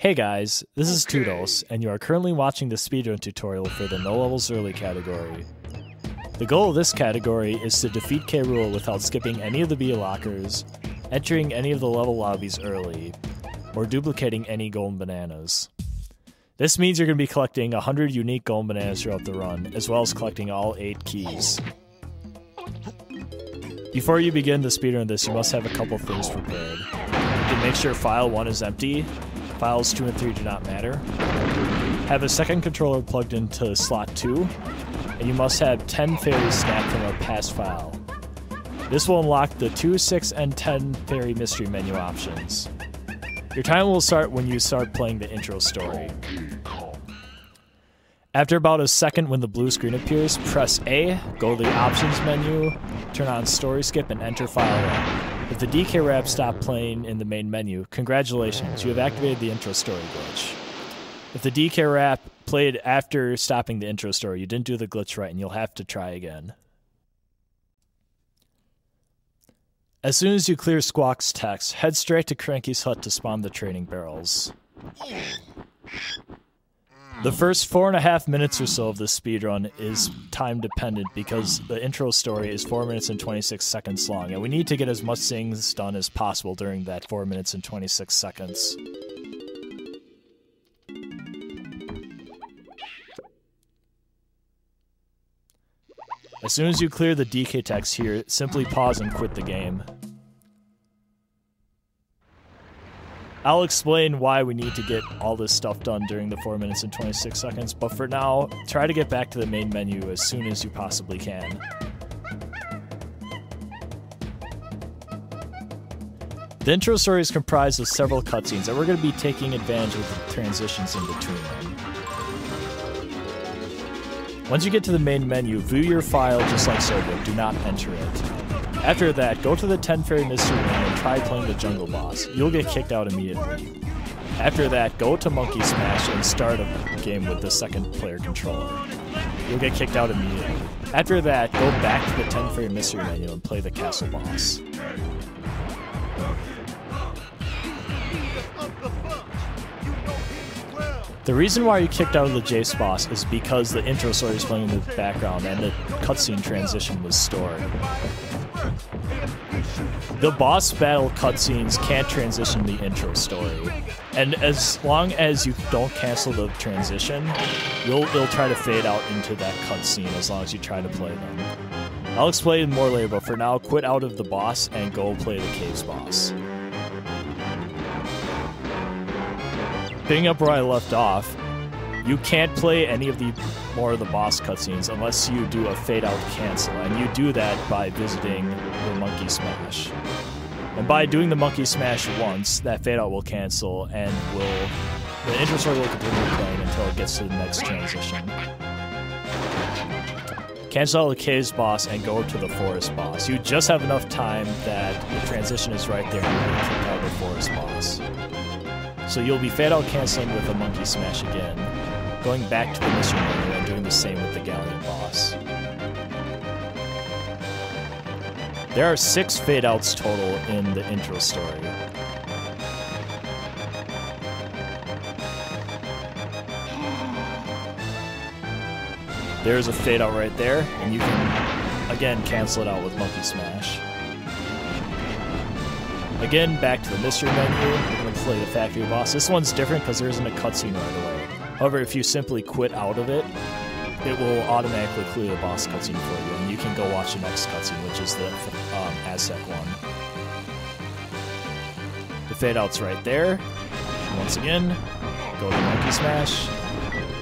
Hey guys, this is Toodles, and you are currently watching the Speedrun tutorial for the No Levels Early category. The goal of this category is to defeat K. Rool without skipping any of the B lockers, entering any of the level lobbies early, or duplicating any golden bananas. This means you're going to be collecting 100 unique golden bananas throughout the run, as well as collecting all 8 keys. Before you begin the speedrun of this, you must have a couple things prepared. You can make sure file 1 is empty, files 2 and 3 do not matter, have a second controller plugged into slot 2, and you must have 10 fairies snapped from a past file. This will unlock the 2, 6, and 10 fairy mystery menu options. Your time will start when you start playing the intro story. After about a second when the blue screen appears, press A, go to the options menu, turn on story skip, and enter file 1. If the DK rap stopped playing in the main menu, congratulations, you have activated the intro story glitch. If the DK rap played after stopping the intro story, you didn't do the glitch right and you'll have to try again. As soon as you clear Squawk's text, head straight to Cranky's hut to spawn the training barrels. The first 4.5 minutes or so of the speedrun is time dependent because the intro story is 4 minutes and 26 seconds long, and we need to get as much things done as possible during that 4 minutes and 26 seconds. As soon as you clear the DK text here, simply pause and quit the game. I'll explain why we need to get all this stuff done during the 4 minutes and 26 seconds, but for now, try to get back to the main menu as soon as you possibly can. The intro story is comprised of several cutscenes, and we're going to be taking advantage of the transitions in between them. Once you get to the main menu, view your file just like so, but do not enter it. After that, go to the 10 fairy mystery room and try playing the jungle boss. You'll get kicked out immediately. After that, go to Monkey Smash and start a game with the second player controller. You'll get kicked out immediately. After that, go back to the 10 fairy mystery menu and play the castle boss. The reason why you kicked out of the Jace boss is because the intro story is playing in the background and the cutscene transition was stored. The boss battle cutscenes can't transition the intro story, and as long as you don't cancel the transition, they'll try to fade out into that cutscene as long as you try to play them. I'll explain more later, but for now, quit out of the boss and go play the caves boss. Picking up where I left off, you can't play any of the more of the boss cutscenes unless you do a fade out cancel, and you do that by visiting the Monkey Smash. And by doing the Monkey Smash once, that fade out will cancel and the intro story will continue playing until it gets to the next transition. Cancel out the caves boss and go to the forest boss. You just have enough time that the transition is right there and you can kick out the forest boss. So you'll be fade out canceling with the Monkey Smash again, going back to the mission menu and doing the same with the Galleon boss. There are 6 fade outs total in the intro story. There's a fade out right there, and you can again cancel it out with Monkey Smash. Again, back to the mystery menu, we're going to play the factory boss. This one's different because there isn't a cutscene right away. However, if you simply quit out of it, it will automatically clear the boss cutscene for you, and you can go watch the next cutscene, which is the Aztec one. The fade out's right there. And once again, go to Monkey Smash,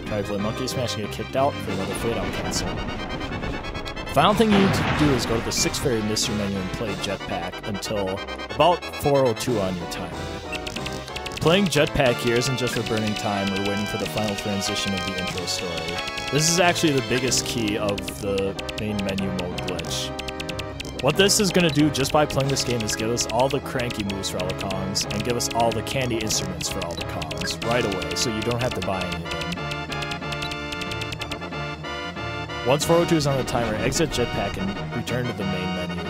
try to play Monkey Smash and get kicked out for another fade out cancel. Final thing you need to do is go to the 6 fairy mystery menu and play Jetpack until about 4:02 on your timer. Playing Jetpack here isn't just for burning time or waiting for the final transition of the intro story. This is actually the biggest key of the main menu mode glitch. What this is going to do just by playing this game is give us all the cranky moves for all the Kongs and give us all the candy instruments for all the Kongs right away, so you don't have to buy any of them. Once 4:02 is on the timer, exit Jetpack and return to the main menu.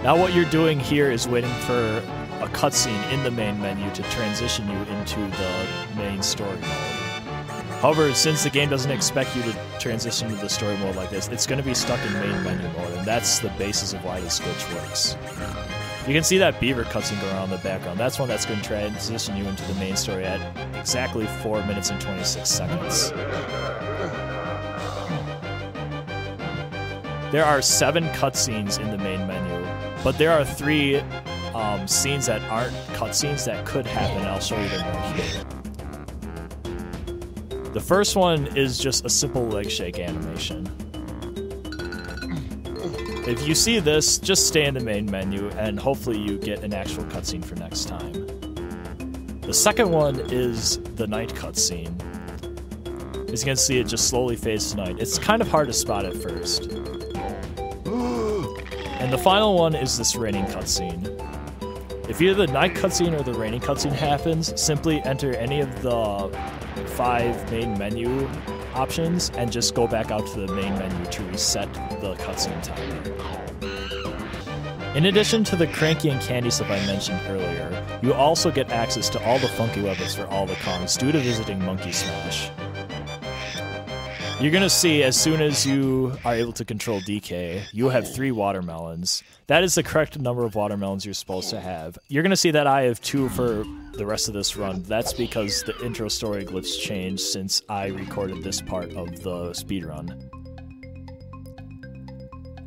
Now what you're doing here is waiting for a cutscene in the main menu to transition you into the main story mode. However, since the game doesn't expect you to transition to the story mode like this, it's going to be stuck in main menu mode, and that's the basis of why this glitch works. You can see that beaver cutscene going on in the background. That's one that's going to transition you into the main story at exactly 4 minutes and 26 seconds. There are 7 cutscenes in the main menu, but there are 3 scenes that aren't cutscenes that could happen, and I'll show you them right here. The first one is just a simple leg shake animation. If you see this, just stay in the main menu, and hopefully you get an actual cutscene for next time. The second one is the night cutscene. As you can see, it just slowly fades to night. It's kind of hard to spot at first. And the final one is this raining cutscene. If either the night cutscene or the raining cutscene happens, simply enter any of the 5 main menu options and just go back out to the main menu to reset the cutscene timer. In addition to the cranky and candy stuff I mentioned earlier, you also get access to all the funky weapons for all the Kongs due to visiting Monkey Smash. You're gonna see, as soon as you are able to control DK, you have 3 watermelons. That is the correct number of watermelons you're supposed to have. You're gonna see that I have 2 for the rest of this run. That's because the intro story glitch changed since I recorded this part of the speedrun.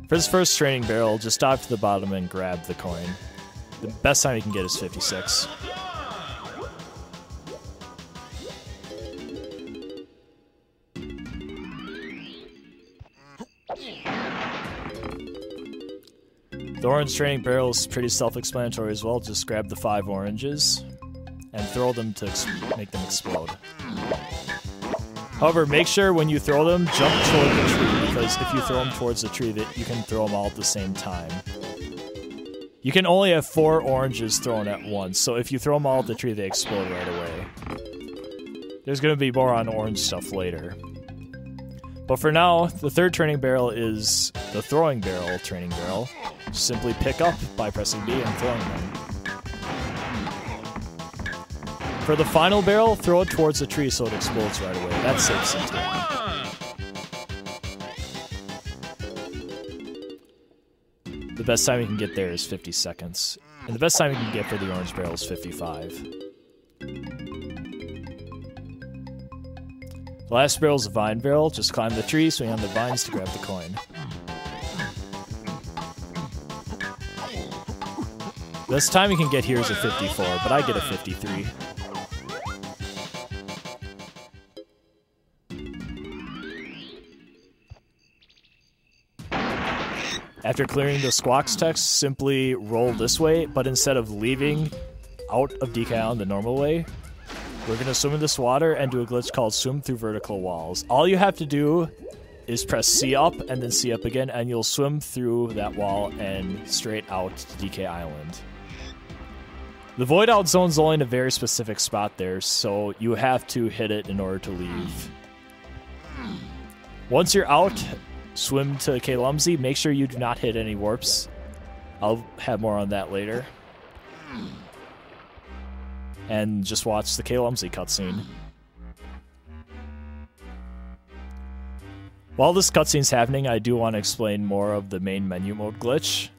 For this first training barrel, just dive to the bottom and grab the coin. The best time you can get is 56. The orange training barrel is pretty self-explanatory as well. Just grab the 5 oranges and throw them to make them explode. However, make sure when you throw them, jump toward the tree, because if you throw them towards the tree, that you can throw them all at the same time. You can only have 4 oranges thrown at once, so if you throw them all at the tree, they explode right away. There's going to be more on orange stuff later. But for now, the third training barrel is the throwing barrel training barrel. Simply pick up by pressing B and throwing them. For the final barrel, throw it towards the tree so it explodes right away. That saves some time. The best time you can get there is 50 seconds. And the best time you can get for the orange barrel is 55. The last barrel is a vine barrel. Just climb the tree, swing on the vines to grab the coin. The best time you can get here is a 54, but I get a 53. After clearing the squawks text, simply roll this way, but instead of leaving out of DK Island the normal way, we're going to swim in this water and do a glitch called swim through vertical walls. All you have to do is press C up and then C up again, and you'll swim through that wall and straight out to DK Island. The void out zone is only in a very specific spot there, so you have to hit it in order to leave. Once you're out, swim to Kalumzi. Make sure you do not hit any warps. I'll have more on that later. And just watch the Kalumzi cutscene. While this cutscene's happening, I do want to explain more of the main menu mode glitch.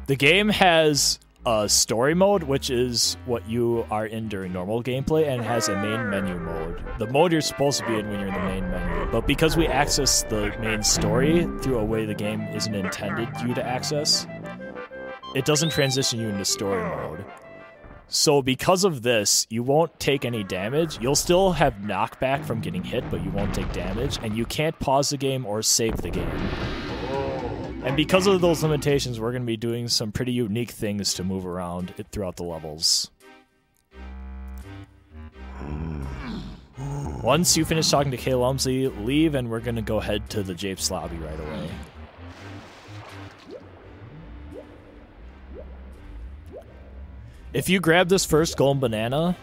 The game has a story mode, which is what you are in during normal gameplay, and it has a main menu mode. The mode you're supposed to be in when you're in the main menu. But because we access the main story through a way the game isn't intended you to access, it doesn't transition you into story mode. So because of this, you won't take any damage. You'll still have knockback from getting hit, but you won't take damage, and you can't pause the game or save the game. And because of those limitations, we're going to be doing some pretty unique things to move around throughout the levels. Once you finish talking to Kalumzi, leave, and we're going to go head to the Japes lobby right away. If you grab this first golden banana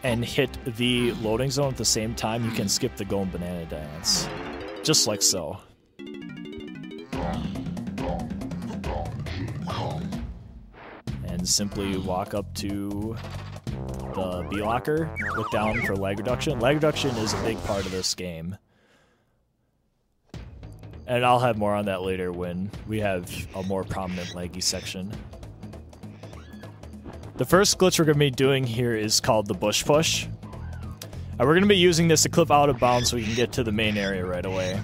and hit the loading zone at the same time, you can skip the golden banana dance. Just like so. and simply walk up to the B locker, look down for lag reduction. Lag reduction is a big part of this game. And I'll have more on that later when we have a more prominent laggy section. The first glitch we're going to be doing here is called the bush push. And we're going to be using this to clip out of bounds so we can get to the main area right away.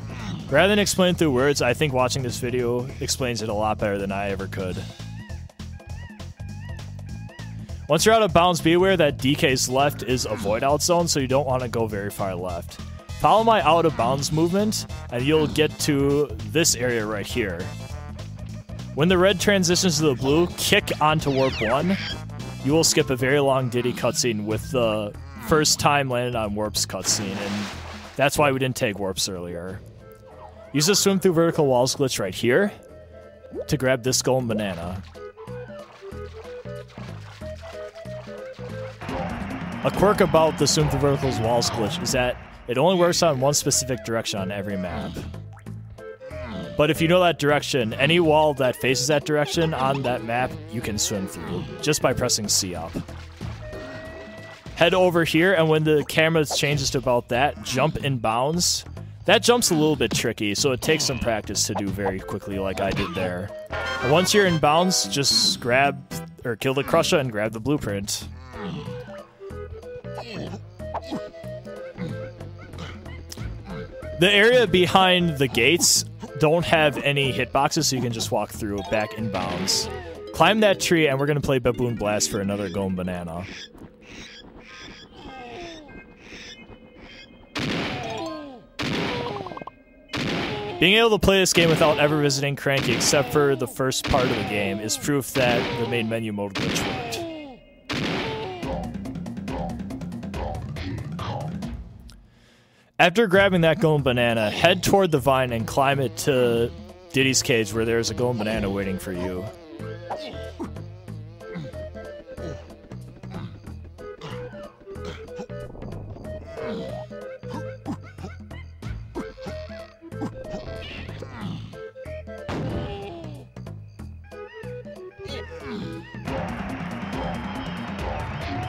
Rather than explain through words, I think watching this video explains it a lot better than I ever could. Once you're out of bounds, be aware that DK's left is a void out zone, so you don't want to go very far left. Follow my out of bounds movement, and you'll get to this area right here. When the red transitions to the blue, kick onto warp 1. You will skip a very long Diddy cutscene with the first time landed on warps cutscene, and that's why we didn't take warps earlier. Use the swim through vertical walls glitch right here to grab this golden banana. A quirk about the swim through vertical walls glitch is that it only works on one specific direction on every map. But if you know that direction, any wall that faces that direction on that map, you can swim through, just by pressing C up. Head over here, and when the camera changes to about that, jump in bounds. That jump's a little bit tricky, so it takes some practice to do very quickly like I did there. And once you're in bounds, just grab, or kill the Crusher and grab the blueprint. The area behind the gates don't have any hitboxes, so you can just walk through back in bounds. Climb that tree, and we're going to play Baboon Blast for another golden banana. Being able to play this game without ever visiting Cranky except for the first part of the game is proof that the main menu mode glitch worked. After grabbing that golden banana, head toward the vine and climb it to Diddy's cage where there's a golden banana waiting for you.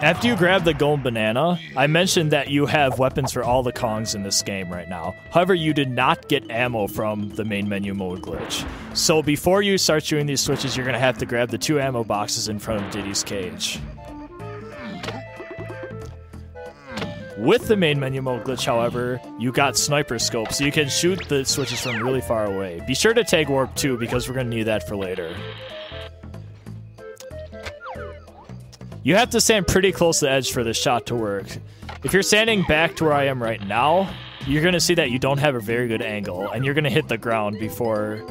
After you grab the golden banana, I mentioned that you have weapons for all the Kongs in this game right now. However, you did not get ammo from the main menu mode glitch. So before you start shooting these switches, you're going to have to grab the 2 ammo boxes in front of Diddy's cage. With the main menu mode glitch, however, you got sniper scope, so you can shoot the switches from really far away. Be sure to take warp 2 because we're going to need that for later. You have to stand pretty close to the edge for this shot to work. If you're standing back to where I am right now, you're going to see that you don't have a very good angle, and you're going to hit the ground before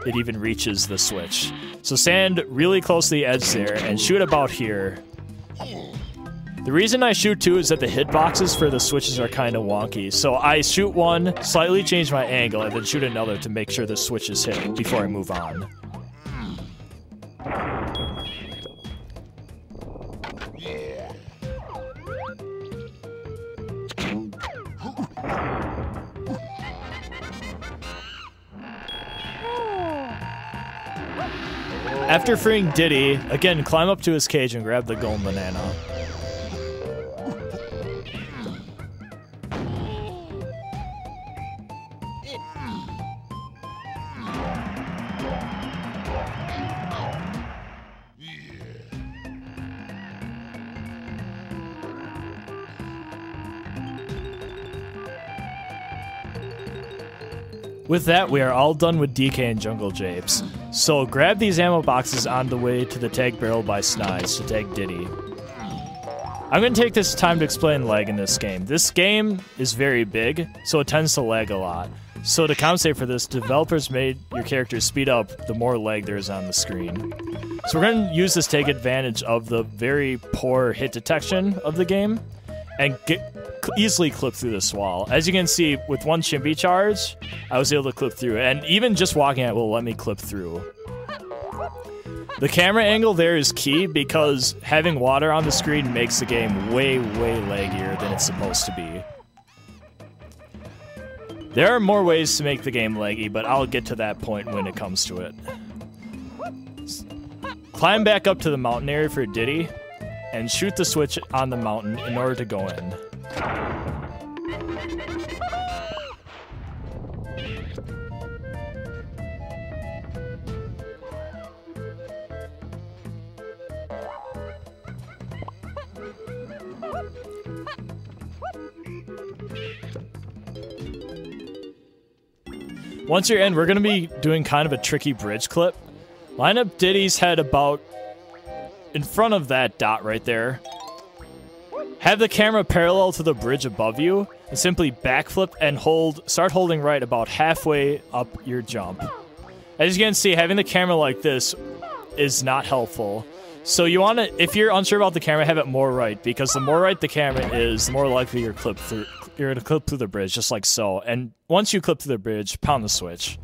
it even reaches the switch. So stand really close to the edge there, and shoot about here. The reason I shoot 2 is that the hitboxes for the switches are kind of wonky, so I shoot one, slightly change my angle, and then shoot another to make sure the switch is hit before I move on. After freeing Diddy, again, climb up to his cage and grab the golden banana. With that, we are all done with DK and Jungle Japes. So grab these ammo boxes on the way to the tag barrel by Snides to tag Diddy. I'm going to take this time to explain lag in this game. This game is very big, so it tends to lag a lot. So to compensate for this, developers made your character speed up the more lag there is on the screen. So we're going to use this to take advantage of the very poor hit detection of the game and easily clip through this wall. As you can see, with one Chimpy charge, I was able to clip through it, and even just walking it will let me clip through. The camera angle there is key because having water on the screen makes the game way, way laggier than it's supposed to be. There are more ways to make the game laggy, but I'll get to that point when it comes to it. Climb back up to the mountain area for Diddy, and shoot the switch on the mountain in order to go in. Once you're in, we're going to be doing kind of a tricky bridge clip. Line up Diddy's head about in front of that dot right there. Have the camera parallel to the bridge above you, and simply backflip and start holding right about halfway up your jump. As you can see, having the camera like this is not helpful. So you want to, if you're unsure about the camera, have it more right, because the more right the camera is, the more likely you're going to clip through the bridge, just like so. And once you clip through the bridge, pound the switch.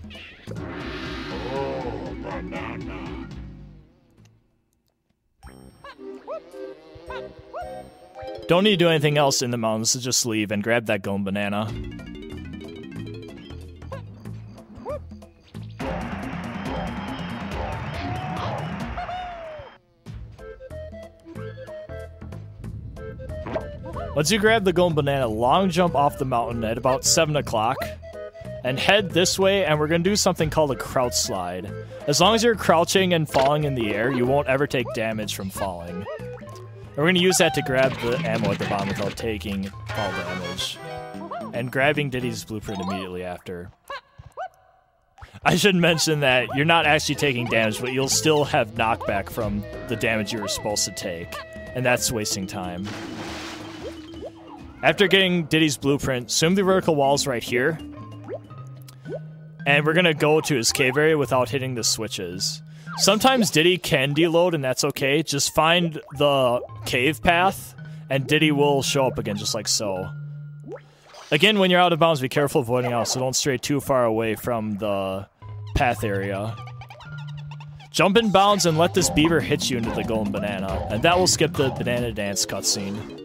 Don't need to do anything else in the mountains, so just leave and grab that golden banana. Once you grab the golden banana, long jump off the mountain at about 7 o'clock and head this way, and we're going to do something called a crouch slide. As long as you're crouching and falling in the air, you won't ever take damage from falling. And we're going to use that to grab the ammo at the bottom without taking fall damage. And grabbing Diddy's blueprint immediately after. I should mention that you're not actually taking damage, but you'll still have knockback from the damage you were supposed to take. And that's wasting time. After getting Diddy's blueprint, swim the vertical walls right here. And we're going to go to his cave area without hitting the switches. Sometimes Diddy can deload, and that's okay. Just find the cave path, and Diddy will show up again, just like so. Again, when you're out of bounds, be careful avoiding out, so don't stray too far away from the path area. Jump in bounds and let this beaver hit you into the golden banana, and that will skip the banana dance cutscene.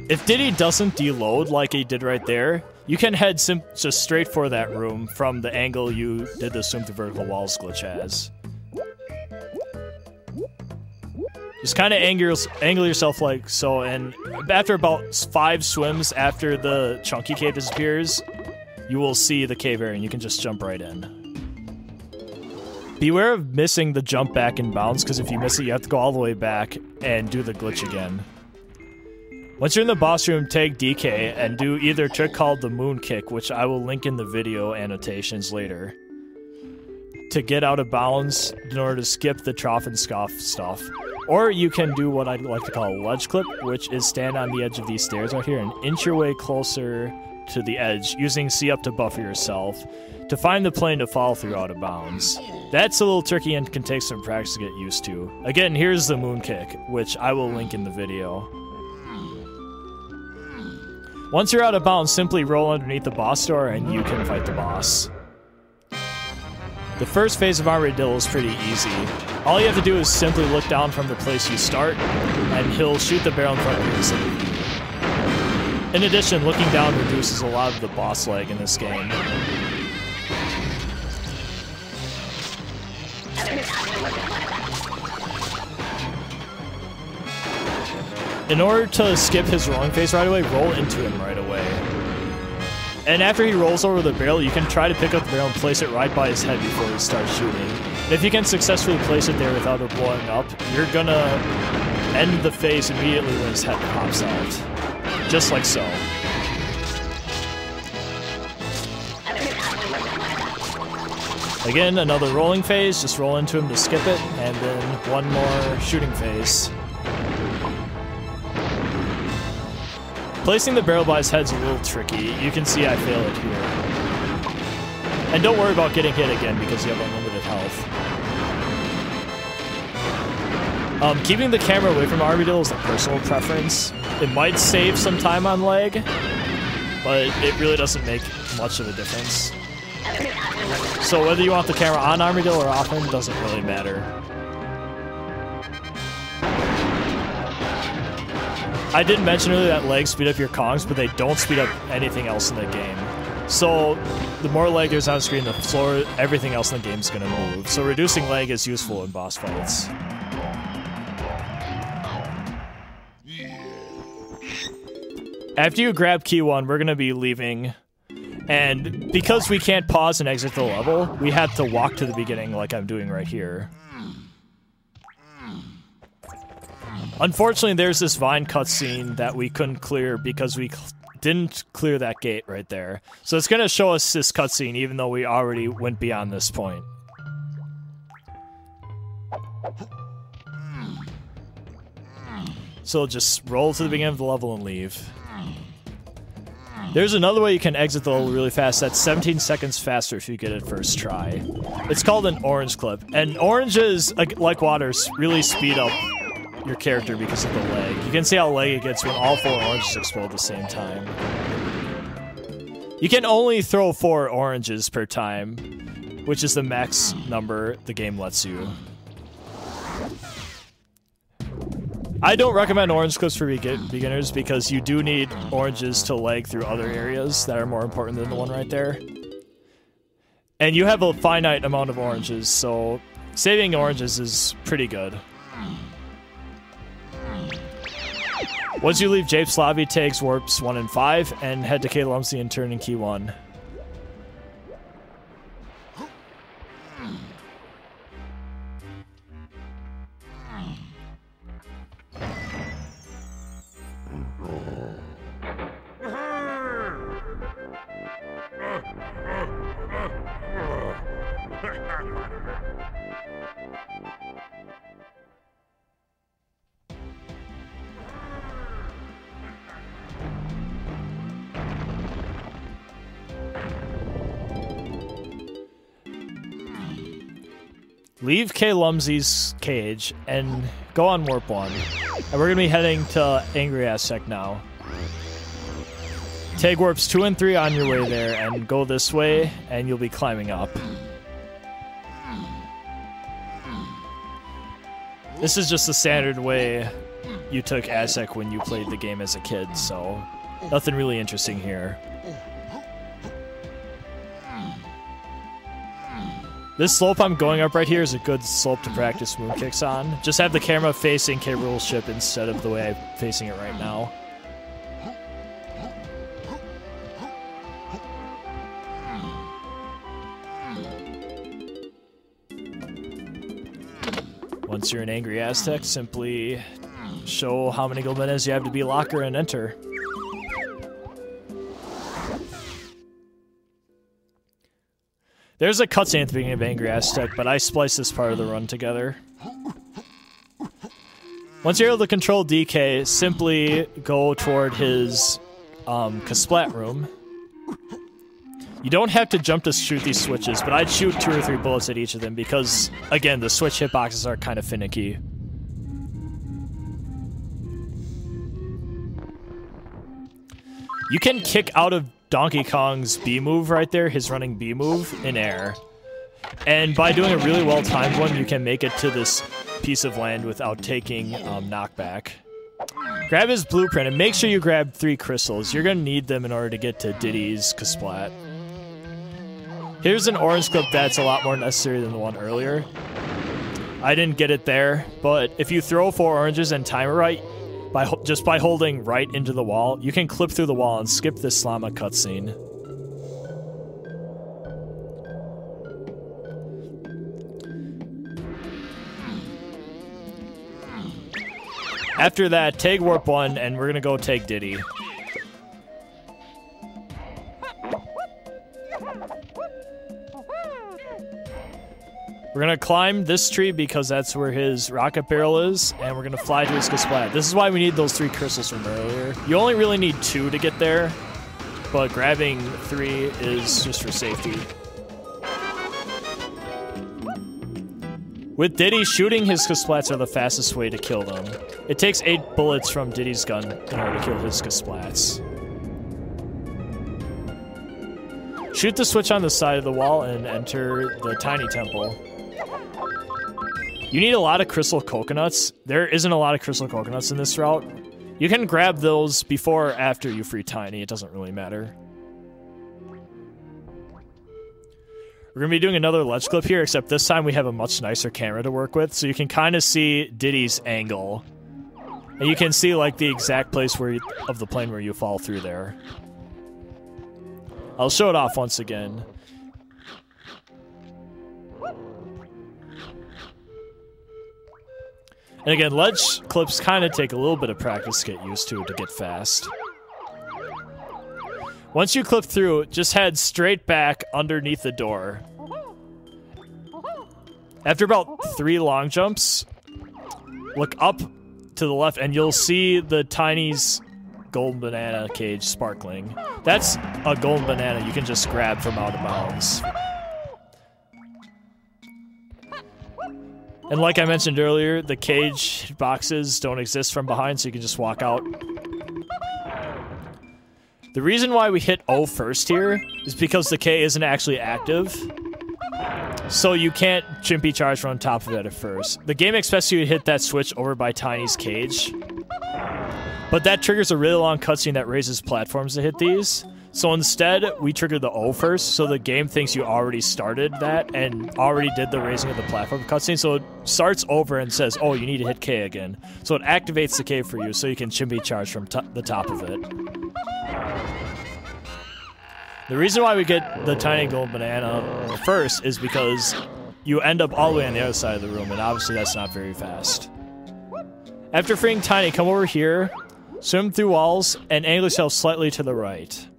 If Diddy doesn't deload like he did right there, you can head just straight for that room from the angle you did the swim through vertical walls glitch as. Just kind of angle yourself like so, and after about 5 swims after the chunky cave disappears, you will see the cave area and you can just jump right in. Beware of missing the jump back in bounds, because if you miss it, you have to go all the way back and do the glitch again. Once you're in the boss room, tag DK and do either a trick called the moon kick, which I will link in the video annotations later, to get out of bounds in order to skip the trough and scoff stuff. Or you can do what I like to call a ledge clip, which is stand on the edge of these stairs right here and inch your way closer to the edge, using C up to buffer yourself, to find the plane to fall through out of bounds. That's a little tricky and can take some practice to get used to. Again, here's the moon kick, which I will link in the video. Once you're out of bounds, simply roll underneath the boss door and you can fight the boss. The first phase of Armadillo is pretty easy. All you have to do is simply look down from the place you start, and he'll shoot the barrel in front of you instead of you. In addition, looking down reduces a lot of the boss lag in this game. In order to skip his rolling phase right away, roll into him right away. And after he rolls over the barrel, you can try to pick up the barrel and place it right by his head before he starts shooting. And if you can successfully place it there without it blowing up, you're gonna end the phase immediately when his head pops out. Just like so. Again, another rolling phase, just roll into him to skip it, and then one more shooting phase. Placing the barrel by his head's a little tricky. You can see I fail it here. And don't worry about getting hit again because you have unlimited health. Keeping the camera away from Armadillo is a personal preference. It might save some time on lag, but it really doesn't make much of a difference. So whether you want the camera on Armadillo or off him doesn't really matter. I did mention earlier that legs speed up your Kongs, but they don't speed up anything else in the game. So the more lag there's on screen, the slower everything else in the game is going to move. So reducing lag is useful in boss fights. After you grab key 1, we're going to be leaving. And because we can't pause and exit the level, we have to walk to the beginning like I'm doing right here. Unfortunately, there's this Vine cutscene that we couldn't clear because we didn't clear that gate right there. So it's going to show us this cutscene even though we already went beyond this point. So just roll to the beginning of the level and leave. There's another way you can exit the level really fast. That's 17 seconds faster if you get it first try. It's called an orange clip. And oranges, like waters, really speed up your character because of the lag. You can see how lag it gets when all 4 oranges explode at the same time. You can only throw 4 oranges per time, which is the max number the game lets you. I don't recommend orange clips for beginners because you do need oranges to lag through other areas that are more important than the one right there. And you have a finite amount of oranges, so saving oranges is pretty good. Once you leave Jape's lobby, takes warps 1 and 5, and head to K-Lumsey and turn in key 1. Leave K-Lumsey's cage and go on Warp 1. And we're going to be heading to Angry Aztec now. Take Warps 2 and 3 on your way there and go this way and you'll be climbing up. This is just the standard way you took Aztec when you played the game as a kid, so nothing really interesting here. This slope I'm going up right here is a good slope to practice moon kicks on. Just have the camera facing K. Rool's ship instead of the way I'm facing it right now. Once you're an Angry Aztec, simply show how many gold medals you have to be locker and enter. There's a cutscene at the beginning of Angry Aztec, but I spliced this part of the run together. Once you're able to control DK, simply go toward his Kasplat room. You don't have to jump to shoot these switches, but I'd shoot 2 or 3 bullets at each of them because, again, the switch hitboxes are kind of finicky. You can kick out of Donkey Kong's B move right there, his running B move, in air. And by doing a really well-timed one, you can make it to this piece of land without taking knockback. Grab his blueprint and make sure you grab 3 crystals. You're going to need them in order to get to Diddy's Kasplat. Here's an orange clip that's a lot more necessary than the one earlier. I didn't get it there, but if you throw 4 oranges and time it right, just by holding right into the wall, you can clip through the wall and skip this Slama cutscene. After that, take Warp 1, and we're gonna go take Diddy. We're gonna climb this tree because that's where his rocket barrel is, and we're gonna fly to his Kasplat. This is why we need those 3 crystals from earlier. You only really need 2 to get there, but grabbing 3 is just for safety. With Diddy, shooting his Kasplats are the fastest way to kill them. It takes 8 bullets from Diddy's gun in order to kill his Kasplats. Shoot the switch on the side of the wall and enter the tiny temple. You need a lot of crystal coconuts. There isn't a lot of crystal coconuts in this route. You can grab those before or after you free Tiny. It doesn't really matter. We're going to be doing another ledge clip here, except this time we have a much nicer camera to work with, so you can kind of see Diddy's angle. And you can see, like, the exact place where of the plane where you fall through there. I'll show it off once again. And again, ledge clips kind of take a little bit of practice to get used to get fast. Once you clip through, just head straight back underneath the door. After about 3 long jumps, look up to the left and you'll see the Tiny's golden banana cage sparkling. That's a golden banana you can just grab from out of bounds. And like I mentioned earlier, the cage boxes don't exist from behind, so you can just walk out. The reason why we hit O first here is because the K isn't actually active. So you can't chimpy charge from on top of it at first. The game expects you to hit that switch over by Tiny's cage. But that triggers a really long cutscene that raises platforms to hit these. So instead, we trigger the O first, so the game thinks you already started that and already did the raising of the platform cutscene. So it starts over and says, oh, you need to hit K again. So it activates the K for you so you can chimpy charge from the top of it. The reason why we get the tiny gold banana first is because you end up all the way on the other side of the room, and obviously that's not very fast. After freeing Tiny, come over here, swim through walls, and angle yourself slightly to the right.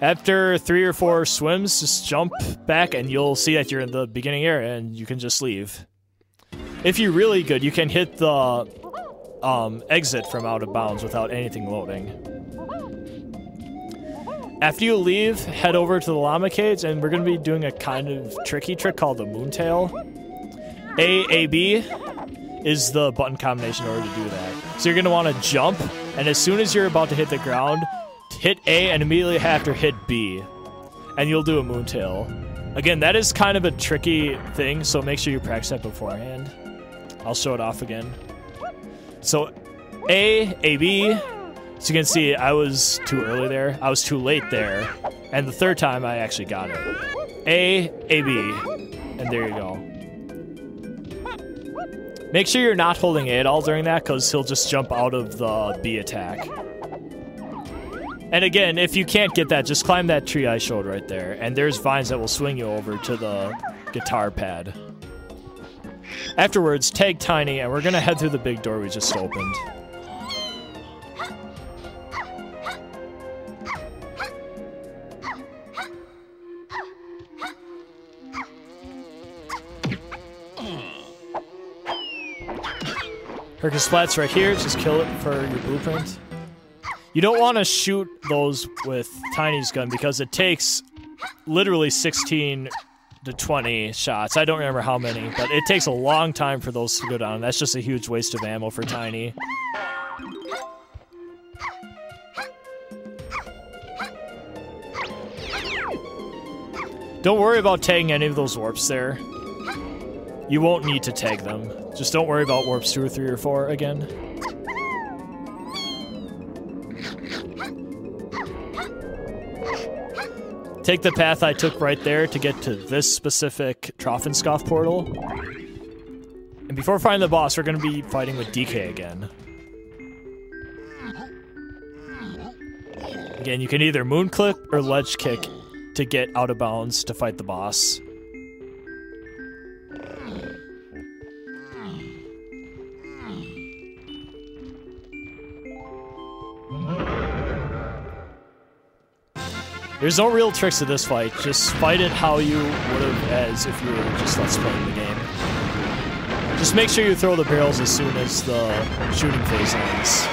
After 3 or 4 swims, just jump back and you'll see that you're in the beginning area and you can just leave. If you're really good, you can hit the exit from out of bounds without anything loading. After you leave, head over to the llama cage and we're going to be doing a kind of tricky trick called the moontail. A-B is the button combination in order to do that. So you're going to want to jump, and as soon as you're about to hit the ground, hit A and immediately after hit B, and you'll do a moontail. Again, that is kind of a tricky thing, so make sure you practice that beforehand. I'll show it off again. So A-B. So you can see I was too early there. I was too late there. And the third time I actually got it. A-B. And there you go. Make sure you're not holding A at all during that, because he'll just jump out of the B attack. And again, if you can't get that, just climb that tree I showed right there. And there's vines that will swing you over to the guitar pad. Afterwards, tag Tiny, and we're going to head through the big door we just opened. Hercus Splat's right here, just kill it for your blueprint. You don't want to shoot those with Tiny's gun because it takes literally 16 to 20 shots. I don't remember how many, but it takes a long time for those to go down. That's just a huge waste of ammo for Tiny. Don't worry about tagging any of those warps there. You won't need to tag them. Just don't worry about warps 2 or 3 or 4 again. Take the path I took right there to get to this specific Trophenscoff portal. And before finding the boss, we're going to be fighting with DK again. Again, you can either moon clip or ledge kick to get out of bounds to fight the boss. There's no real tricks to this fight, just fight it how you would have as if you were just let's playing the game. Just make sure you throw the barrels as soon as the shooting phase ends.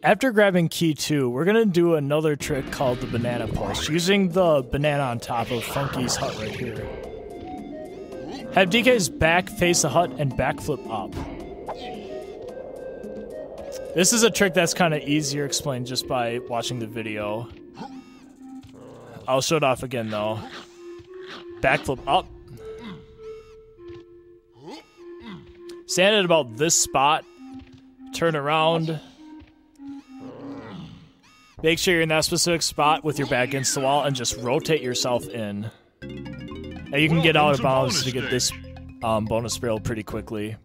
After grabbing key 2, we're going to do another trick called the banana push, using the banana on top of Funky's hut right here. Have DK's back face the hut and backflip up. This is a trick that's kind of easier explained just by watching the video. I'll show it off again though. Backflip up. Stand at about this spot. Turn around. Make sure you're in that specific spot with your back against the wall and just rotate yourself in. And you can get out of bounds to get this bonus barrel pretty quickly.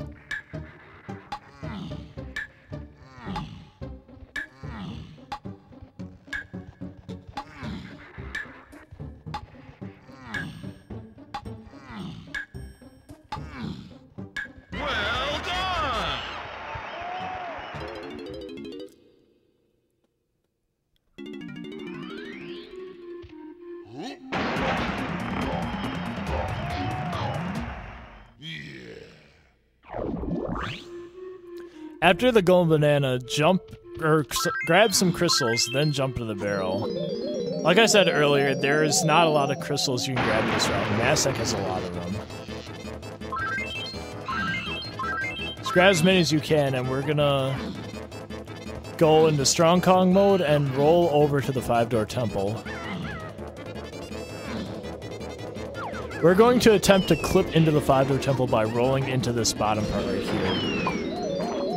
After the golden banana, jump or grab some crystals, then jump to the barrel. Like I said earlier, there is not a lot of crystals you can grab in this round. Masek has a lot of them. Just grab as many as you can, and we're gonna go into Strong Kong mode and roll over to the 5-door temple. We're going to attempt to clip into the 5-door temple by rolling into this bottom part right here.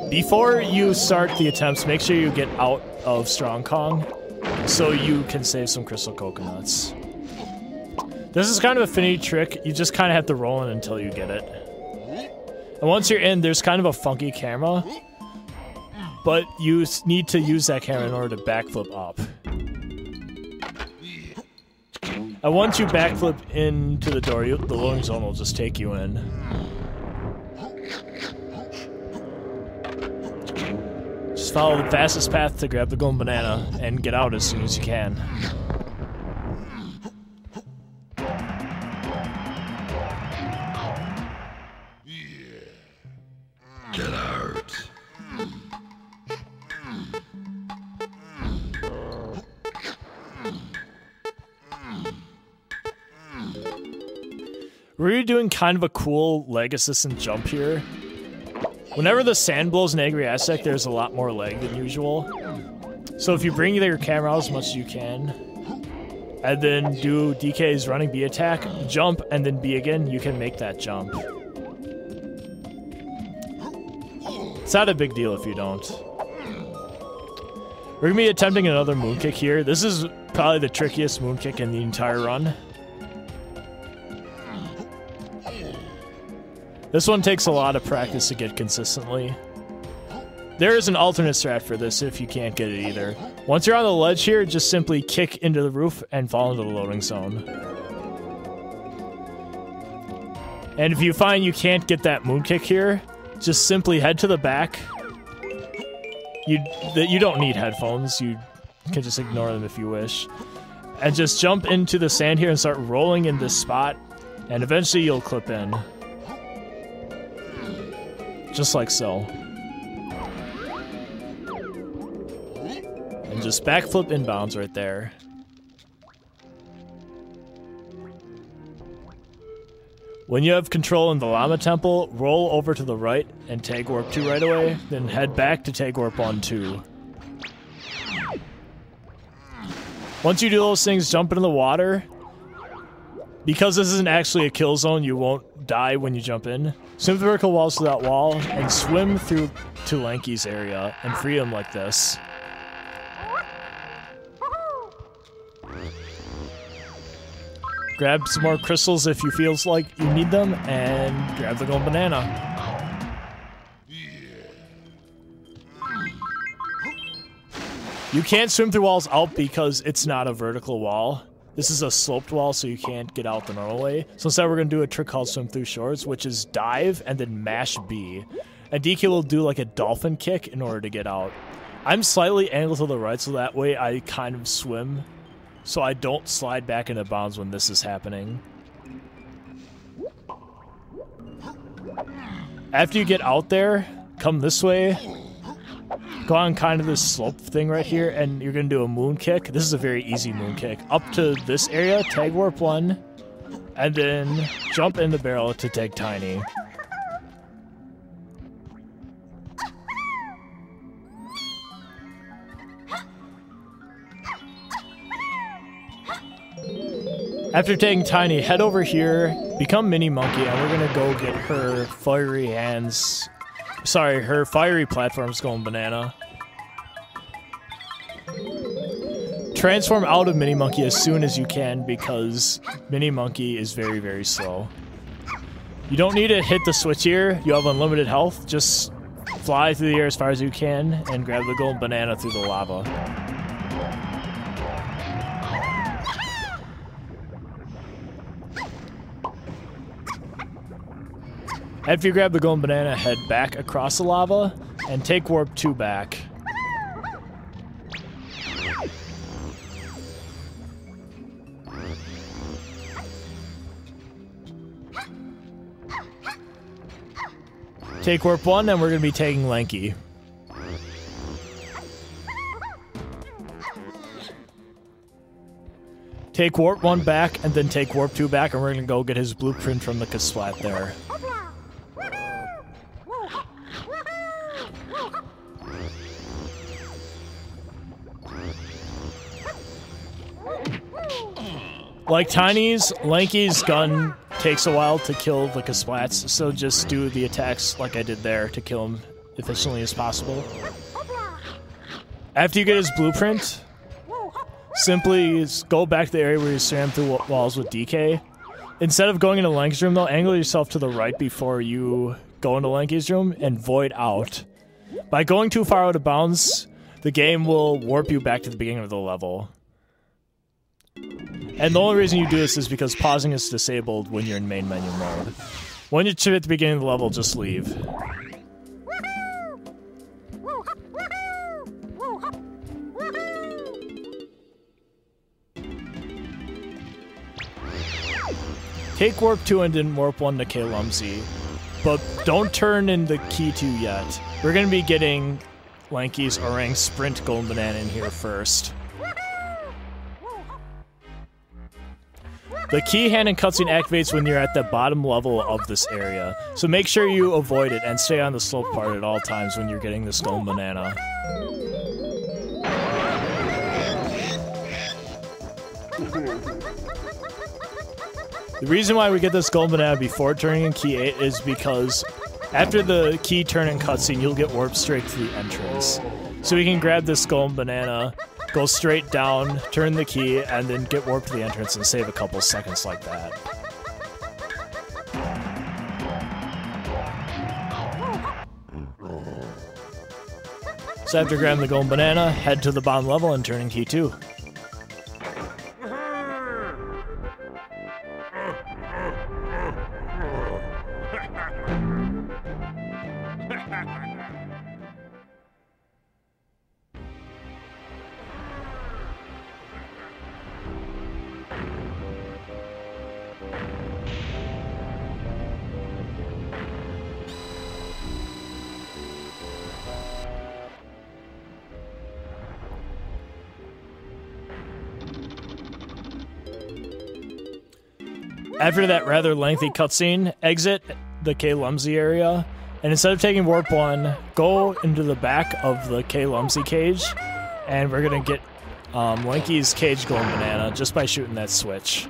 Before you start the attempts, make sure you get out of Strong Kong so you can save some crystal coconuts. This is kind of a finny trick. You just kind of have to roll in until you get it. And once you're in, there's kind of a funky camera, but you need to use that camera in order to backflip up. And once you backflip into the door, the loading zone will just take you in. Just follow the fastest path to grab the golden banana and get out as soon as you can. Get out. We're doing kind of a cool leg assistant jump here. Whenever the sand blows an angry Aztec, there's a lot more leg than usual. So if you bring your camera out as much as you can, and then do DK's running B attack, jump, and then B again, you can make that jump. It's not a big deal if you don't. We're going to be attempting another moon kick here. This is probably the trickiest moon kick in the entire run. This one takes a lot of practice to get consistently. There is an alternate strat for this if you can't get it either. Once you're on the ledge here, just simply kick into the roof and fall into the loading zone. And if you find you can't get that moon kick here, just simply head to the back. You don't need headphones, you can just ignore them if you wish. And just jump into the sand here and start rolling in this spot, and eventually you'll clip in. Just like so. And just backflip inbounds right there. When you have control in the Llama Temple, roll over to the right and tag warp 2 right away, then head back to tag warp 1 2. Once you do those things, jump into the water. Because this isn't actually a kill zone, you won't die when you jump in. Swim the vertical walls to that wall, and swim through to Lanky's area, and free him like this. Grab some more crystals if you feel like you need them, and grab the golden banana. You can't swim through walls out because it's not a vertical wall. This is a sloped wall, so you can't get out the normal way. So instead, we're going to do a trick called Swim Through Shorts, which is dive and then mash B. And DK will do like a dolphin kick in order to get out. I'm slightly angled to the right, so that way I kind of swim, so I don't slide back into bounds when this is happening. After you get out there, come this way, go on kind of this slope thing right here, and you're going to do a moon kick. This is a very easy moon kick. Up to this area, tag warp 1, and then jump in the barrel to tag Tiny. After taking Tiny, head over here, become Mini Monkey, and we're gonna go get her fiery hands. Sorry, her fiery platforms going banana. Transform out of Mini Monkey as soon as you can because Mini Monkey is very, very slow. You don't need to hit the switch here. You have unlimited health. Just fly through the air as far as you can and grab the golden banana through the lava. After you grab the golden banana, head back across the lava and take warp 2 back. Take warp 1 and we're going to be taking Lanky. Take warp 1 back and then take warp 2 back, and we're going to go get his blueprint from the Kasplat there. Like Tiny's, Lanky's gun takes a while to kill the Kasplats, so just do the attacks like I did there to kill him efficiently as possible. After you get his blueprint, simply go back to the area where you slam through walls with DK. Instead of going into Lanky's room though, angle yourself to the right before you go into Lanky's room and void out. By going too far out of bounds, the game will warp you back to the beginning of the level. And the only reason you do this is because pausing is disabled when you're in main menu mode. When you're at the beginning of the level, just leave. Take warp 2 and then warp 1 to K-Lumsy. But don't turn in the key 2 yet. We're going to be getting Lanky's Orang Sprint Golden Banana in here first. The key hand and cutscene activates when you're at the bottom level of this area, so make sure you avoid it and stay on the slope part at all times when you're getting this golden banana. The reason why we get this golden banana before turning in key 8 is because after the key turn in cutscene, you'll get warped straight to the entrance. So we can grab this golden banana, go straight down, turn the key, and then get warped to the entrance and save a couple seconds like that. So after grabbing the golden banana, head to the bottom level and turn in key 2. After that rather lengthy cutscene, exit the K-Lumsy area, and instead of taking warp 1, go into the back of the K-Lumsy cage, and we're gonna get Lanky's cage golden banana just by shooting that switch.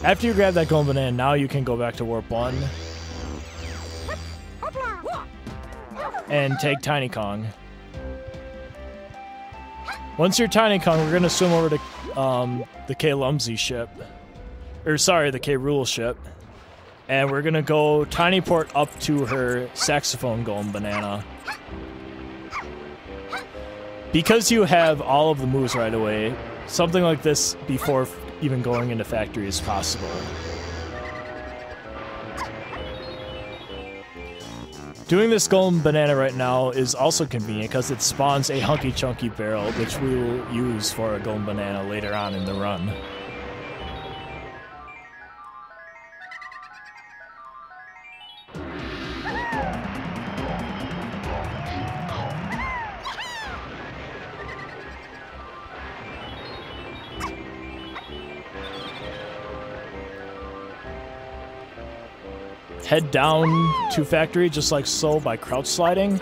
After you grab that golden banana, now you can go back to warp 1 and take Tiny Kong. Once you're Tiny Kong, we're gonna swim over to the K-Lumsy ship, or sorry, the K-Rule ship, and we're gonna go tiny port up to her saxophone golden banana. Because you have all of the moves right away, something like this before even going into factory is possible. Doing this golden banana right now is also convenient because it spawns a hunky chunky barrel, which we will use for a golden banana later on in the run. Head down to factory just like so by crouch sliding,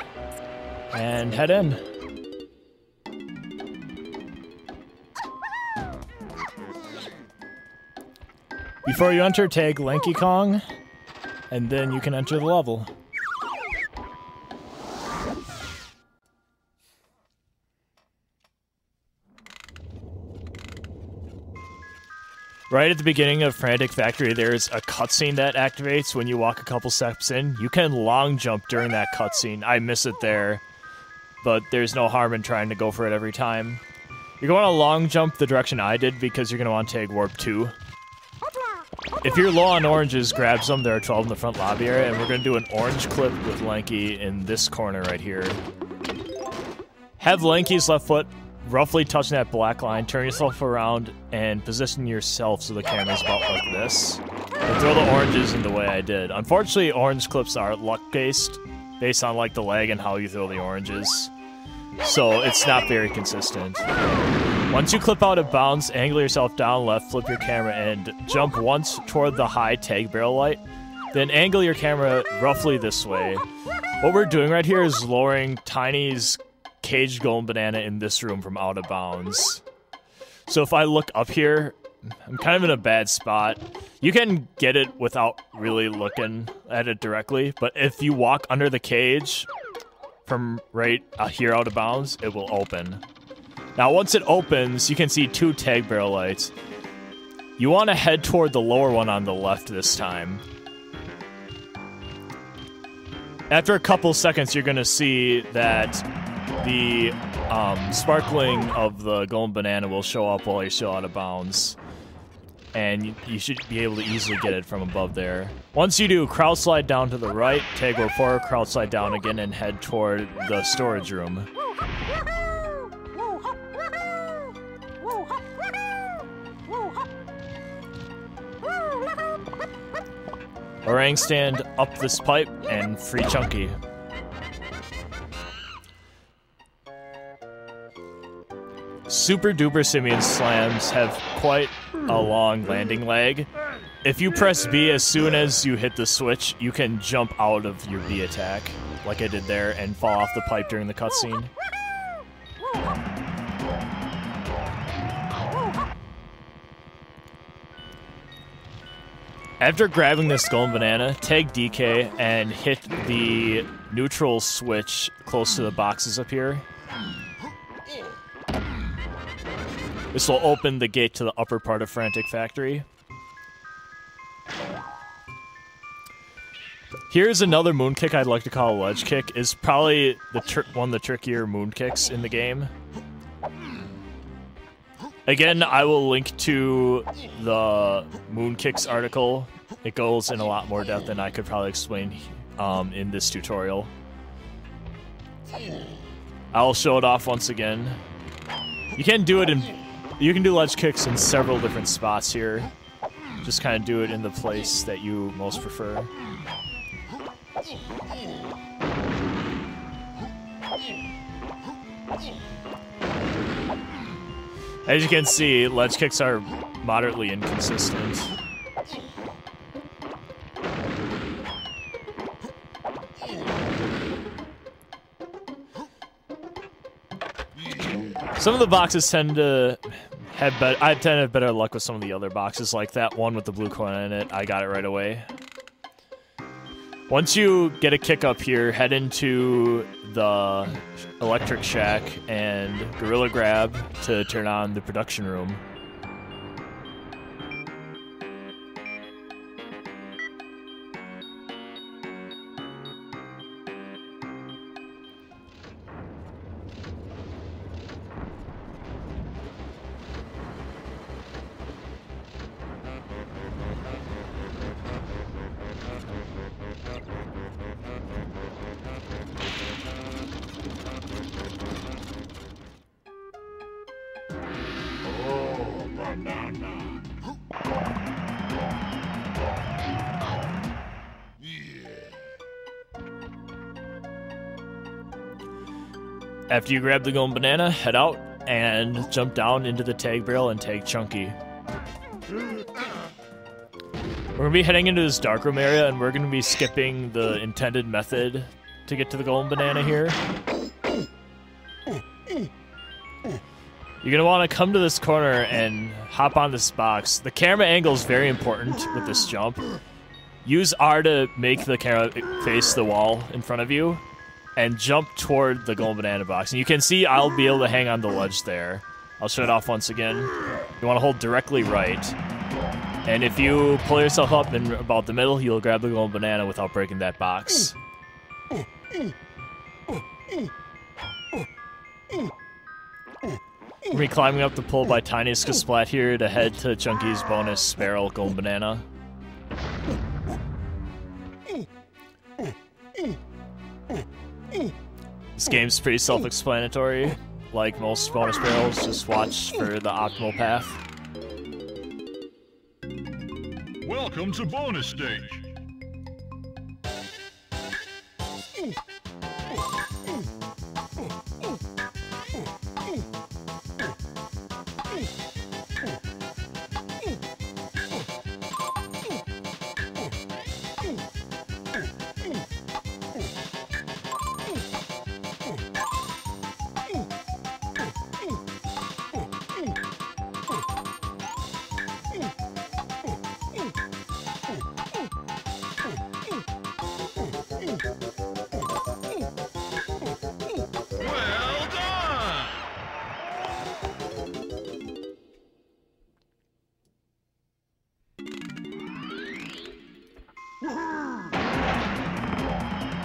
and head in. Before you enter, tag Lanky Kong, and then you can enter the level. Right at the beginning of Frantic Factory, there's a cutscene that activates when you walk a couple steps in. You can long jump during that cutscene. I miss it there, but there's no harm in trying to go for it every time. You're going to long jump the direction I did because you're going to want to take Warp 2. If you're low on oranges, grab some. There are 12 in the front lobby area, and we're going to do an orange clip with Lanky in this corner right here. Have Lanky's left foot roughly touching that black line, turn yourself around, and position yourself so the camera's about like this. And throw the oranges in the way I did. Unfortunately, orange clips are luck-based, based on like the lag and how you throw the oranges. So it's not very consistent. Once you clip out of bounds, angle yourself down left, flip your camera, and jump once toward the high tag barrel light. Then angle your camera roughly this way. What we're doing right here is lowering Tiny's caged golden banana in this room from out of bounds. So if I look up here, I'm kind of in a bad spot. You can get it without really looking at it directly, but if you walk under the cage from right here out of bounds, it will open. Now once it opens, you can see 2 tag barrel lights. You want to head toward the lower one on the left this time. After a couple seconds, you're going to see that the sparkling of the golden banana will show up while you're still out of bounds. And you should be able to easily get it from above there. Once you do, crouch slide down to the right, tag Warp 4, crouch slide down again, and head toward the storage room. Orang stand up this pipe and free Chunky. Super Duper Simian slams have quite a long landing lag. If you press B as soon as you hit the switch, you can jump out of your B attack, like I did there, and fall off the pipe during the cutscene. After grabbing this golden banana, tag DK and hit the neutral switch close to the boxes up here. This will open the gate to the upper part of Frantic Factory. Here's another moon kick I'd like to call a ledge kick. It's probably one of the trickier moon kicks in the game. Again, I will link to the moon kicks article. It goes in a lot more depth than I could probably explain in this tutorial. I'll show it off once again. You can do it in... You can do ledge kicks in several different spots here. Just kind of do it in the place that you most prefer. As you can see, ledge kicks are moderately inconsistent. Some of the boxes tend to have I tend to have better luck with some of the other boxes, like that one with the blue coin in it. I got it right away. Once you get a kick up here, head into the electric shack and gorilla grab to turn on the production room. After you grab the golden banana, head out and jump down into the tag barrel and tag Chunky. We're gonna be heading into this darkroom area, and we're gonna be skipping the intended method to get to the golden banana here. You're gonna want to come to this corner and hop on this box. The camera angle is very important with this jump. Use R to make the camera face the wall in front of you, and jump toward the golden banana box. And you can see I'll be able to hang on the ledge there. I'll shut it off once again. You want to hold directly right. And if you pull yourself up in about the middle, you'll grab the golden banana without breaking that box. We'll be climbing up the pole by Tiniest Splat here to head to Chunky's bonus barrel golden banana. This game's pretty self-explanatory. Like most bonus barrels, just watch for the optimal path. Welcome to bonus stage.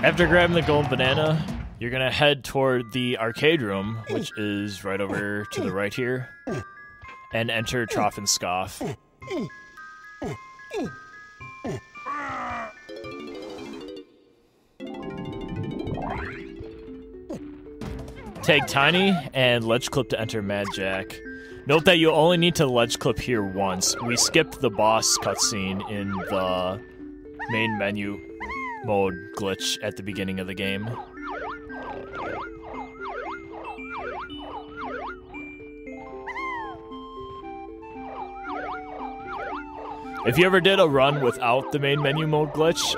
After grabbing the golden banana, you're gonna head toward the arcade room, which is right over to the right here, and enter Trough and Scoff. Tag Tiny and ledge clip to enter Mad Jack. Note that you only need to ledge clip here once. We skipped the boss cutscene in the main menu mode glitch at the beginning of the game. If you ever did a run without the main menu mode glitch,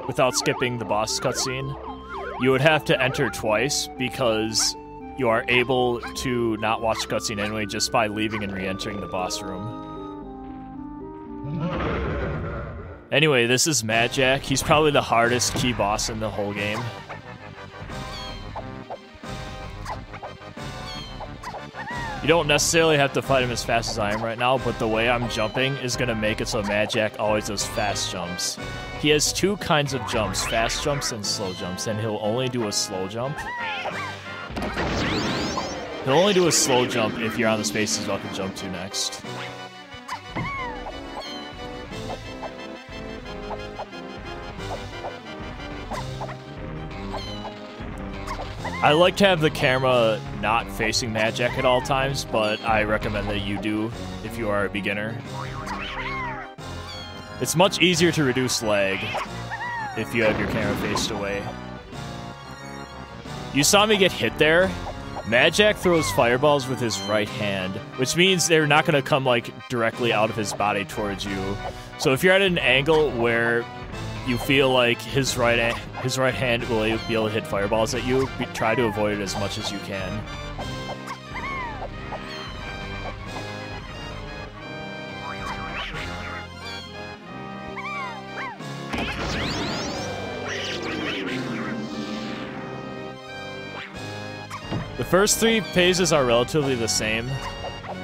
without skipping the boss cutscene, you would have to enter twice because you are able to not watch the cutscene anyway just by leaving and re-entering the boss room. Anyway, this is Mad Jack. He's probably the hardest key boss in the whole game. You don't necessarily have to fight him as fast as I am right now, but the way I'm jumping is going to make it so Mad Jack always does fast jumps. He has two kinds of jumps, fast jumps and slow jumps, and he'll only do a slow jump. He'll only do a slow jump if you're on the space he's about to jump to next. I like to have the camera not facing Mad Jack at all times, but I recommend that you do if you are a beginner. It's much easier to reduce lag if you have your camera faced away. You saw me get hit there. Mad Jack throws fireballs with his right hand, which means they're not going to come like directly out of his body towards you. So if you're at an angle where you feel like his right hand will be able to hit fireballs at you, try to avoid it as much as you can. The first three phases are relatively the same.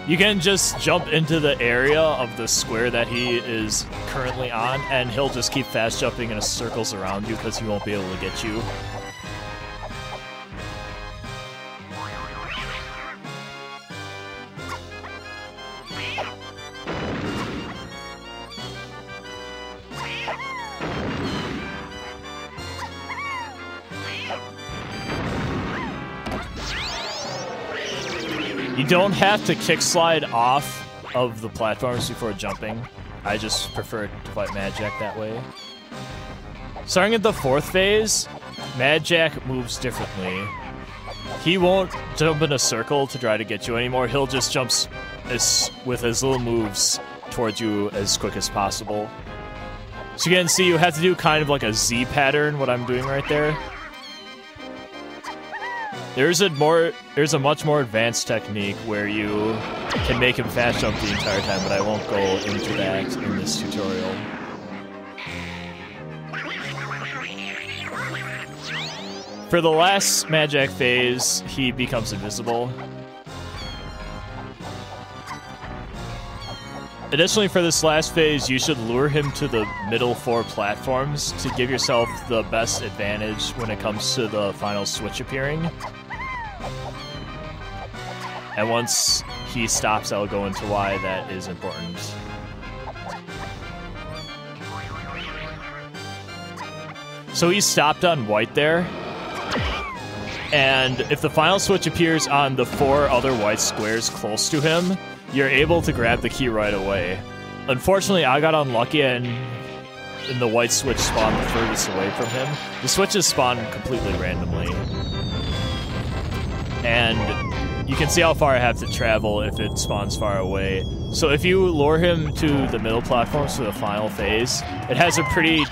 You can just jump into the area of the square that he is currently on, and he'll just keep fast jumping in circles around you because he won't be able to get you. You don't have to kick slide off of the platforms before jumping. I just prefer to fight Mad Jack that way. Starting at the fourth phase, Mad Jack moves differently. he won't jump in a circle to try to get you anymore. He'll just jump with his little moves towards you as quick as possible. So you can see you have to do kind of like a Z pattern, what I'm doing right there. There's a much more advanced technique where you can make him fast jump the entire time, but I won't go into that in this tutorial. For the last Magic phase, he becomes invisible. Additionally, for this last phase, you should lure him to the middle 4 platforms to give yourself the best advantage when it comes to the final switch appearing. And once he stops, I'll go into why that is important. So he stopped on white there. And if the final switch appears on the 4 other white squares close to him, you're able to grab the key right away. Unfortunately, I got unlucky and the white switch spawned the furthest away from him. The switches spawn completely randomly. And you can see how far I have to travel if it spawns far away. So if you lure him to the middle platforms for the final phase, it has a pretty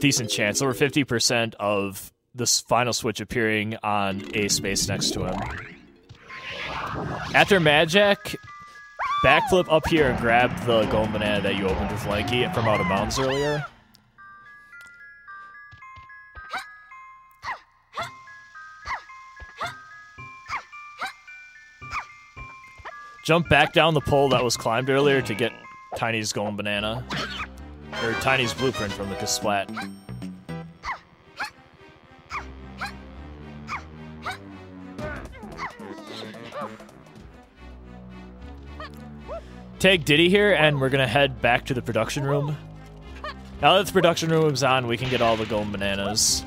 decent chance, over 50% of this final switch appearing on a space next to him. After Magic, backflip up here and grab the golden banana that you opened with Lanky from out of bounds earlier. Jump back down the pole that was climbed earlier to get Tiny's golden banana. Or Tiny's blueprint from the Kasplat. Take Diddy here, and we're gonna head back to the production room. Now that the production room's on, we can get all the golden bananas.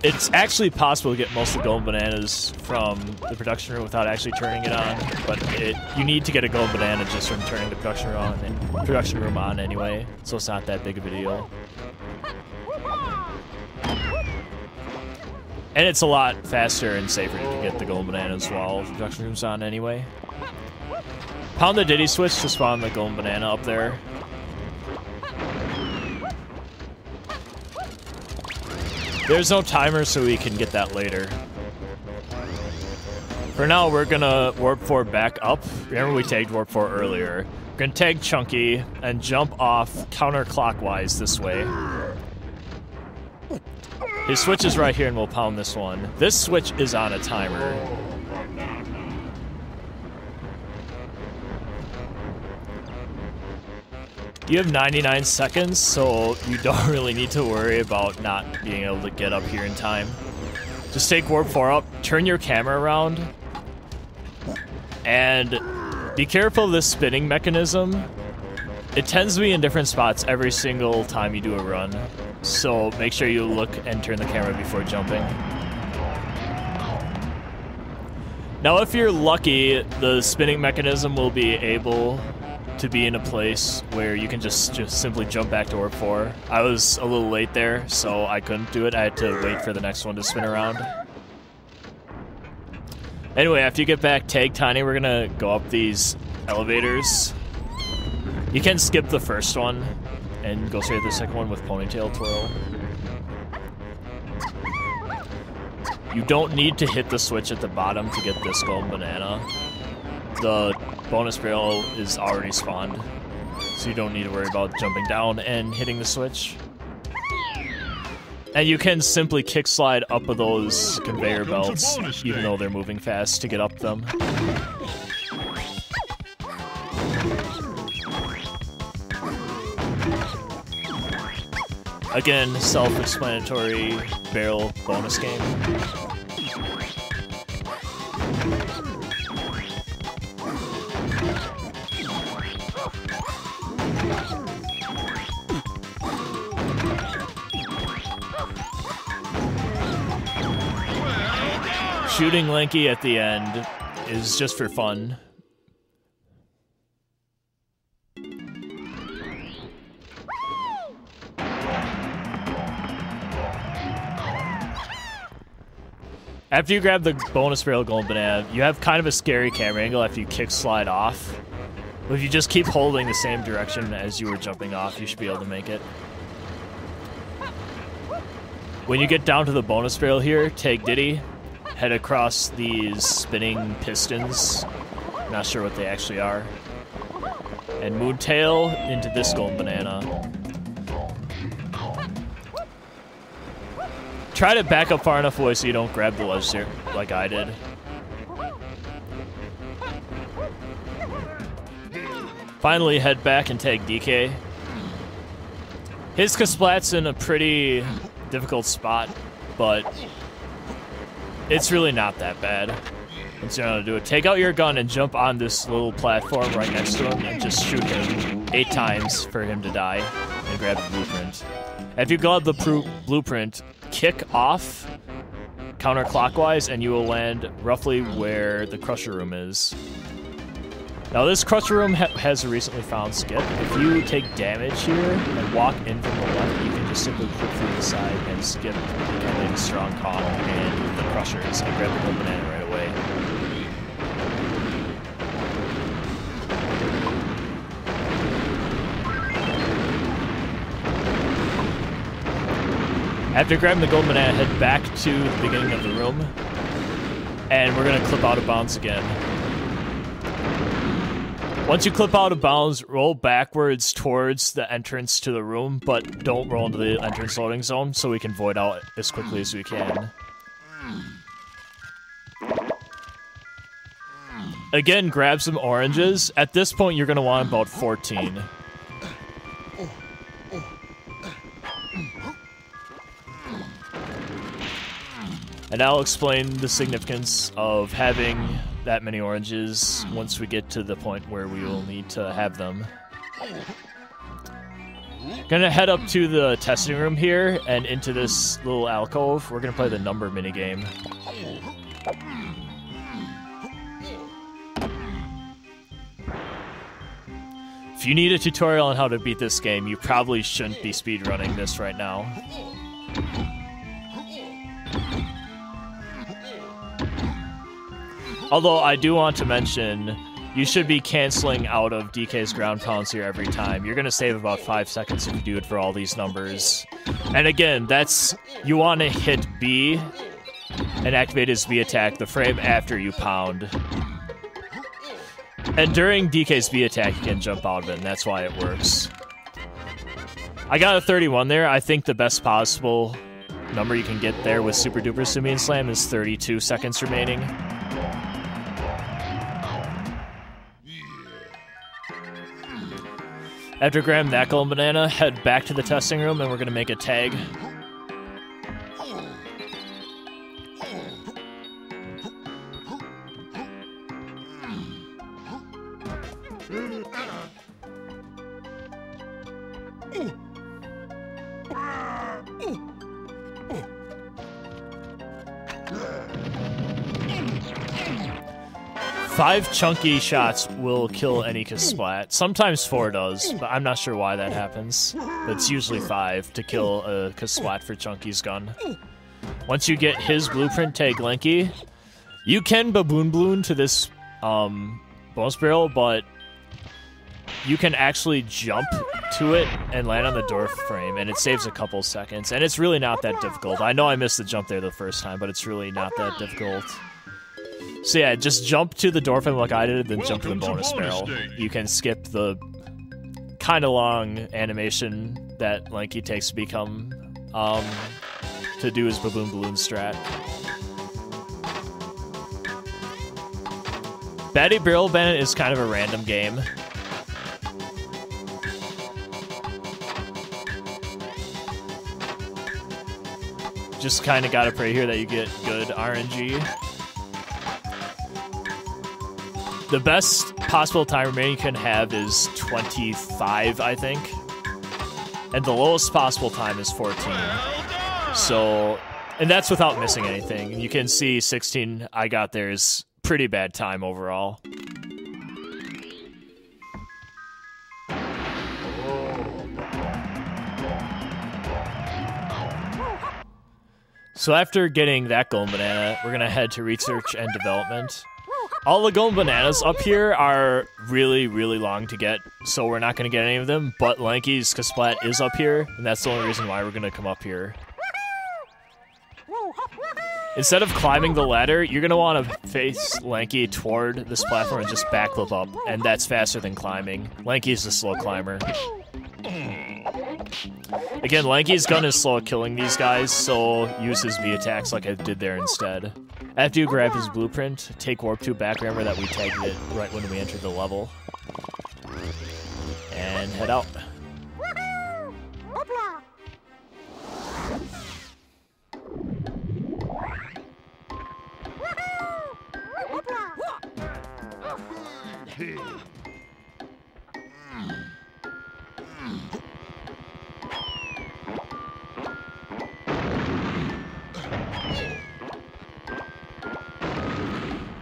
It's actually possible to get most of the golden bananas from the production room without actually turning it on, but you need to get a golden banana just from turning the production room on anyway, so it's not that big of a deal. And it's a lot faster and safer to get the golden bananas while the production room's on anyway. Pound the Diddy switch to spawn the golden banana up there. There's no timer, so we can get that later. For now, we're gonna warp 4 back up. Remember we tagged warp 4 earlier. We're gonna tag Chunky and jump off counterclockwise this way. His switch is right here, and we'll pound this one. This switch is on a timer. You have 99 seconds, so you don't really need to worry about not being able to get up here in time. Just take warp 4 up, turn your camera around, and be careful of this spinning mechanism. It tends to be in different spots every single time you do a run, so make sure you look and turn the camera before jumping. Now if you're lucky, the spinning mechanism will be able to be in a place where you can just simply jump back to warp 4. I was a little late there, so I couldn't do it. I had to wait for the next one to spin around. Anyway, after you get back, tag Tiny, we're gonna go up these elevators. You can skip the first one and go straight to the second one with Ponytail Twirl. You don't need to hit the switch at the bottom to get this golden banana. The bonus barrel is already spawned, so you don't need to worry about jumping down and hitting the switch. And you can simply kick slide up of those conveyor belts, even though they're moving fast, to get up them. Again, self-explanatory barrel bonus game. Shooting Lanky at the end is just for fun. After you grab the bonus barrel golden banana, you have kind of a scary camera angle after you kick slide off. But if you just keep holding the same direction as you were jumping off, you should be able to make it. When you get down to the bonus barrel here, take Diddy, head across these spinning pistons. Not sure what they actually are. And Moontail into this golden banana. Try to back up far enough away so you don't grab the ledge there, like I did. Finally, head back and take DK. His Kasplat's in a pretty difficult spot, but it's really not that bad. Once you know how to do it, take out your gun and jump on this little platform right next to him and just shoot him 8 times for him to die and grab the blueprint. After you grab the blueprint, kick off counterclockwise and you will land roughly where the crusher room is. Now this crusher room has a recently found skip. If you take damage here and walk in from the left, you can just simply click through the side and skip the strong con and the crushers and grab the gold banana right away. After grabbing the gold banana, head back to the beginning of the room, and we're gonna clip out of bounds again. Once you clip out of bounds, roll backwards towards the entrance to the room, but don't roll into the entrance loading zone so we can void out as quickly as we can. Again, grab some oranges. At this point, you're gonna want about 14. And I'll explain the significance of having that many oranges once we get to the point where we will need to have them. Gonna head up to the testing room here and into this little alcove. We're gonna play the number minigame. If you need a tutorial on how to beat this game, you probably shouldn't be speedrunning this right now. Although I do want to mention, you should be canceling out of DK's ground pounds here every time. You're going to save about 5 seconds if you do it for all these numbers. And again, you want to hit B and activate his B attack the frame after you pound. And during DK's B attack, you can jump out of it, and that's why it works. I got a 31 there. I think the best possible number you can get there with Super Duper Simian Slam is 32 seconds remaining. After grabbing that golden banana, head back to the testing room and we're going to make a tag. Five chunky shots will kill any Kasplat. Sometimes 4 does, but I'm not sure why that happens. But it's usually 5 to kill a Kasplat for Chunky's gun. Once you get his blueprint, take Linky. You can Baboon Balloon to this bonus barrel, but you can actually jump to it and land on the door frame, and it saves a couple seconds. And it's really not that difficult. I know I missed the jump there the first time, but it's really not that difficult. So yeah, just jump to the door frame like I did, then jump to the bonus barrel. You can skip the kind of long animation that Lanky takes to become, to do his Baboon Balloon strat. Batty Barrel Bandit is kind of a random game. Just kind of gotta pray here that you get good RNG. The best possible time remaining you can have is 25, I think. And the lowest possible time is 14. So, and that's without missing anything. You can see 16 I got there is pretty bad time overall. So after getting that Golden Banana, we're gonna head to research and development. All the Golden Bananas up here are really, really long to get, so we're not gonna get any of them, but Lanky's Kasplat is up here, and that's the only reason why we're gonna come up here. Instead of climbing the ladder, you're gonna wanna face Lanky toward this platform and just backflip up, and that's faster than climbing. Lanky's a slow climber. Again, Lanky's gun is slow at killing these guys, so use his V attacks like I did there instead. After you grab his blueprint, take Warp 2 back, remember that we tagged it right when we entered the level. And head out.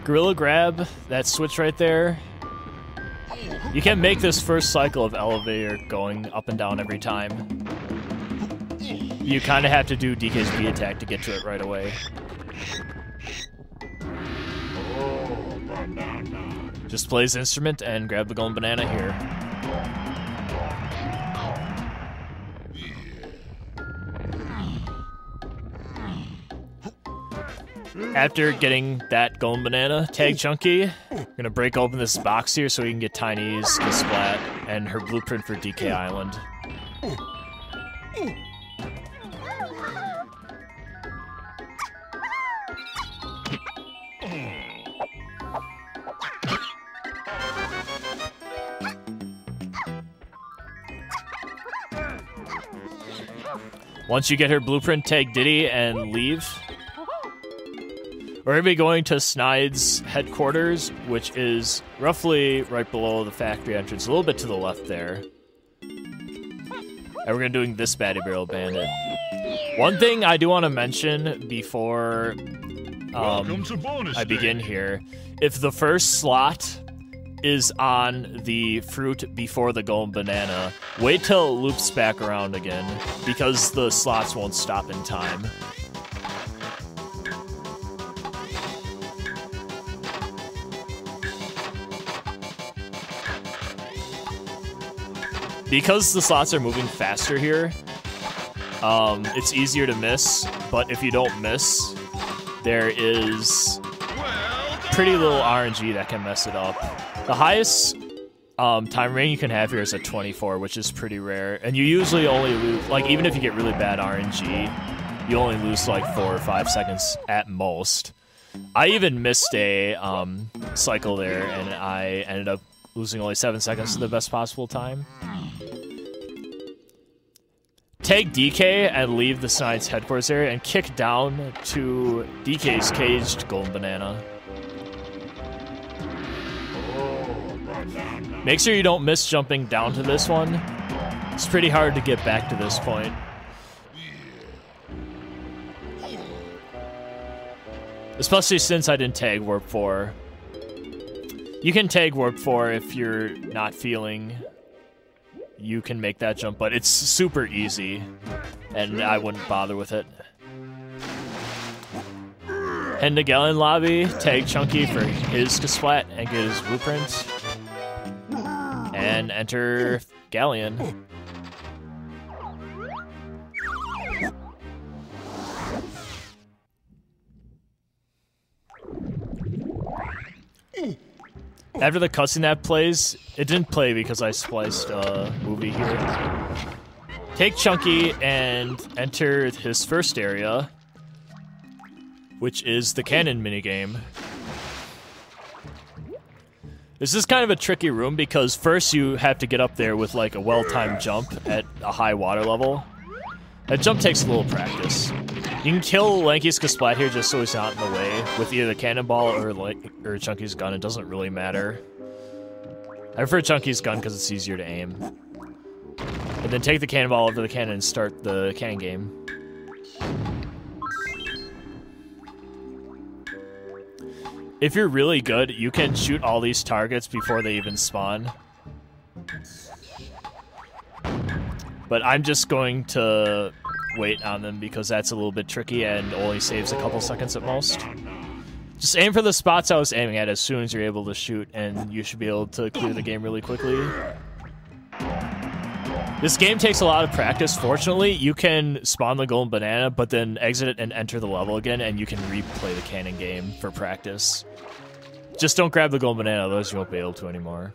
Gorilla Grab, that switch right there. You can make this first cycle of elevator going up and down every time. You kind of have to do DK's B attack to get to it right away. Just play his instrument and grab the Golden Banana here. After getting that Golden Banana, tag Chunky. We're gonna break open this box here so we can get Tiny's Splat and her blueprint for DK Island. Once you get her blueprint, tag Diddy and leave. We're going to be going to Snide's headquarters, which is roughly right below the factory entrance, a little bit to the left there. And we're going to be doing this Batty Barrel Bandit. One thing I do want to mention before I begin here, if the first slot is on the fruit before the Golden Banana, wait till it loops back around again, because the slots won't stop in time. Because the slots are moving faster here, it's easier to miss, but if you don't miss, there is pretty little RNG that can mess it up. The highest time rating you can have here is at 24, which is pretty rare, and you usually only lose, like, even if you get really bad RNG, you only lose like 4 or 5 seconds at most. I even missed a cycle there, and I ended up losing only 7 seconds to the best possible time. Take DK and leave the Science headquarters area and kick down to DK's caged Golden Banana. Make sure you don't miss jumping down to this one. It's pretty hard to get back to this point. Especially since I didn't tag Warp 4. You can tag Warp 4 if you're not feeling you can make that jump, but it's super easy, and I wouldn't bother with it. Head to Galleon Lobby, tag Chunky for his Kasplat and get his blueprint, and enter Galleon. After the cutscene that plays, it didn't play because I spliced a movie here. Take Chunky and enter his first area, which is the cannon minigame. This is kind of a tricky room because first you have to get up there with like a well-timed jump at a high water level. That jump takes a little practice. You can kill Lanky's Kasplat here just so he's not in the way with either the cannonball or Chunky's gun. It doesn't really matter. I prefer Chunky's gun because it's easier to aim. And then take the cannonball over the cannon and start the cannon game. If you're really good, you can shoot all these targets before they even spawn. But I'm just going to wait on them because that's a little bit tricky and only saves a couple seconds at most. Just aim for the spots I was aiming at as soon as you're able to shoot, and you should be able to clear the game really quickly. This game takes a lot of practice. Fortunately, you can spawn the golden banana, but then exit it and enter the level again, and you can replay the cannon game for practice. Just don't grab the golden banana, otherwise you won't be able to anymore.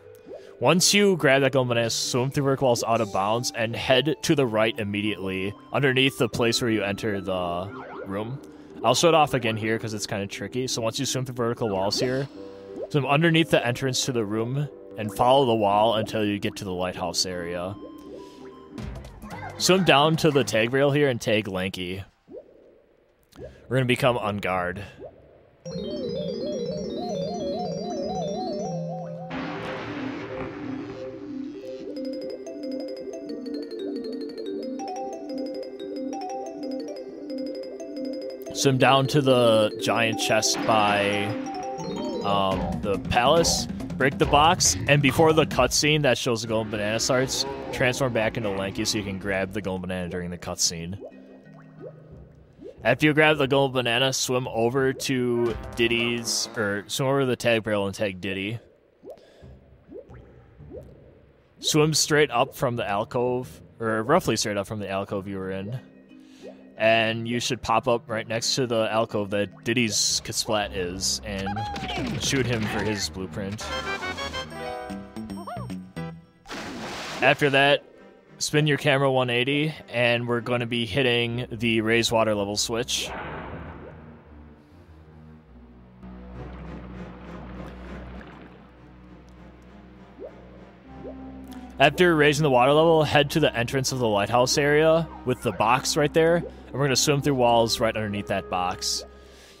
Once you grab that golden banana, swim through vertical walls out of bounds, and head to the right immediately, underneath the place where you enter the room. I'll show it off again here because it's kind of tricky. So once you swim through vertical walls here, swim underneath the entrance to the room, and follow the wall until you get to the lighthouse area. Swim down to the tag rail here and tag Lanky. We're going to become on guard. Swim down to the giant chest by the palace, break the box, and before the cutscene that shows the golden banana starts, transform back into Lanky so you can grab the golden banana during the cutscene. After you grab the golden banana, swim over to Diddy's, or swim over to the tag rail and tag Diddy. Swim straight up from the alcove, or roughly straight up from the alcove you were in. And you should pop up right next to the alcove that Diddy's Kasplat is, and shoot him for his blueprint. After that, spin your camera 180, and we're going to be hitting the raise water level switch. After raising the water level, head to the entrance of the lighthouse area with the box right there, and we're going to swim through walls right underneath that box.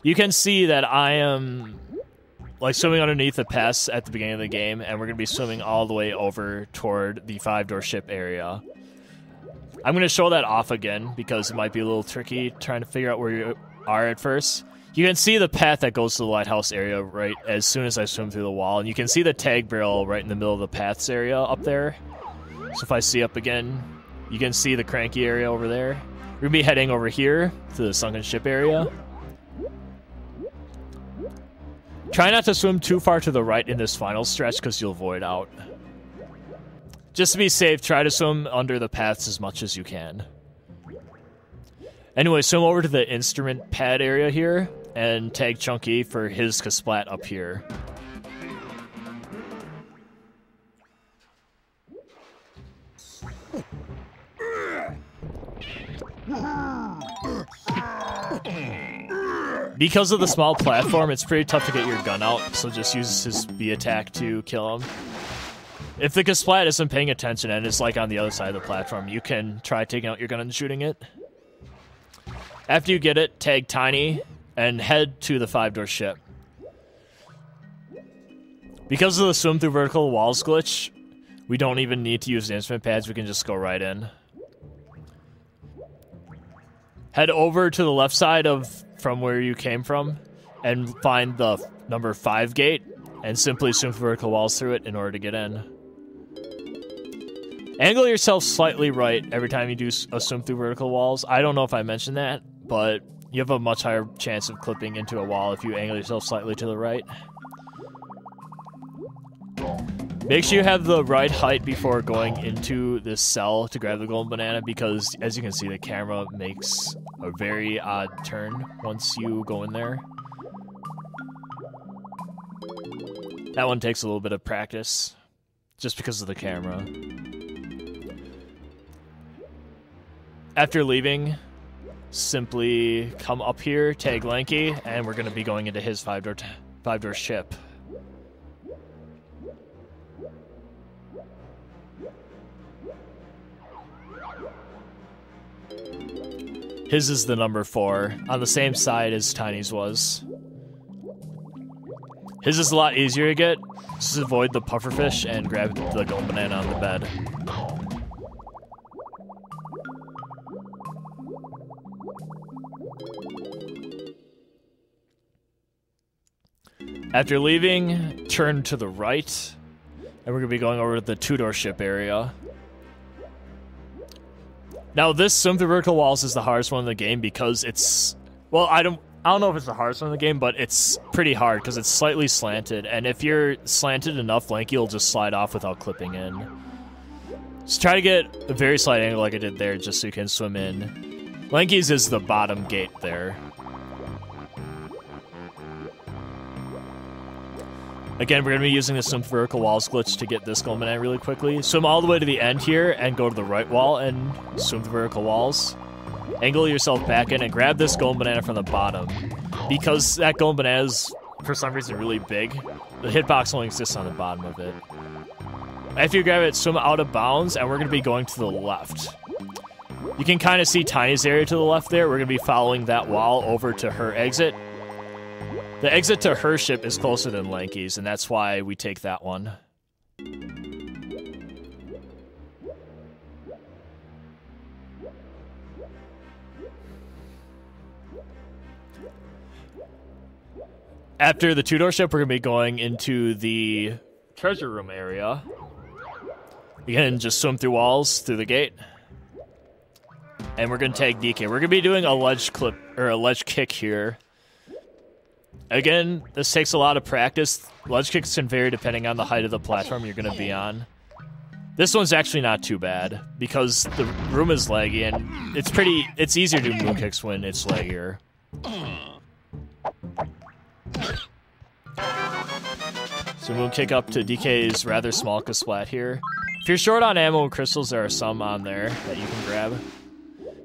You can see that I am like swimming underneath the pass at the beginning of the game, and we're going to be swimming all the way over toward the 5-door ship area. I'm going to show that off again because it might be a little tricky trying to figure out where you are at first. You can see the path that goes to the lighthouse area right as soon as I swim through the wall, and you can see the tag barrel right in the middle of the paths area up there. So if I see up again, you can see the cranky area over there. We're going to be heading over here to the sunken ship area. Try not to swim too far to the right in this final stretch because you'll void out. Just to be safe, try to swim under the paths as much as you can. Anyway, swim over to the instrument pad area here and tag Chunky for his Kasplat up here. Because of the small platform, it's pretty tough to get your gun out, so just use his B attack to kill him. If the Kasplat isn't paying attention and is like on the other side of the platform, you can try taking out your gun and shooting it. After you get it, tag Tiny and head to the 5-door ship. Because of the swim through vertical walls glitch, we don't even need to use the instrument pads, we can just go right in. Head over to the left side from where you came from and find the number 5 gate and simply swim vertical walls through it in order to get in. Angle yourself slightly right every time you do a swim through vertical walls. I don't know if I mentioned that, but you have a much higher chance of clipping into a wall if you angle yourself slightly to the right. Make sure you have the right height before going into this cell to grab the golden banana because, as you can see, the camera makes a very odd turn once you go in there. That one takes a little bit of practice, just because of the camera. After leaving, simply come up here, tag Lanky, and we're going to be going into his 5-door ship. His is the number 4, on the same side as Tiny's was. His is a lot easier to get. Just avoid the pufferfish and grab the golden banana on the bed. After leaving, turn to the right, and we're going to be going over to the 2-door ship area. Now this swim through vertical walls is the hardest one in the game because it's, well, I don't know if it's the hardest one in the game, but it's pretty hard because it's slightly slanted, and if you're slanted enough, Lanky will just slide off without clipping in. Just try to get a very slight angle like I did there just so you can swim in. Lanky's is the bottom gate there. Again, we're going to be using the swim vertical walls glitch to get this gold banana really quickly. Swim all the way to the end here and go to the right wall and swim the vertical walls. Angle yourself back in and grab this gold banana from the bottom. Because that gold banana is, for some reason, really big, the hitbox only exists on the bottom of it. After you grab it, swim out of bounds, and we're going to be going to the left. You can kind of see Tiny's area to the left there. We're going to be following that wall over to her exit. The exit to her ship is closer than Lanky's, and that's why we take that one. After the two-door ship, we're going to be going into the treasure room area. Again, just swim through walls, through the gate. And we're going to tag DK. We're going to be doing a ledge clip, or a ledge kick here. Again, this takes a lot of practice. Ledge kicks can vary depending on the height of the platform you're going to be on. This one's actually not too bad, because the room is laggy, and it's easier to do moon kicks when it's laggier. So moon kick up to DK's rather small splat here. If you're short on ammo and crystals, there are some on there that you can grab.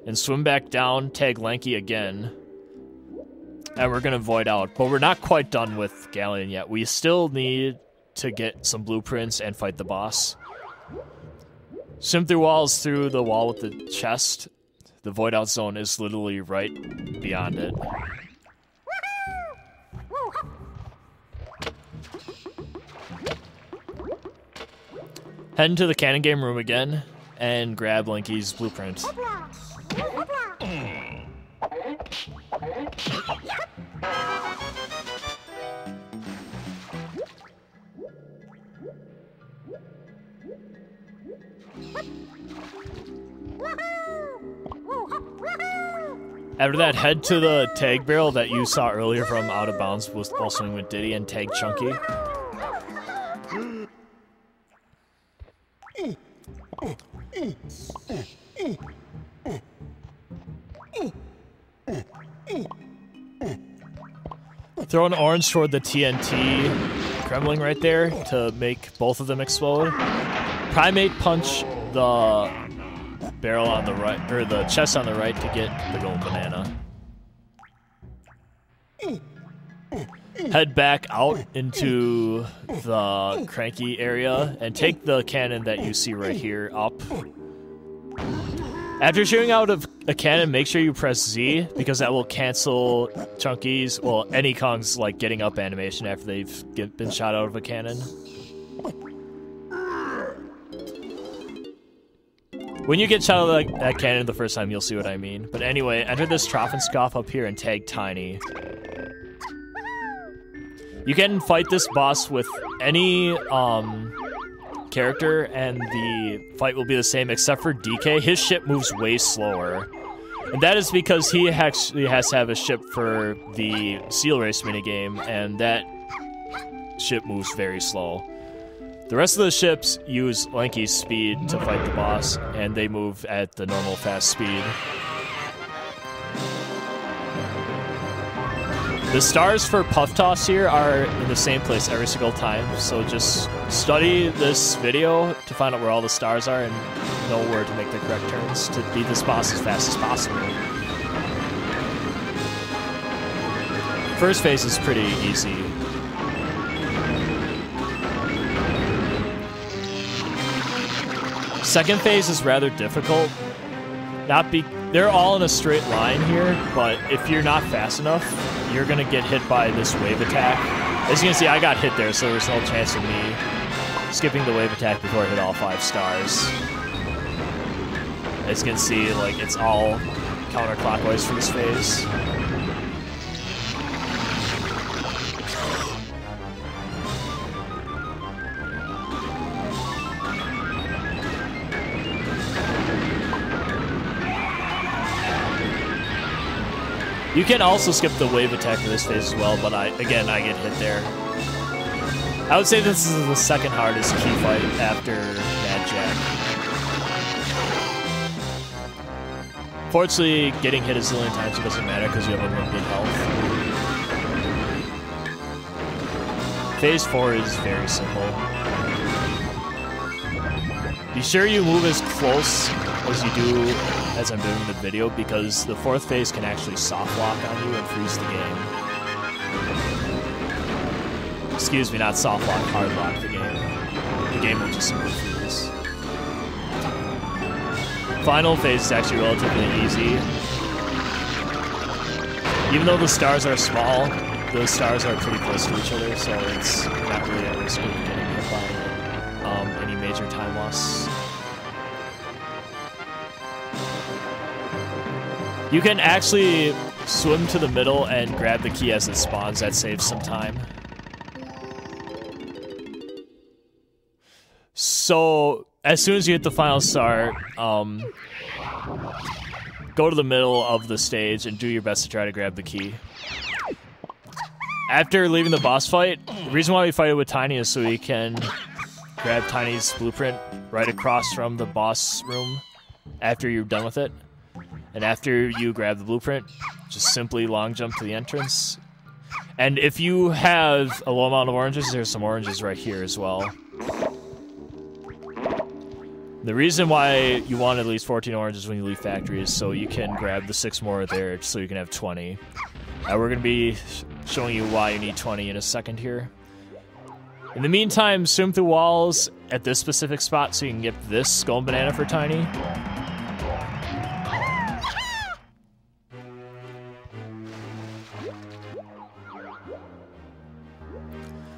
And swim back down, tag Lanky again. And we're going to void out. But we're not quite done with Galleon yet. We still need to get some blueprints and fight the boss. Swim through walls through the wall with the chest. The void out zone is literally right beyond it. Head into the cannon game room again and grab Lanky's blueprint. After that, head to the tag barrel that you saw earlier from Out of Bounds while swimming with Diddy and tag Chunky. Throw an orange toward the TNT Kremling right there to make both of them explode. Primate punch the barrel on the right, or the chest on the right to get the gold banana. Head back out into the cranky area and take the cannon that you see right here up. After shooting out of a cannon, make sure you press Z, because that will cancel Chunky's, well, any Kong's like getting up animation after they've been shot out of a cannon. When you get shot out of that cannon the first time, you'll see what I mean. But anyway, enter this Trophenscoff up here and tag Tiny. You can fight this boss with any character, and the fight will be the same except for DK. His ship moves way slower. And that is because he actually has to have a ship for the Seal Race minigame, and that ship moves very slow. The rest of the ships use Lanky's speed to fight the boss, and they move at the normal fast speed. The stars for Puff Toss here are in the same place every single time, so just study this video to find out where all the stars are and know where to make the correct turns to beat this boss as fast as possible. First phase is pretty easy. Second phase is rather difficult. They're all in a straight line here, but if you're not fast enough, you're gonna get hit by this wave attack. As you can see, I got hit there, so there's no chance of me skipping the wave attack before I hit all 5 stars. As you can see, like, it's all counterclockwise for this phase. You can also skip the wave attack for this phase as well, but again, I get hit there. I would say this is the second hardest key fight after Mad Jack. Fortunately, getting hit a zillion times doesn't matter because you have unlimited health. Phase 4 is very simple. Be sure you move as close as you do as I'm doing the video, because the fourth phase can actually soft lock on you and freeze the game. Excuse me, not soft lock, hard lock the game. The game will just simply freeze. Final phase is actually relatively easy. Even though the stars are small, those stars are pretty close to each other, so it's not really at risk of getting hit by any major time loss. You can actually swim to the middle and grab the key as it spawns. That saves some time. So, as soon as you hit the final star, go to the middle of the stage and do your best to try to grab the key. After leaving the boss fight, the reason why we fight it with Tiny is so we can grab Tiny's blueprint right across from the boss room after you're done with it. And after you grab the blueprint, just simply long jump to the entrance. And if you have a low amount of oranges, there's some oranges right here as well. The reason why you want at least 14 oranges when you leave factory is so you can grab the 6 more there, so you can have 20. Now we're going to be showing you why you need 20 in a second here. In the meantime, swim through walls at this specific spot so you can get this golden banana for Tiny.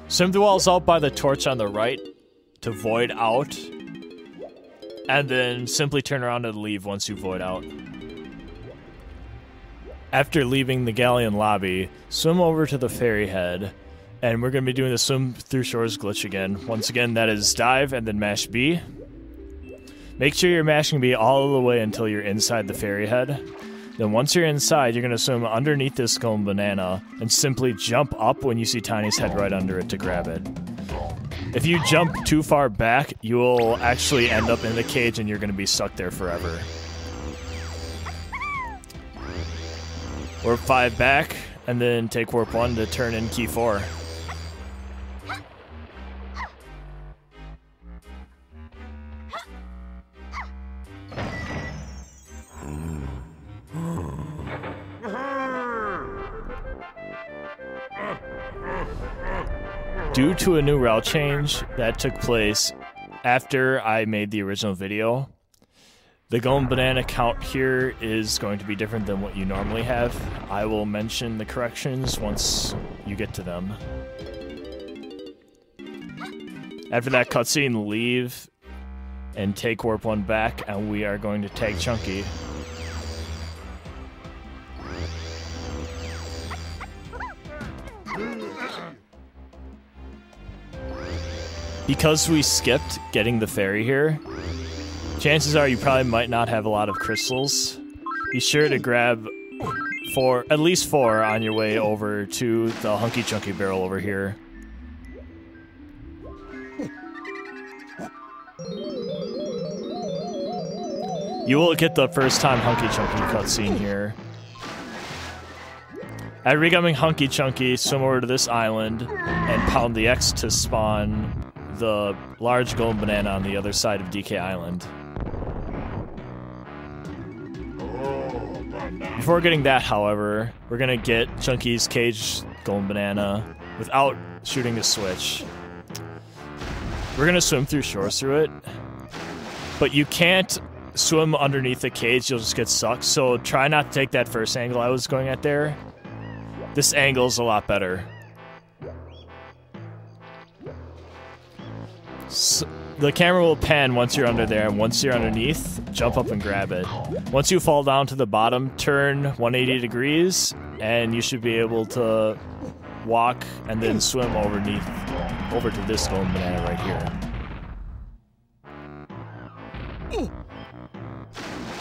Swim the walls out by the torch on the right to void out, and then simply turn around and leave once you void out. After leaving the Galleon lobby, swim over to the ferry head, and we're going to be doing the swim through shores glitch again. Once again, that is dive and then mash B. Make sure you're mashing B all the way until you're inside the ferry head. Then once you're inside, you're going to swim underneath this golden banana and simply jump up when you see Tiny's head right under it to grab it. If you jump too far back, you will actually end up in the cage and you're going to be stuck there forever. Warp 5 back, and then take warp 1 to turn in key 4. Due to a new route change that took place after I made the original video, the golden banana count here is going to be different than what you normally have. I will mention the corrections once you get to them. After that cutscene, leave and take warp 1 back, and we are going to tag Chunky. Because we skipped getting the fairy here, chances are you probably might not have a lot of crystals. Be sure to grab at least 4 on your way over to the Hunky Chunky barrel over here. You will get the first time Hunky Chunky cutscene here. At becoming Hunky Chunky, swim over to this island and pound the X to spawn the large golden banana on the other side of DK Island. Before getting that, however, we're gonna get Chunky's cage golden banana without shooting the switch. We're gonna swim through shores through it, but you can't swim underneath the cage, you'll just get sucked, so try not to take that first angle I was going at there. This angle is a lot better. So the camera will pan once you're under there, and once you're underneath, jump up and grab it. Once you fall down to the bottom, turn 180 degrees, and you should be able to walk and then swim over to this golden banana right here.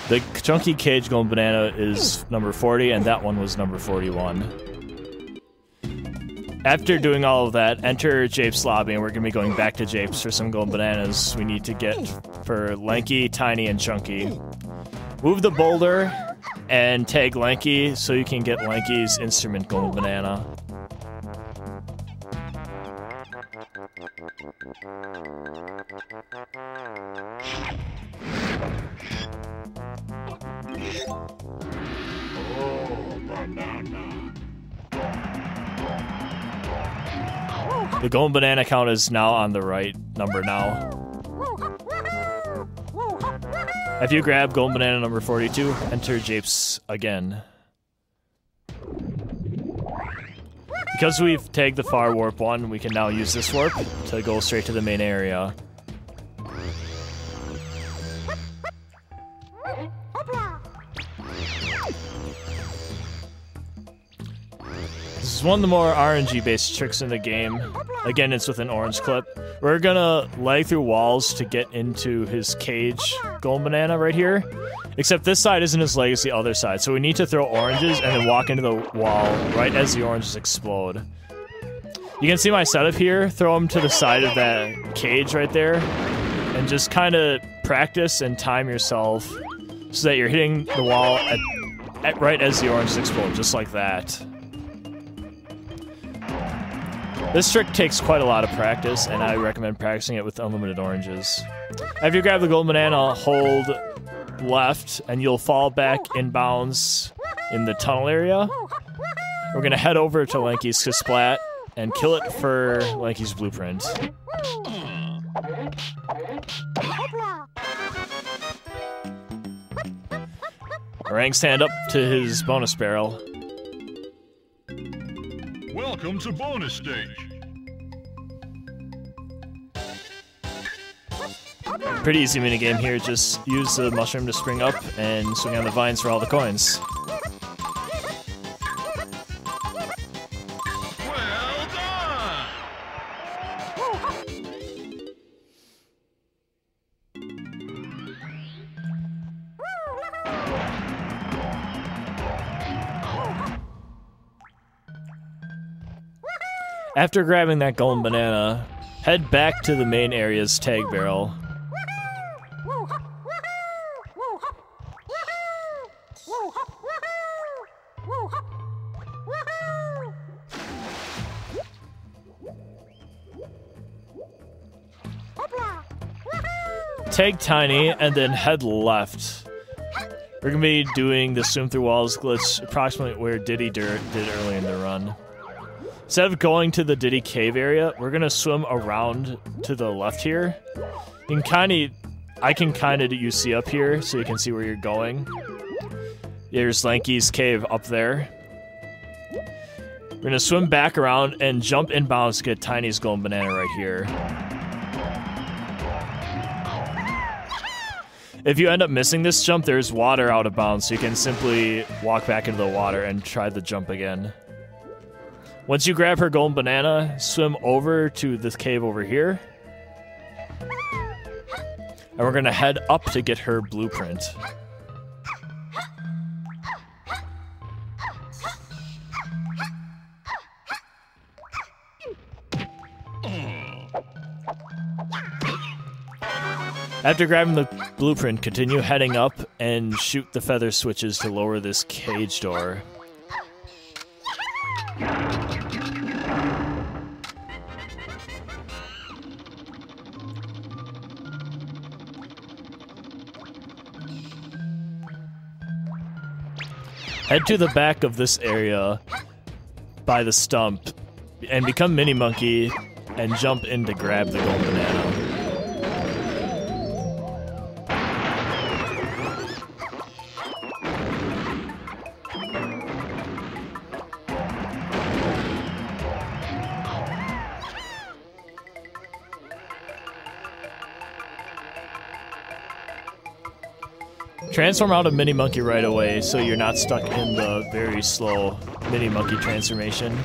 The Chunky Cage Golden Banana is number 40, and that one was number 41. After doing all of that, enter Jape's lobby, and we're going to be going back to Jape's for some golden bananas we need to get for Lanky, Tiny, and Chunky. Move the boulder and tag Lanky so you can get Lanky's instrument golden banana. Oh, banana. The golden banana count is now on the right number now. After you grab golden banana number 42, enter Japes again. Because we've tagged the far warp 1, we can now use this warp to go straight to the main area. This is one of the more RNG-based tricks in the game. Again, it's with an orange clip. We're gonna lag through walls to get into his cage golden banana right here. Except this side isn't as leg as the other side, so we need to throw oranges and then walk into the wall right as the oranges explode. You can see my setup here. Throw them to the side of that cage right there. And just kind of practice and time yourself so that you're hitting the wall at right as the oranges explode, just like that. This trick takes quite a lot of practice, and I recommend practicing it with unlimited oranges. After you grab the golden banana, hold left, and you'll fall back inbounds in the tunnel area. We're gonna head over to Lanky's Splat and kill it for Lanky's blueprint. Orang stand up to his bonus barrel. Welcome to bonus stage. Pretty easy minigame here, just use the mushroom to spring up and swing on the vines for all the coins. Well done! After grabbing that golden banana, head back to the main area's tag barrel. Tag Tiny and then head left. We're gonna be doing the swim through walls glitch approximately where Diddy did early in the run. Instead of going to the Diddy cave area, we're gonna swim around to the left here. You can I can kinda do you see up here so you can see where you're going. There's Lanky's cave up there. We're gonna swim back around and jump inbounds to get Tiny's golden banana right here. If you end up missing this jump, there's water out of bounds, so you can simply walk back into the water and try the jump again. Once you grab her golden banana, swim over to this cave over here. And we're gonna head up to get her blueprint. After grabbing the blueprint, continue heading up and shoot the feather switches to lower this cage door. Head to the back of this area by the stump and become Mini Monkey and jump in to grab the golden banana. Transform out of Mini Monkey right away so you're not stuck in the very slow Mini Monkey transformation.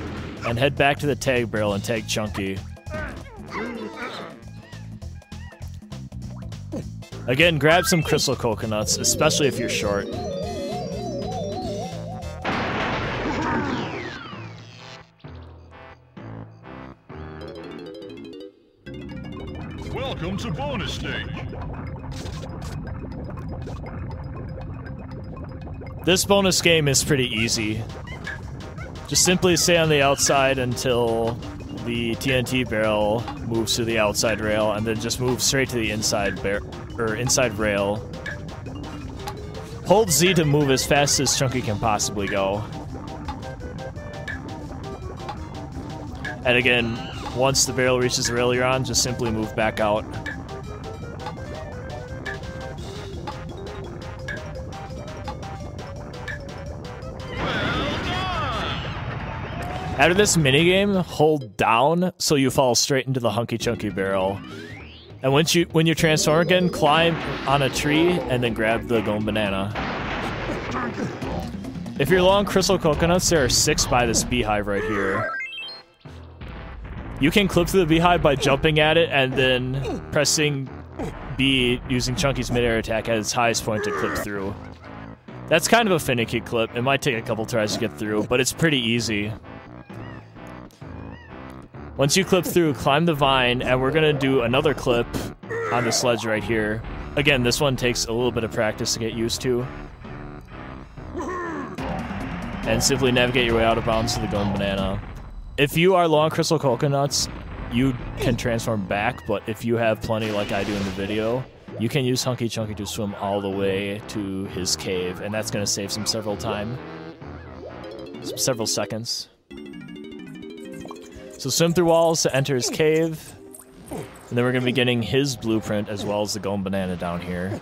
And head back to the tag barrel and tag Chunky. Again, grab some crystal coconuts, especially if you're short. Welcome to bonus stage. This bonus game is pretty easy. Just simply stay on the outside until the TNT barrel moves to the outside rail, and then just move straight to the inside inside rail. Hold Z to move as fast as Chunky can possibly go. And again, once the barrel reaches the rail you're on, just simply move back out. After this minigame, hold down so you fall straight into the Hunky Chunky barrel. And when you transform again, climb on a tree and then grab the golden banana. If you're low on crystal coconuts, there are 6 by this beehive right here. You can clip through the beehive by jumping at it and then pressing B using Chunky's midair attack at its highest point to clip through. That's kind of a finicky clip. It might take a couple tries to get through, but it's pretty easy. Once you clip through, climb the vine, and we're gonna do another clip on the sledge right here. Again, this one takes a little bit of practice to get used to. And simply navigate your way out of bounds to the golden banana. If you are low on crystal coconuts, you can transform back, but if you have plenty like I do in the video, you can use Hunky Chunky to swim all the way to his cave, and that's gonna save several seconds. So swim through walls to enter his cave, and then we're going to be getting his blueprint as well as the golden banana down here.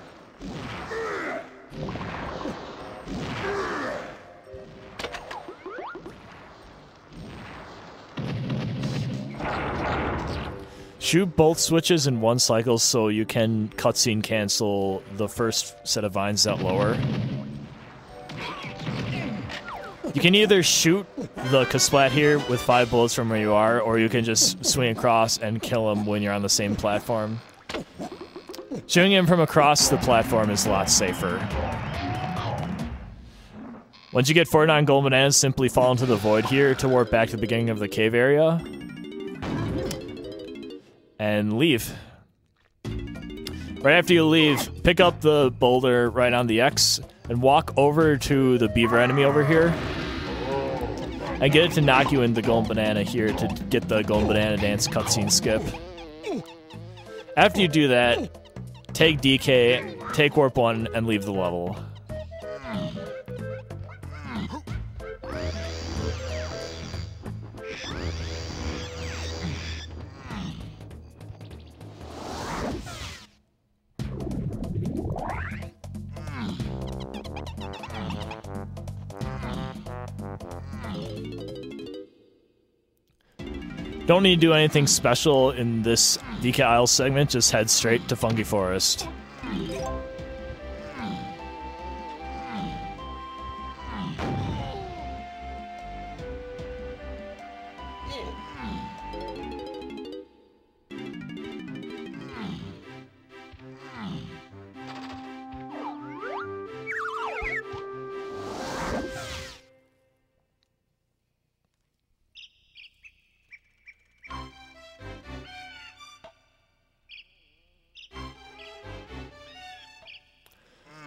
Shoot both switches in one cycle so you can cutscene cancel the first set of vines out lower. You can either shoot the Kasplat here with 5 bullets from where you are, or you can just swing across and kill him when you're on the same platform. Shooting him from across the platform is a lot safer. Once you get 49 gold bananas, simply fall into the void here to warp back to the beginning of the cave area. And leave. Right after you leave, pick up the boulder right on the X and walk over to the beaver enemy over here. And get it to knock you in the golden banana here to get the golden banana dance cutscene skip. After you do that, take DK, take warp 1, and leave the level. Don't need to do anything special in this DK Isle segment, just head straight to Fungi Forest.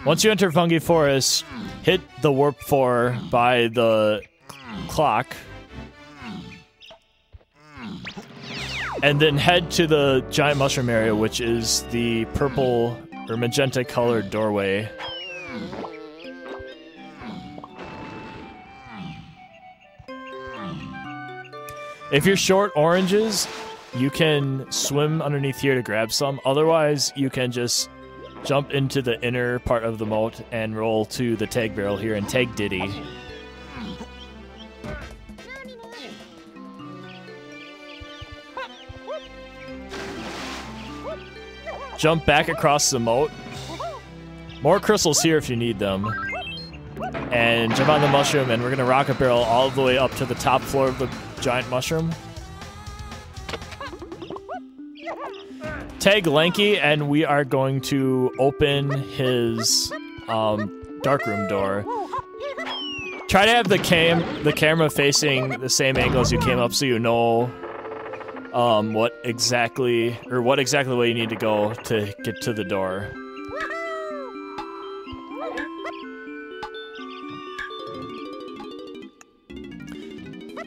Once you enter Fungi Forest, hit the warp 4 by the clock, and then head to the giant mushroom area, which is the purple or magenta colored doorway. If you're short oranges, you can swim underneath here to grab some. Otherwise, you can just jump into the inner part of the moat and roll to the tag barrel here and tag Diddy. Jump back across the moat. More crystals here if you need them. And jump on the mushroom, and we're gonna rocket barrel all the way up to the top floor of the giant mushroom. Tag Lanky, and we are going to open his darkroom door. Try to have the camera facing the same angle as you came up, so you know what exactly way you need to go to get to the door.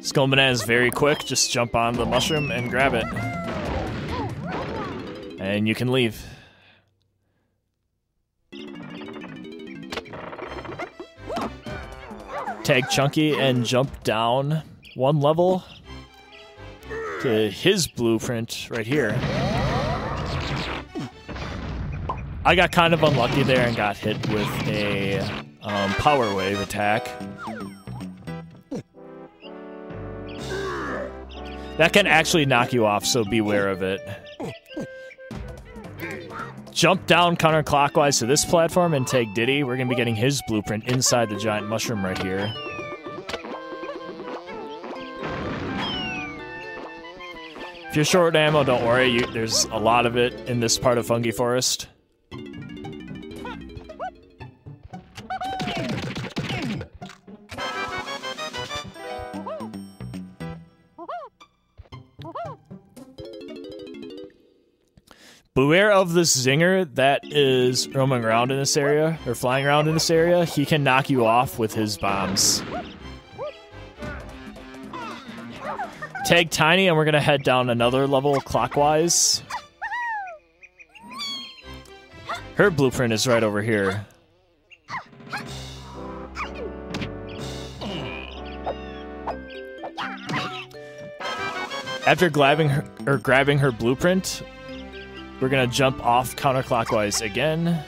Skull Banana is very quick. Just jump on the mushroom and grab it. And you can leave. Tag Chunky and jump down one level to his blueprint right here. I got kind of unlucky there and got hit with a power wave attack. That can actually knock you off, so beware of it. Jump down counterclockwise to this platform and take Diddy. We're going to be getting his blueprint inside the giant mushroom right here. If you're short ammo, don't worry. There's a lot of it in this part of Fungi Forest. Beware of this zinger that is roaming around in this area, or flying around in this area. He can knock you off with his bombs. Tag Tiny, and we're gonna head down another level clockwise. Her blueprint is right over here. After grabbing her blueprint, we're gonna jump off counterclockwise again.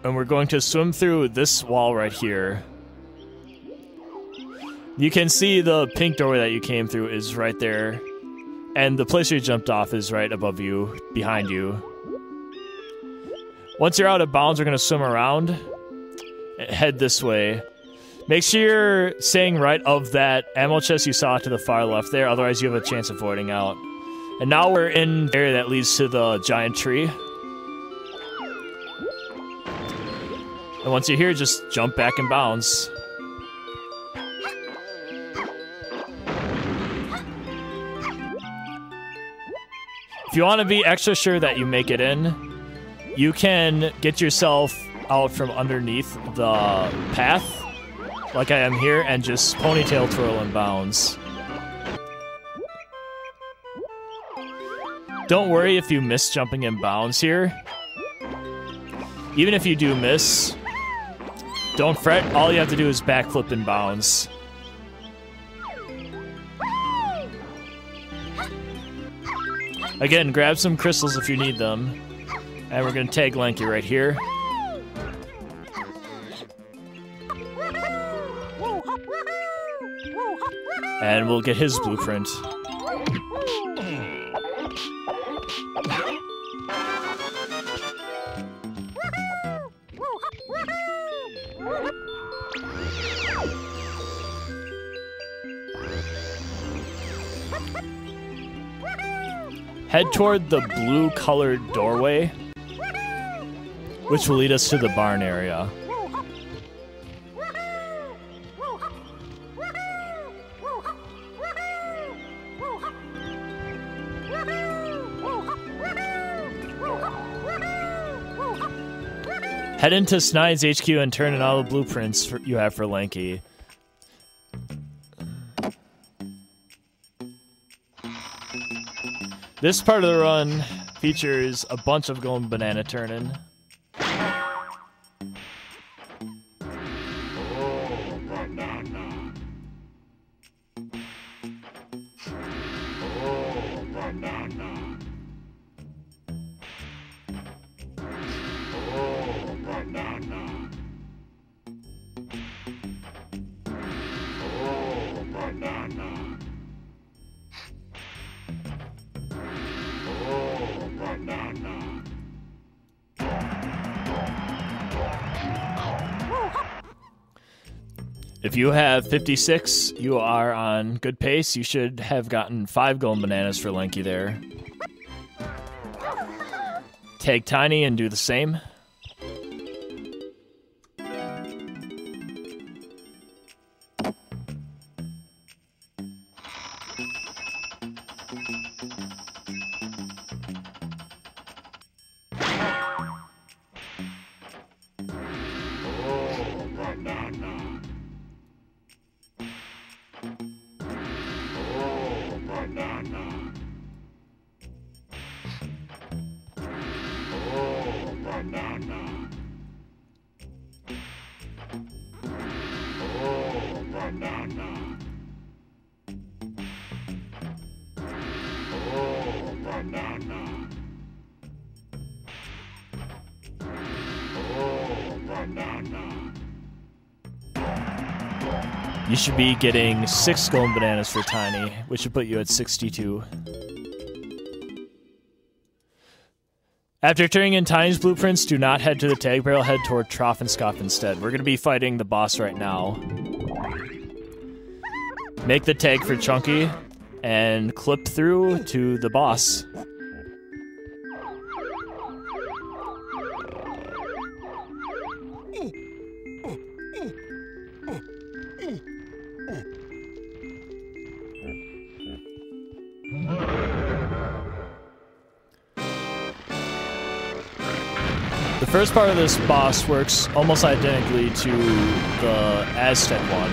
And we're going to swim through this wall right here. You can see the pink doorway that you came through is right there. And the place where you jumped off is right above you, behind you. Once you're out of bounds, we're gonna swim around. Head this way. Make sure you're staying right of that ammo chest you saw to the far left there, otherwise you have a chance of voiding out. And now we're in the area that leads to the giant tree. And once you're here, just jump back in bounds. If you want to be extra sure that you make it in, you can get yourself out from underneath the path, like I am here, and just ponytail twirl in bounds. Don't worry if you miss jumping in bounds here. Even if you do miss, don't fret. All you have to do is backflip in bounds. Again, grab some crystals if you need them. And we're going to tag Lanky right here. And we'll get his blueprint. Head toward the blue-colored doorway, which will lead us to the barn area. Head into Snide's HQ and turn in all the blueprints you have for Lanky. This part of the run features a bunch of golden banana turning. Oh, banana. Oh, banana. Oh, banana. Oh, banana. Oh, banana. If you have 56, you are on good pace. You should have gotten 5 golden bananas for Lanky there. Tag Tiny and do the same. You should be getting 6 golden bananas for Tiny, which would put you at 62. After turning in Tiny's blueprints, do not head to the tag barrel, head toward Trough and Scoff instead. We're going to be fighting the boss right now. Make the tag for Chunky and clip through to the boss. The first part of this boss works almost identically to the Aztec one.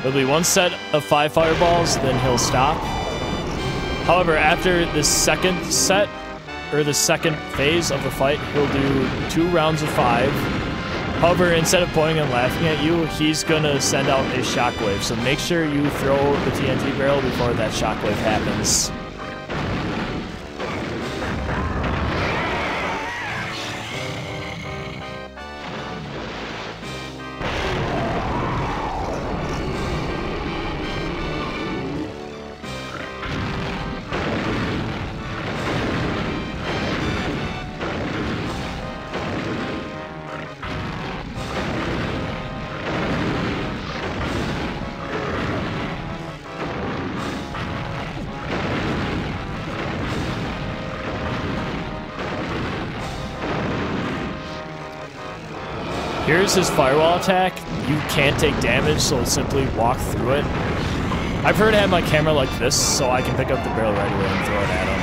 There'll be one set of 5 fireballs, then he'll stop. However, after the second set, or the second phase of the fight, he'll do 2 rounds of 5. However, instead of pointing and laughing at you, he's gonna send out a shockwave. So make sure you throw the TNT barrel before that shockwave happens. Here's his firewall attack. You can't take damage, so simply walk through it. I prefer to have my camera like this so I can pick up the barrel right away and throw it at him.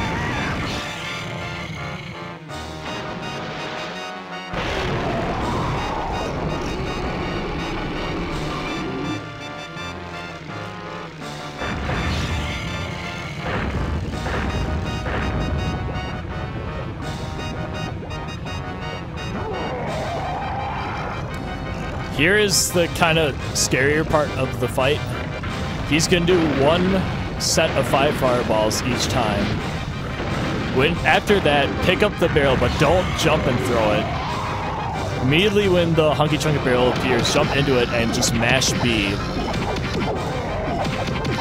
Here is the kind of scarier part of the fight. He's gonna do 1 set of 5 fireballs each time. After that, pick up the barrel, but don't jump and throw it. Immediately when the Hunky Chunky barrel appears, jump into it and just mash B.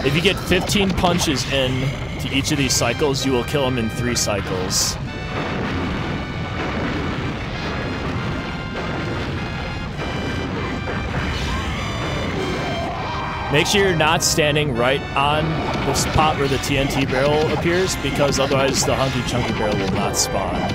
If you get 15 punches in to each of these cycles, you will kill him in 3 cycles. Make sure you're not standing right on the spot where the TNT barrel appears, because otherwise the Hunky Chunky barrel will not spawn.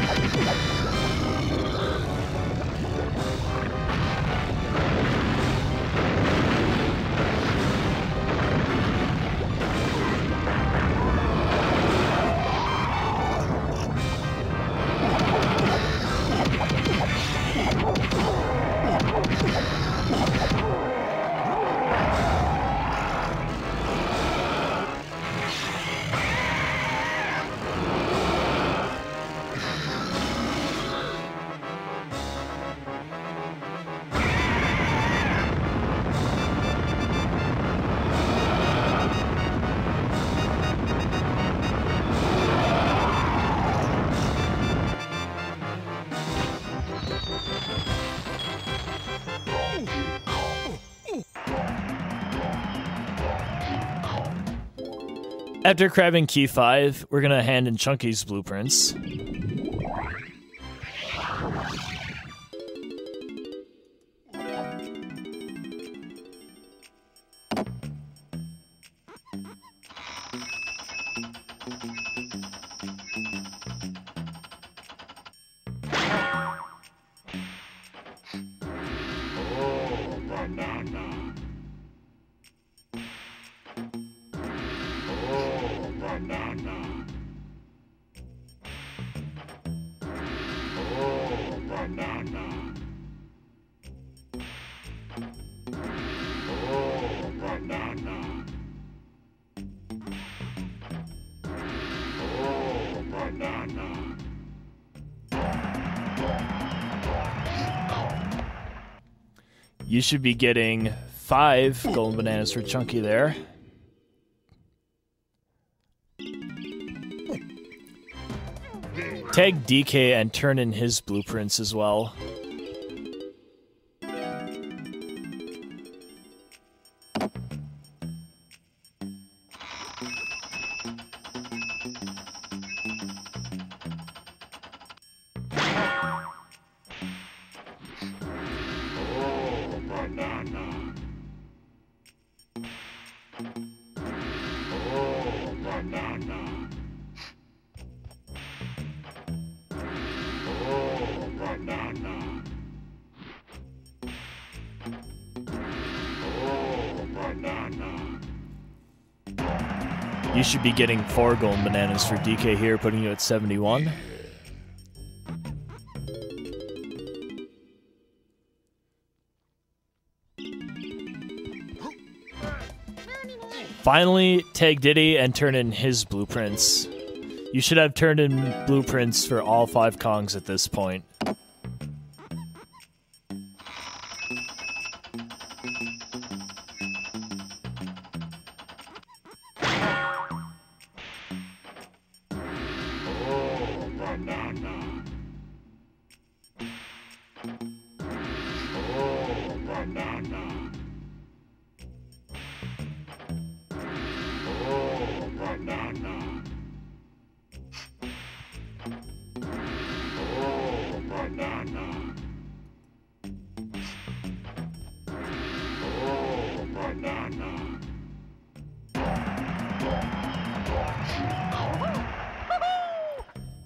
After grabbing key 5, we're gonna hand in Chunky's blueprints. banana. Oh, banana. Oh, banana. You should be getting 5 golden bananas for Chunky there. Tag DK and turn in his blueprints as well. You should be getting 4 golden bananas for DK here, putting you at 71. Finally, tag Diddy and turn in his blueprints. You should have turned in blueprints for all 5 Kongs at this point.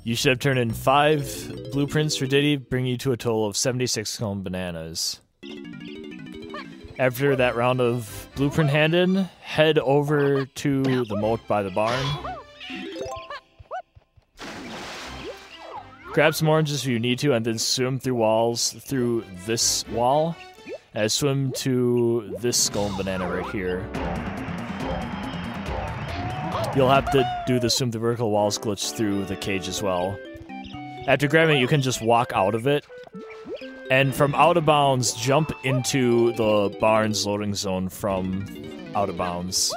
You should have turned in 5 blueprints for Diddy, bringing you to a total of 76 golden bananas. After that round of blueprint hand-in, head over to the moat by the barn. Grab some oranges if you need to, and then swim through walls through this wall. And swim to this golden banana right here. You'll have to do the swim through vertical walls glitch through the cage as well. After grabbing it, you can just walk out of it. And from out of bounds, jump into the barn's loading zone from out of bounds.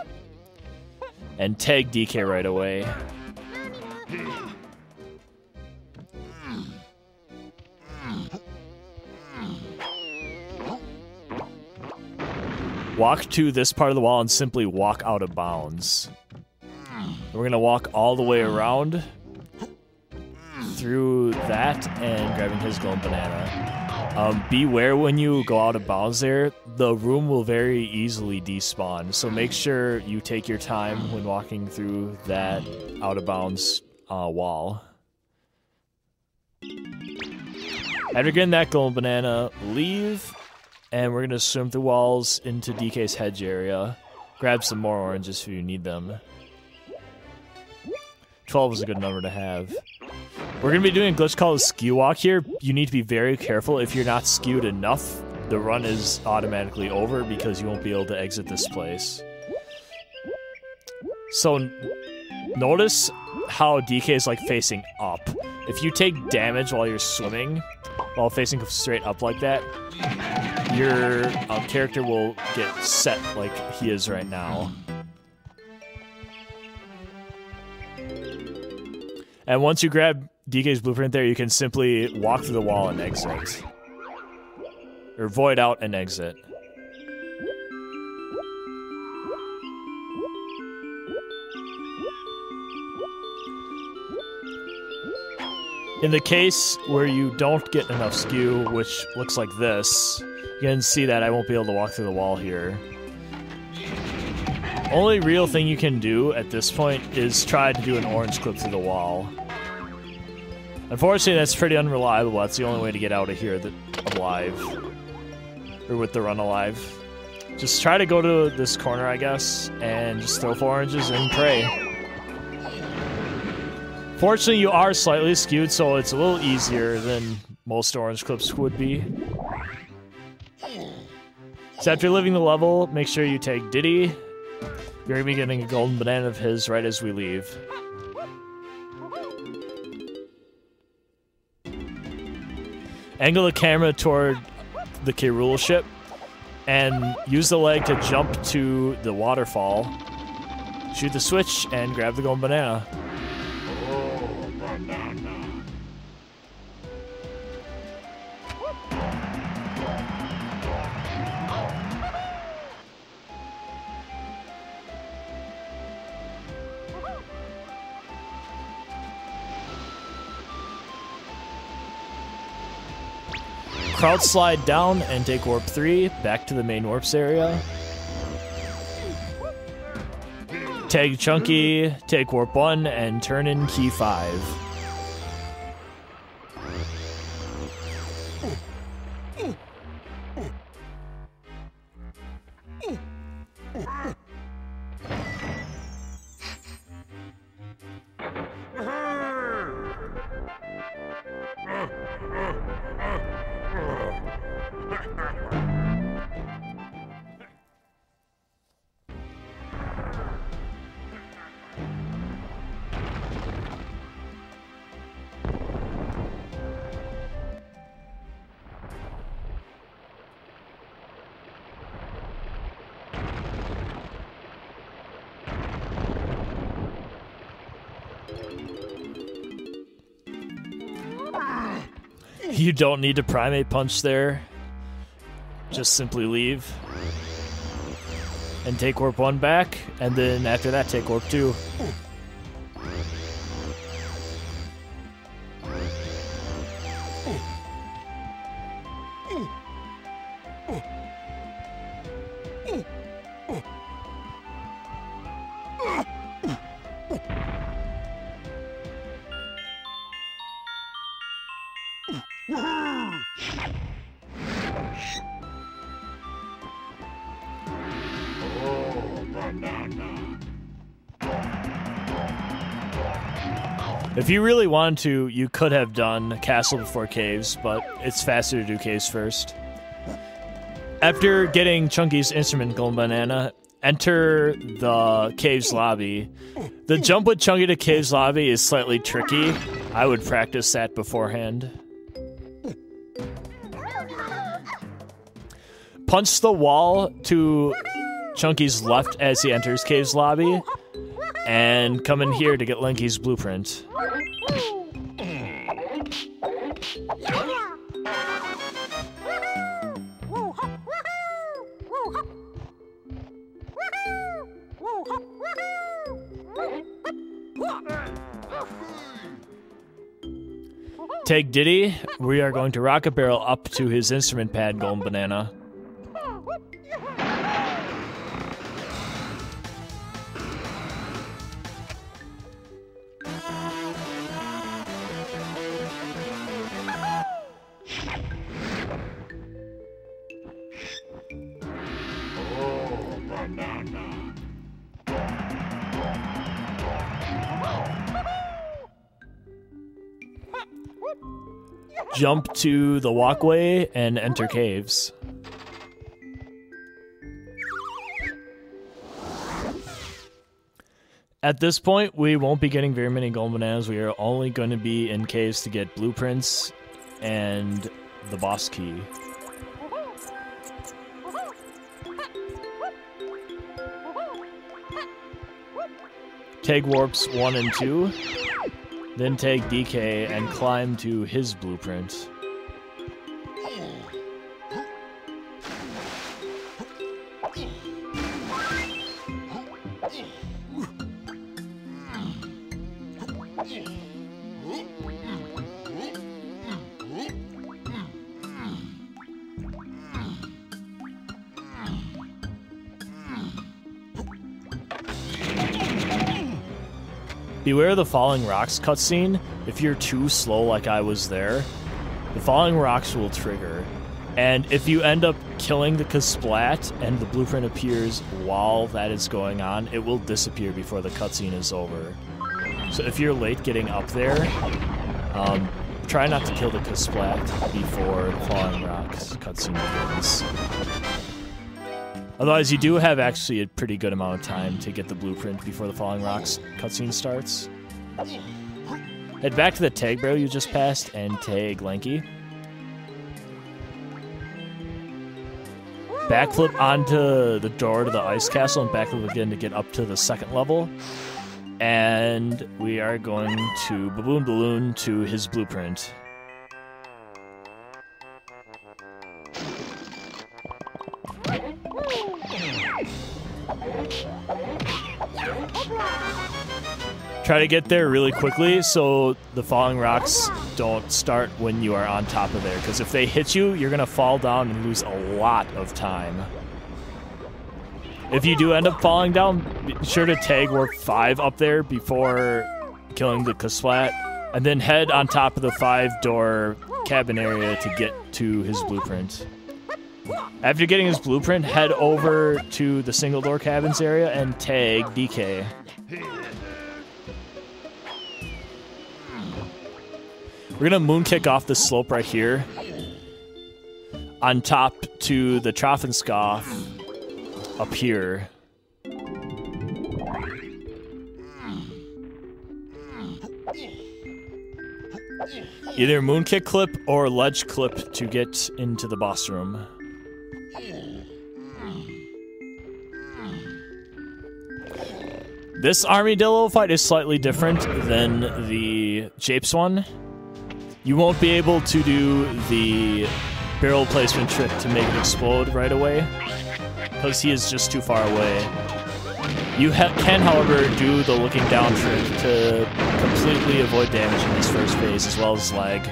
And tag DK right away. Walk to this part of the wall and simply walk out of bounds. We're gonna walk all the way around through that and grabbing his golden banana. Beware when you go out of bounds there, the room will very easily despawn, so make sure you take your time when walking through that out of bounds wall. After getting that golden banana, leave, and we're gonna swim through walls into DK's hedge area. Grab some more oranges if you need them. 12 is a good number to have. We're going to be doing a glitch called a skew walk here. You need to be very careful. If you're not skewed enough, the run is automatically over because you won't be able to exit this place. So, notice how DK is like facing up. If you take damage while you're swimming, while facing straight up like that, your character will get set like he is right now. And once you grab DK's blueprint there, you can simply walk through the wall and exit. Or void out and exit. In the case where you don't get enough skew, which looks like this, you can see that I won't be able to walk through the wall here. Only real thing you can do at this point is try to do an orange clip through the wall. Unfortunately, that's pretty unreliable. That's the only way to get out of here alive. Or with the run alive. Just try to go to this corner, I guess, and just throw 4 oranges and pray. Fortunately, you are slightly skewed, so it's a little easier than most orange clips would be. So after leaving the level, make sure you take Diddy. You're going to be getting a golden banana of his right as we leave. Angle the camera toward the K. Rool ship and use the leg to jump to the waterfall. Shoot the switch and grab the golden banana. Oh, banana. Crouch slide down and take warp 3 back to the main warps area. Tag Chunky, take warp 1 and turn in key 5. You don't need to primate punch there. Just simply leave. And take warp 1 back, and then after that take warp 2. If you really wanted to, you could have done Castle before Caves, but it's faster to do Caves first. After getting Chunky's instrument golden banana, enter the Caves lobby. The jump with Chunky to Caves lobby is slightly tricky. I would practice that beforehand. Punch the wall to Chunky's left as he enters Caves lobby, and come in here to get Linky's blueprint. Take Diddy. We are going to rocket barrel up to his instrument pad golden banana. Jump to the walkway and enter Caves. At this point, we won't be getting very many golden bananas. We are only going to be in Caves to get blueprints and the boss key. Take warps 1 and 2. Then take DK and climb to his blueprint. Beware the falling rocks cutscene. If you're too slow like I was there, the falling rocks will trigger. And if you end up killing the Kasplat and the blueprint appears while that is going on, it will disappear before the cutscene is over. So if you're late getting up there, try not to kill the Kasplat before the Falling Rocks cutscene begins. Otherwise, you do have actually a pretty good amount of time to get the blueprint before the Falling Rocks cutscene starts. Head back to the tag barrel you just passed and tag Lanky. Backflip onto the door to the ice castle and backflip again to get up to the second level. And we are going to Baboon Balloon to his blueprint. Try to get there really quickly so the falling rocks don't start when you are on top of there, because if they hit you, you're going to fall down and lose a lot of time. If you do end up falling down, be sure to tag warp 5 up there before killing the Kasplat, and then head on top of the 5-door cabin area to get to his blueprint. After getting his blueprint, head over to the single-door cabins area and tag DK. We're gonna moonkick off this slope right here on top to the Troffenskoff up here. Either moonkick clip or ledge clip to get into the boss room. This Armadillo fight is slightly different than the Japes one. You won't be able to do the barrel placement trick to make it explode right away, because he is just too far away. You can, however, do the looking down trick to completely avoid damage in this first phase, as well as lag.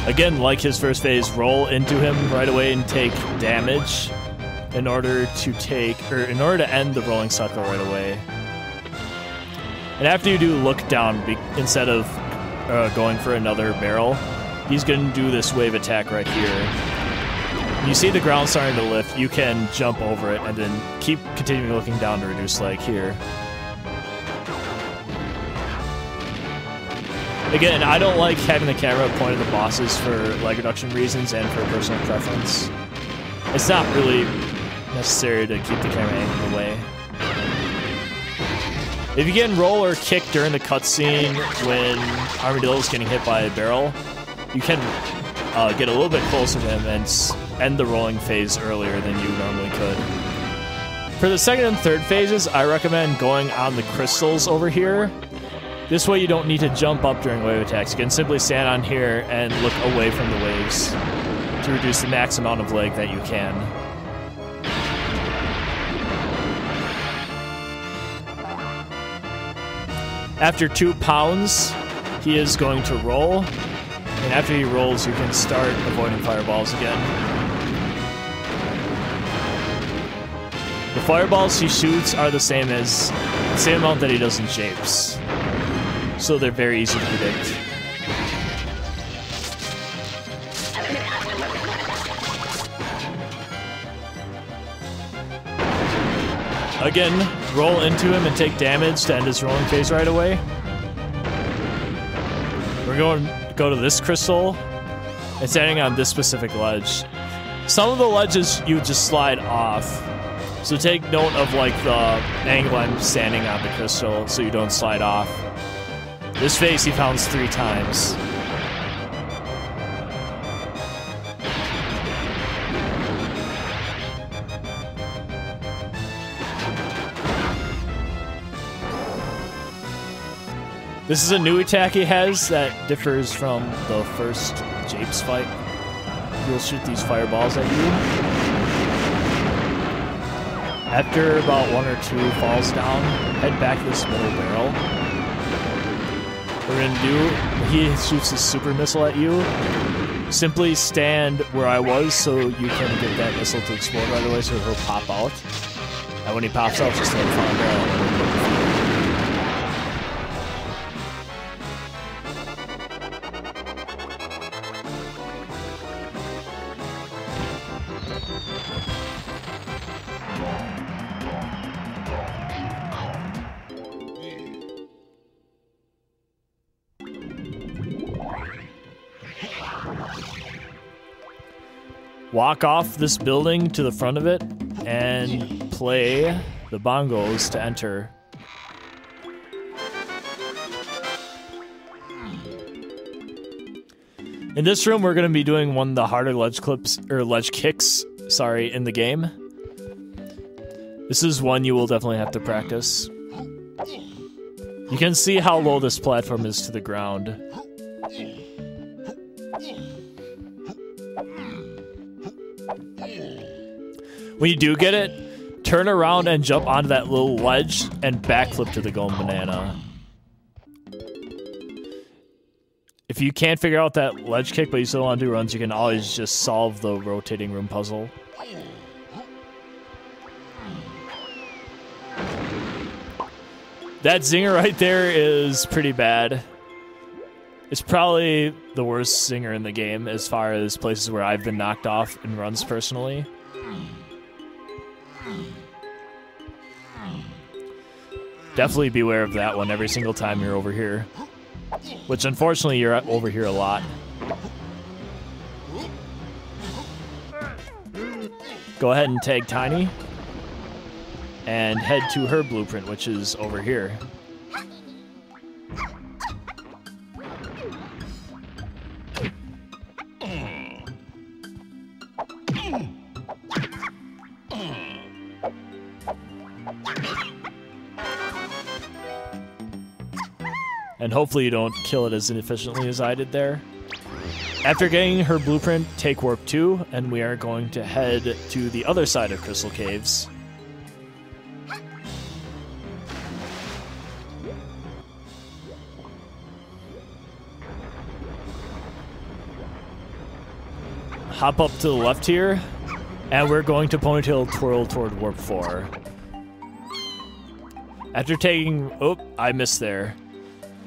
Again, like his first phase, roll into him right away and take damage in order to end the rolling sucker right away. And after you do look down, instead of going for another barrel, he's going to do this wave attack right here. When you see the ground starting to lift, you can jump over it and then keep continuing looking down to reduce lag here. Again, I don't like having the camera pointed at the bosses for lag reduction reasons and for personal preference. It's not really necessary to keep the camera angled away. If you get roll or kick during the cutscene when Armadillo is getting hit by a barrel, you can get a little bit closer to him and end the rolling phase earlier than you normally could. For the second and third phases, I recommend going on the crystals over here. This way you don't need to jump up during wave attacks. You can simply stand on here and look away from the waves to reduce the max amount of lag that you can. After 2 pounds, he is going to roll, and after he rolls, you can start avoiding fireballs again. The fireballs he shoots are the same amount that he does in Japes, so they're very easy to predict. Again, roll into him and take damage to end his rolling phase right away. We're going to go to this crystal and standing on this specific ledge. Some of the ledges you just slide off, so take note of like the angle I'm standing on the crystal so you don't slide off. This phase he pounds 3 times. This is a new attack he has that differs from the first Japes fight. He'll shoot these fireballs at you. After about 1 or 2 falls down, head back to this middle barrel. What we're gonna do, when he shoots his super missile at you, simply stand where I was so you can get that missile to explode right away so he'll pop out. And when he pops out, just throw the final barrel. walk off this building to the front of it and play the bongos to enter. In this room, we're going to be doing one of the harder ledge kicks, in the game. This is one you will definitely have to practice. You can see how low this platform is to the ground. When you do get it, turn around and jump onto that little ledge and backflip to the golden banana. If you can't figure out that ledge kick but you still want to do runs, you can always just solve the rotating room puzzle. That zinger right there is pretty bad. It's probably the worst zinger in the game as far as places where I've been knocked off in runs personally. Definitely beware of that one every single time you're over here. Which, unfortunately, you're over here a lot. Go ahead and tag Tiny. And head to her blueprint, which is over here. And hopefully you don't kill it as inefficiently as I did there. After getting her blueprint, take Warp 2, and we are going to head to the other side of Crystal Caves. Hop up to the left here, and we're going to ponytail twirl toward Warp 4. After taking... Oh, I missed there.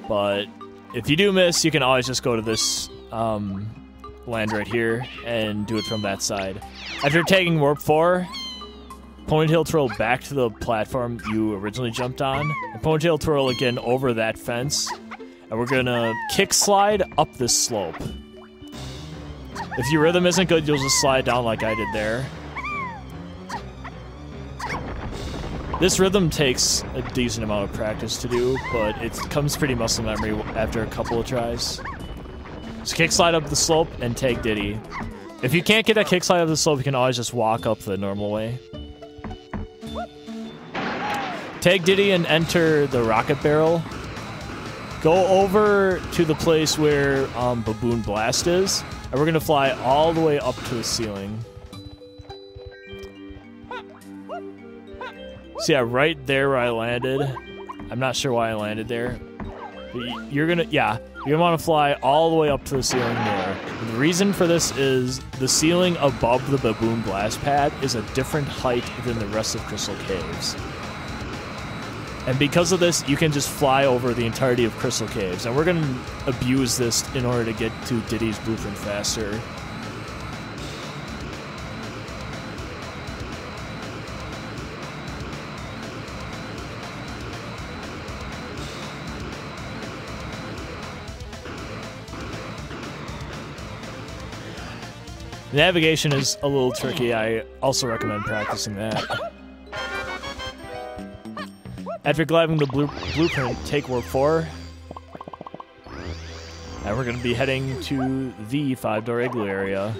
But if you do miss, you can always just go to this land right here and do it from that side. After taking Warp 4, ponytail twirl back to the platform you originally jumped on, and ponytail twirl again over that fence, and we're gonna kick slide up this slope. If your rhythm isn't good, you'll just slide down like I did there. This rhythm takes a decent amount of practice to do, but it comes pretty muscle memory after a couple of tries. So kick slide up the slope and tag Diddy. If you can't get that kick slide up the slope, you can always just walk up the normal way. Tag Diddy and enter the rocket barrel. Go over to the place where Baboon Blast is, and we're gonna fly all the way up to the ceiling. So yeah, right there where I landed. I'm not sure why I landed there. But you're gonna want to fly all the way up to the ceiling there. And the reason for this is the ceiling above the Baboon Blast pad is a different height than the rest of Crystal Caves. And because of this, you can just fly over the entirety of Crystal Caves. And we're gonna abuse this in order to get to Diddy's blueprint faster. Navigation is a little tricky. I also recommend practicing that. After gliding the blueprint, take Warp 4. And we're going to be heading to the 5-door igloo area.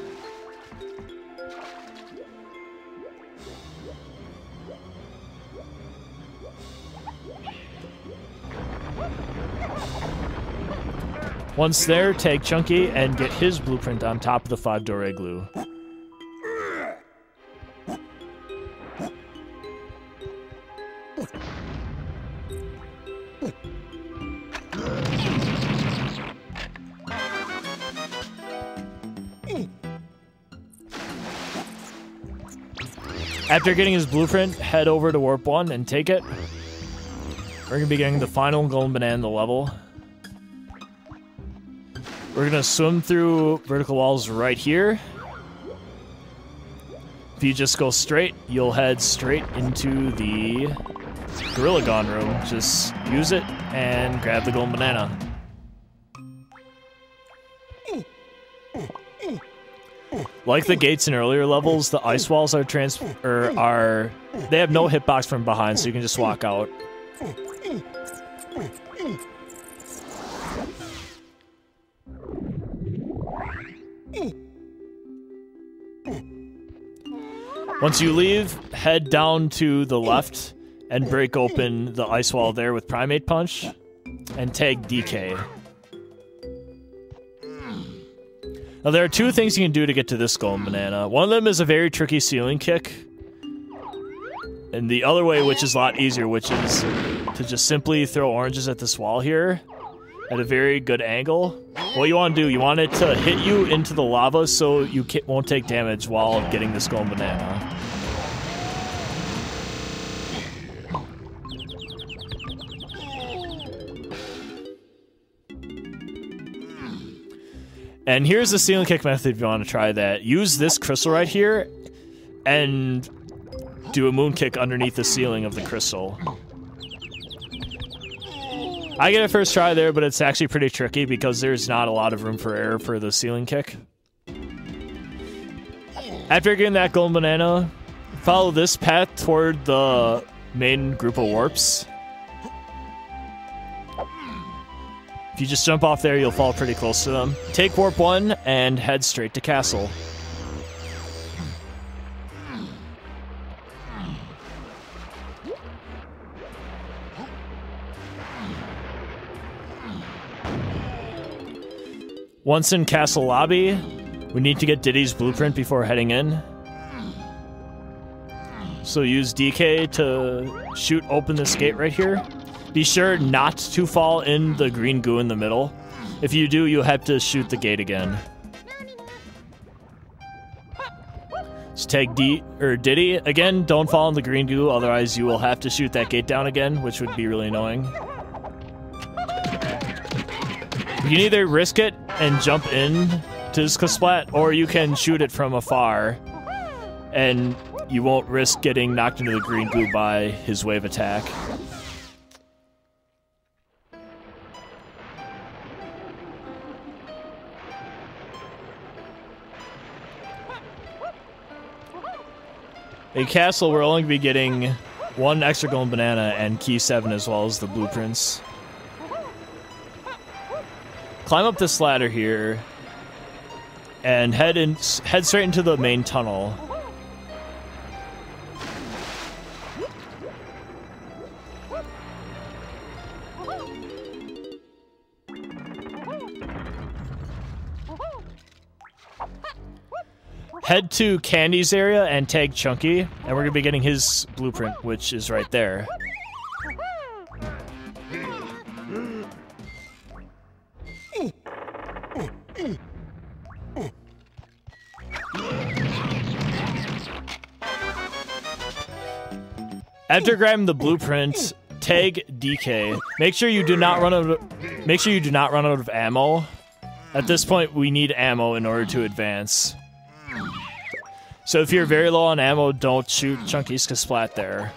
Once there, take Chunky and get his blueprint on top of the 5-door igloo. After getting his blueprint, head over to Warp 1 and take it. We're going to be getting the final golden banana in the level. We're gonna swim through vertical walls right here. If you just go straight, you'll head straight into the Gorilla Gone room. Just use it and grab the golden banana. Like the gates in earlier levels, the ice walls are they have no hitbox from behind, so you can just walk out. Once you leave, head down to the left and break open the ice wall there with Primate Punch and tag DK. Now there are two things you can do to get to this Golden Banana. One of them is a very tricky ceiling kick. And the other way, which is a lot easier, which is to just simply throw oranges at this wall here at a very good angle. What you want to do, you want it to hit you into the lava so you won't take damage while getting this Golden Banana. And here's the ceiling kick method if you want to try that. Use this crystal right here and do a moon kick underneath the ceiling of the crystal. I get a first try there, but it's actually pretty tricky because there's not a lot of room for error for the ceiling kick. After getting that Golden Banana, follow this path toward the main group of warps. If you just jump off there, you'll fall pretty close to them. Take Warp 1 and head straight to Castle. Once in Castle Lobby, we need to get Diddy's blueprint before heading in. So use DK to shoot open this gate right here. Be sure not to fall in the green goo in the middle. If you do, you'll have to shoot the gate again. Just tag Diddy. Again, don't fall in the green goo, otherwise you will have to shoot that gate down again, which would be really annoying. You can either risk it and jump in to Splat, or you can shoot it from afar, and you won't risk getting knocked into the green goo by his wave attack. In Castle, we're only going to be getting one extra Golden Banana and Key 7 as well as the blueprints. Climb up this ladder here and head straight into the main tunnel. Head to Candy's area and tag Chunky, and we're going to be getting his blueprint, which is right there. After grabbing the blueprint, tag DK. Make sure you do not run out of ammo. At this point, we need ammo in order to advance. So if you're very low on ammo, don't shoot Chunky's Splat there.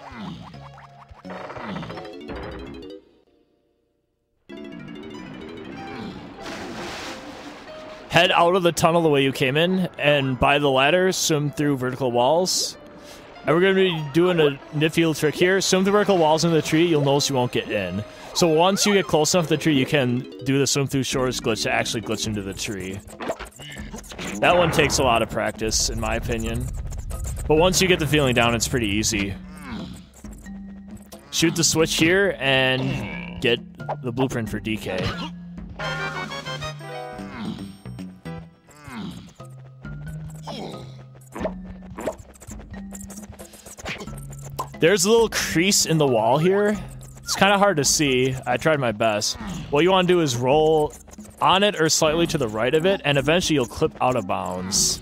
Head out of the tunnel the way you came in, and by the ladder, swim through vertical walls. And we're going to be doing a nifty little trick here. Swim through vertical walls in the tree, you'll notice you won't get in. So once you get close enough to the tree, you can do the swim through shores glitch to actually glitch into the tree. That one takes a lot of practice, in my opinion. But once you get the feeling down, it's pretty easy. Shoot the switch here and get the blueprint for DK. There's a little crease in the wall here. It's kind of hard to see. I tried my best. What you want to do is roll on it or slightly to the right of it, and eventually you'll clip out of bounds.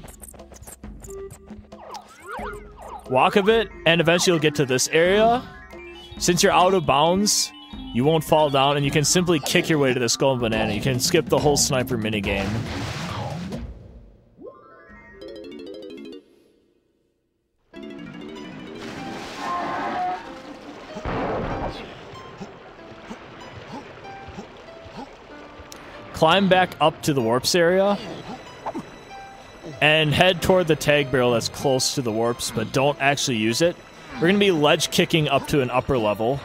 Walk a bit, and eventually you'll get to this area. Since you're out of bounds, you won't fall down, and you can simply kick your way to this Golden Banana. You can skip the whole sniper minigame. Climb back up to the warps area. and head toward the tag barrel that's close to the warps, but don't actually use it. We're going to be ledge kicking up to an upper level.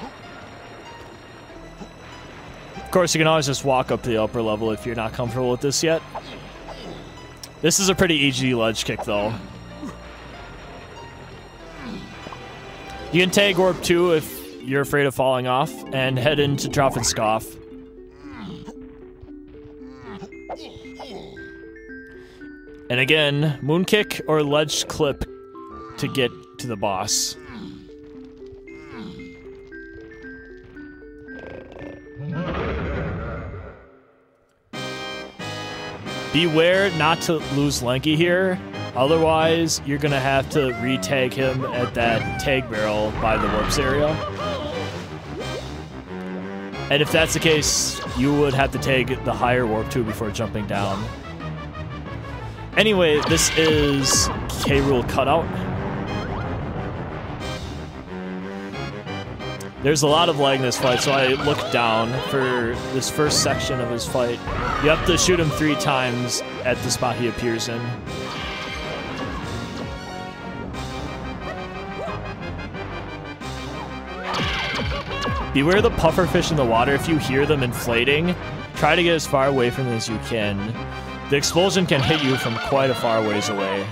Of course, you can always just walk up to the upper level if you're not comfortable with this yet. This is a pretty easy ledge kick, though. You can tag warp 2 if you're afraid of falling off, and head into Drop and Scoff. And again, moon kick or ledge clip to get to the boss. Beware not to lose Lanky here, otherwise you're gonna have to re-tag him at that tag barrel by the warps area. And if that's the case, you would have to tag the higher warp 2 before jumping down. Anyway, this is K-Rool cutout. There's a lot of lag in this fight, so I looked down for this first section of his fight. You have to shoot him 3 times at the spot he appears in. Beware the pufferfish in the water. If you hear them inflating, try to get as far away from them as you can. The explosion can hit you from quite a far ways away.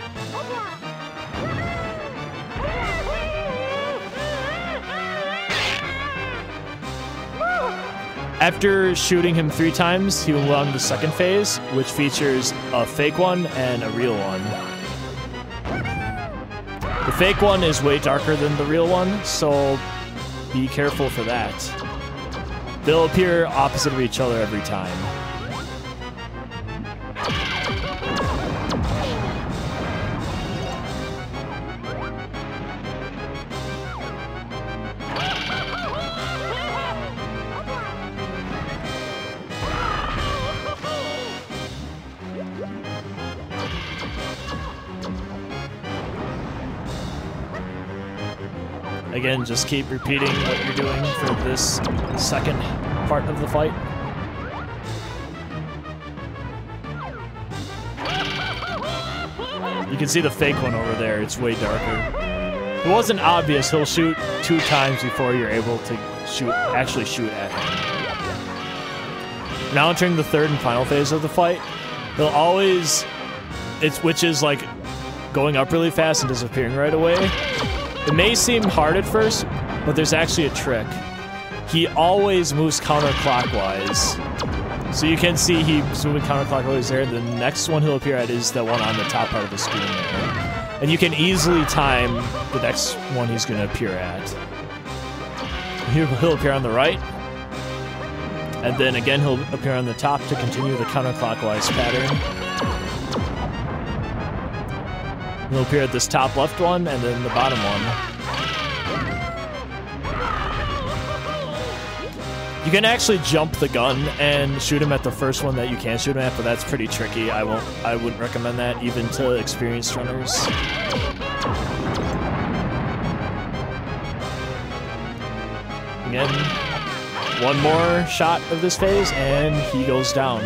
After shooting him 3 times, he will move on to the second phase, which features a fake one and a real one. The fake one is way darker than the real one, so be careful for that. They'll appear opposite of each other every time. Again, just keep repeating what you're doing for this second part of the fight. You can see the fake one over there, it's way darker. If it wasn't obvious, he'll shoot 2 times before you're able to actually shoot at him. Now entering the third and final phase of the fight, he'll always, which is like going up really fast and disappearing right away. It may seem hard at first, but there's actually a trick. He always moves counterclockwise. So you can see he's moving counterclockwise there. The next one he'll appear at is the one on the top part of the screen there. And you can easily time the next one he's going to appear at. He'll appear on the right. And then again, he'll appear on the top to continue the counterclockwise pattern. He'll appear at this top left one, and then the bottom one. You can actually jump the gun and shoot him at the first one that you can shoot him at, but that's pretty tricky. I wouldn't recommend that even to experienced runners. Again, one more shot of this phase, and he goes down.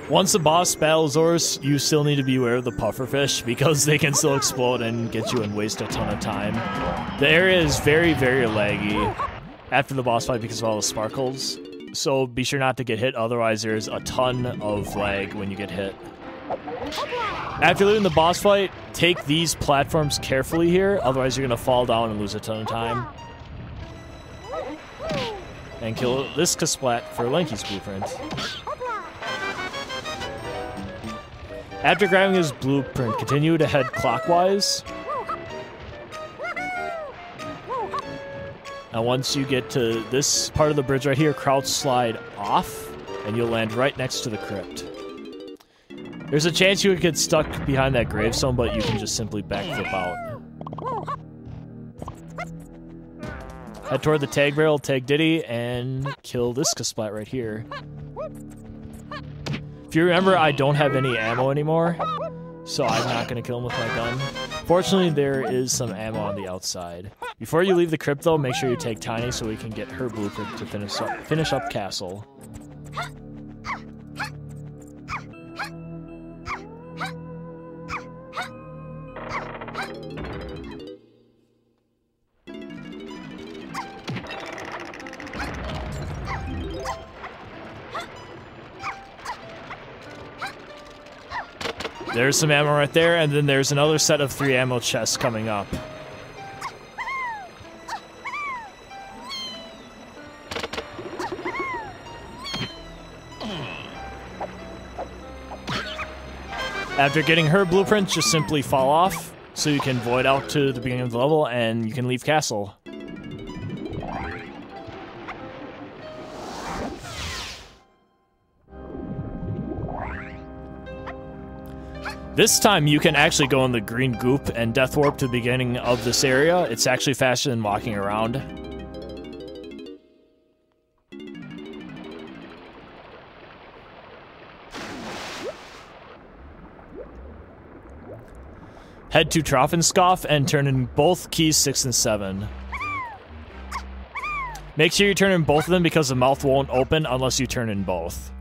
Once the boss battle is over, you still need to be aware of the pufferfish because they can still explode and get you and waste a ton of time. The area is very, very laggy after the boss fight because of all the sparkles, so be sure not to get hit, otherwise there's a ton of lag when you get hit. After leaving the boss fight, take these platforms carefully here, otherwise you're going to fall down and lose a ton of time. And kill this Kasplat for Lanky's blueprint. After grabbing his blueprint, continue to head clockwise. And once you get to this part of the bridge right here, crouch slide off, and you'll land right next to the crypt. There's a chance you would get stuck behind that gravestone, but you can just simply backflip out. Head toward the tag barrel, tag Diddy, and kill this Kasplat right here. If you remember, I don't have any ammo anymore, so I'm not going to kill him with my gun. Fortunately, there is some ammo on the outside. Before you leave the crypt, though, make sure you take Tiny so we can get her blueprint to finish up Castle. There's some ammo right there, and then there's another set of 3 ammo chests coming up. After getting her blueprint, just simply fall off, so you can void out to the beginning of the level, and you can leave Castle. This time you can actually go in the green goop and death warp to the beginning of this area. It's actually faster than walking around. Head to Trophenscoff and turn in both keys 6 and 7. Make sure you turn in both of them because the mouth won't open unless you turn in both.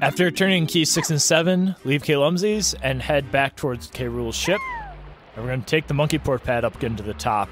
After turning keys 6 and 7, leave K. Lumsey's and head back towards K. Rule's ship. And we're going to take the monkey port pad up again to the top.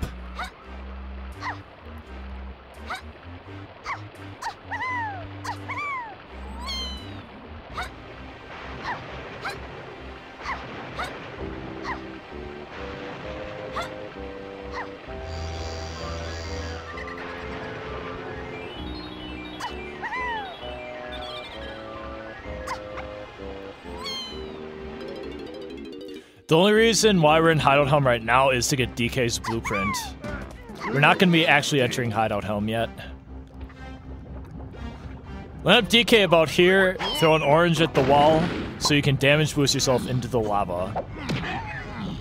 The only reason why we're in Hideout Helm right now is to get DK's blueprint. We're not going to be actually entering Hideout Helm yet. Line up DK about here, throw an orange at the wall so you can damage boost yourself into the lava.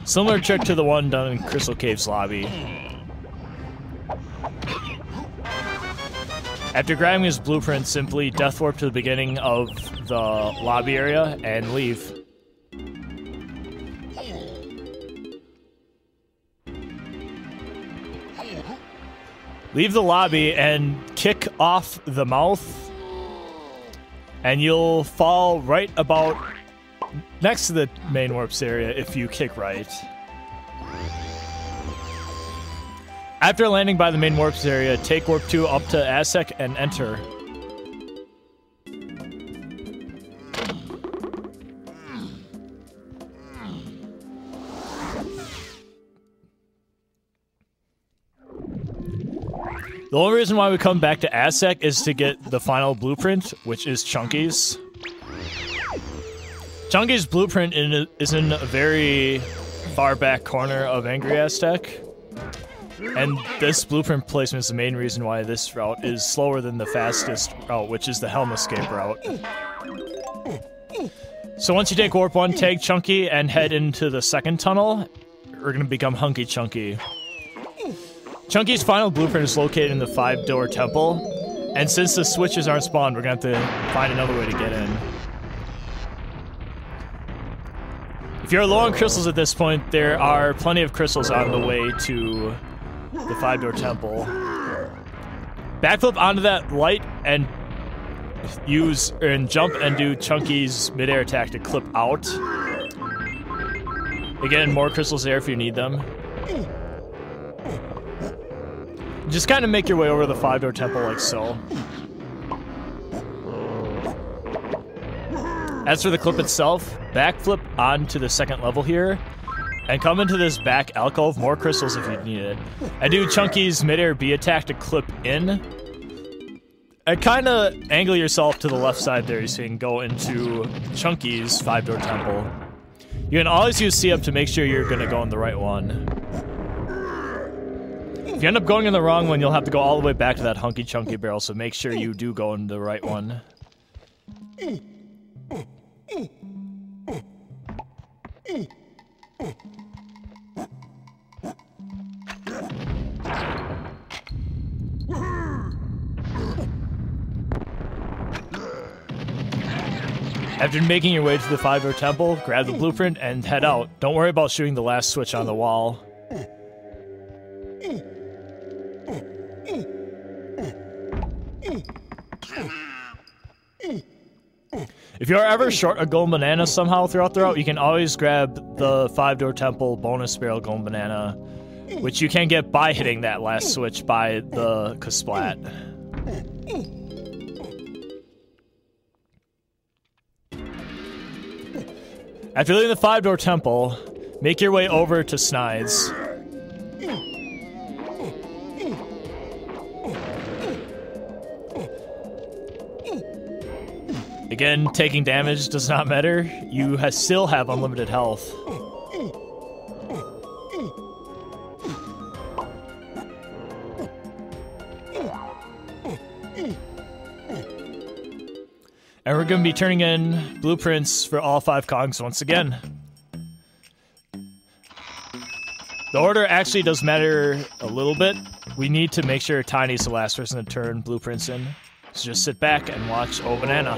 Similar trick to the one done in Crystal Cave's lobby. After grabbing his blueprint, simply death warp to the beginning of the lobby area and leave. Leave the lobby and kick off the mouth, and you'll fall right about next to the main warps area if you kick right. After landing by the main warps area, take warp 2 up to Aztec and enter. The only reason why we come back to Aztec is to get the final blueprint, which is Chunky's. Chunky's blueprint is in a very far back corner of Angry Aztec. And this blueprint placement is the main reason why this route is slower than the fastest route, which is the Helm Escape route. So once you take Warp 1, tag Chunky and head into the second tunnel, we're going to become Hunky Chunky. Chunky's final blueprint is located in the 5-door temple, and since the switches aren't spawned, we're going to have to find another way to get in. If you're low on crystals at this point, there are plenty of crystals on the way to the 5-door temple. Backflip onto that light and jump and do Chunky's midair attack to clip out. Again, more crystals there if you need them. Just kind of make your way over the 5-door temple like so. As for the clip itself, backflip onto the second level here, and come into this back alcove, more crystals if you need it. And do Chunky's midair B attack to clip in. And kind of angle yourself to the left side there so you can go into Chunky's 5-door temple. You can always use C up to make sure you're going to go in the right one. If you end up going in the wrong one, you'll have to go all the way back to that Hunky Chunky barrel, so make sure you do go in the right one. After making your way to the 5-door temple, grab the blueprint and head out. Don't worry about shooting the last switch on the wall. If you're ever short a golden banana somehow throughout the route, you can always grab the 5-door temple bonus barrel golden banana, which you can get by hitting that last switch by the Kasplat. After leaving the 5-door temple, make your way over to Snides. Again, taking damage does not matter. You still have unlimited health. And we're going to be turning in blueprints for all 5 Kongs once again. The order actually does matter a little bit. We need to make sure Tiny's the last person to turn blueprints in. So just sit back and watch Oh Banana.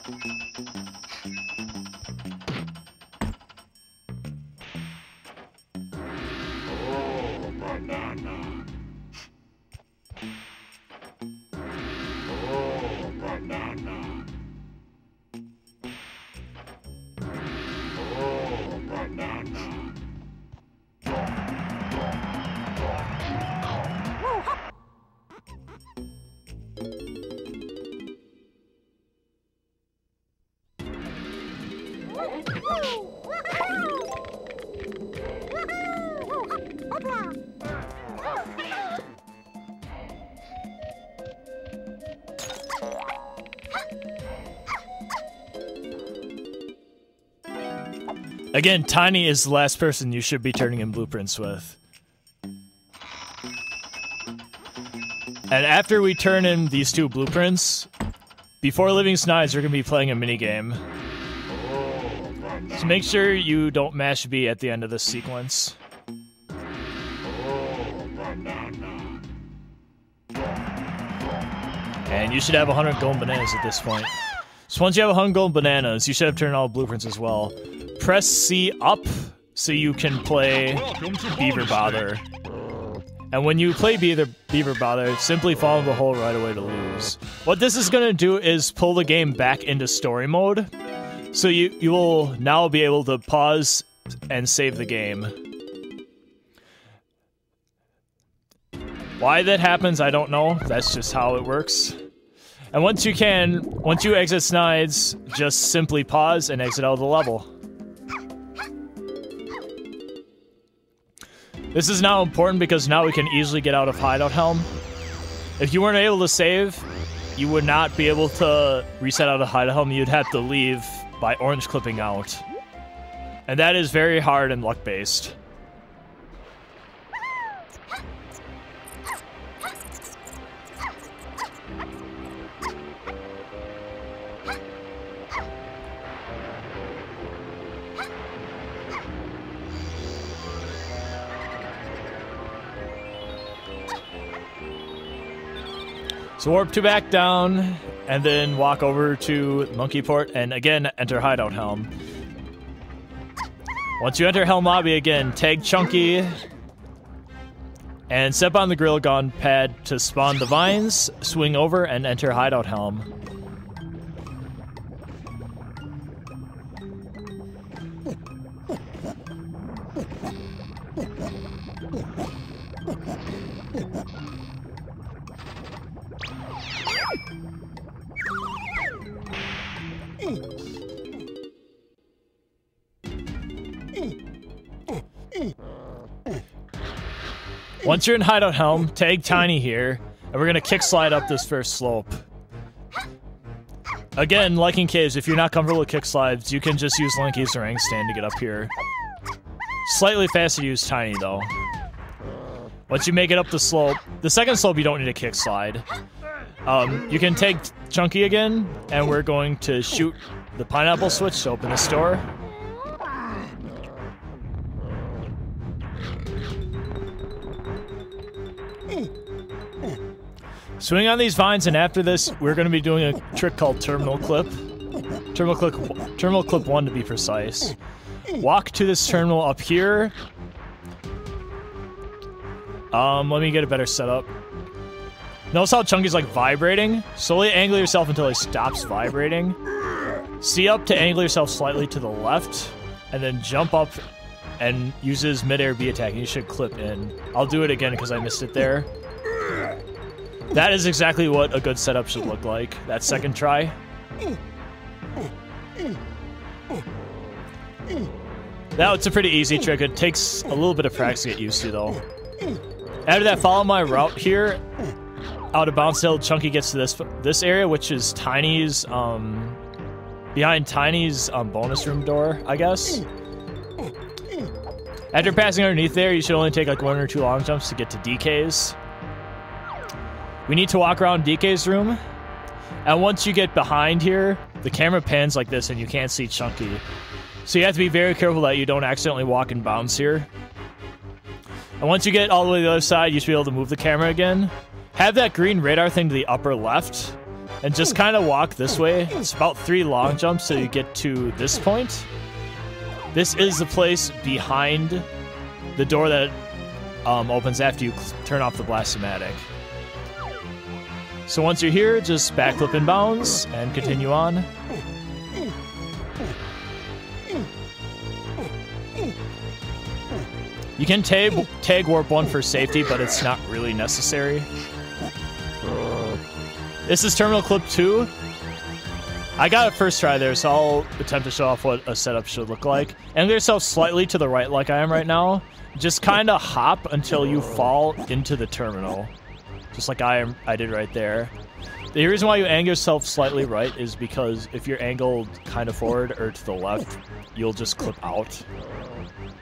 Oh, banana. Oh, banana. Oh, banana. Again, Tiny is the last person you should be turning in blueprints with. And after we turn in these two blueprints, before leaving Snides, we're going to be playing a minigame. So make sure you don't mash B at the end of this sequence. And you should have 100 golden bananas at this point. So once you have 100 golden bananas, you should have turned all blueprints as well. Press C up so you can play Beaver Bother. And when you play Beaver Bother, simply follow the hole right away to lose. What this is going to do is pull the game back into story mode. So you will now be able to pause and save the game. Why that happens, I don't know. That's just how it works. And once you exit Snides, just simply pause and exit out of the level. This is now important because now we can easily get out of Hideout Helm. If you weren't able to save, you would not be able to reset out of Hideout Helm. You'd have to leave by orange clipping out. And that is very hard and luck-based. So warp 2 back down, and then walk over to Monkey Port, and again, enter Hideout Helm. Once you enter Helm Lobby again, tag Chunky, and step on the Grill Gun pad to spawn the vines, swing over, and enter Hideout Helm. Once you're in Hideout Helm, tag Tiny here, and we're gonna kick slide up this first slope. Again, like in caves, if you're not comfortable with kick slides, you can just use Lanky's Orang Stand to get up here. Slightly faster to use Tiny though. Once you make it up the slope, the second slope you don't need a kick slide. You can take Chunky again, and we're going to shoot the pineapple switch to open the store. Swing on these vines, and after this, we're going to be doing a trick called Terminal Clip. Terminal Clip 1 to be precise. Walk to this terminal up here. Let me get a better setup. Notice how Chunky's like vibrating? Slowly angle yourself until he stops vibrating. C up to angle yourself slightly to the left, and then jump up and use his mid-air B attack, and you should clip in. I'll do it again because I missed it there. That is exactly what a good setup should look like. That second try. Now it's a pretty easy trick. It takes a little bit of practice to get used to, though. After that, follow my route here. Out of bounds hill, Chunky gets to this area, which is Tiny's, behind Tiny's bonus room door, I guess. After passing underneath there, you should only take like 1 or 2 long jumps to get to DK's. We need to walk around DK's room, and once you get behind here, the camera pans like this and you can't see Chunky. So you have to be very careful that you don't accidentally walk in bounds here. And once you get all the way to the other side, you should be able to move the camera again. Have that green radar thing to the upper left, and just kind of walk this way. It's about 3 long jumps till you get to this point. This is the place behind the door that opens after you turn off the Blast-O-Matic. So once you're here, just backflip inbounds and continue on. You can tag warp 1 for safety, but it's not really necessary. This is terminal clip 2. I got it first try there, so I'll attempt to show off what a setup should look like. Angle yourself slightly to the right like I am right now. Just kind of hop until you fall into the terminal. Just like I did right there. The reason why you angle yourself slightly right is because if you're angled kind of forward or to the left, you'll just clip out.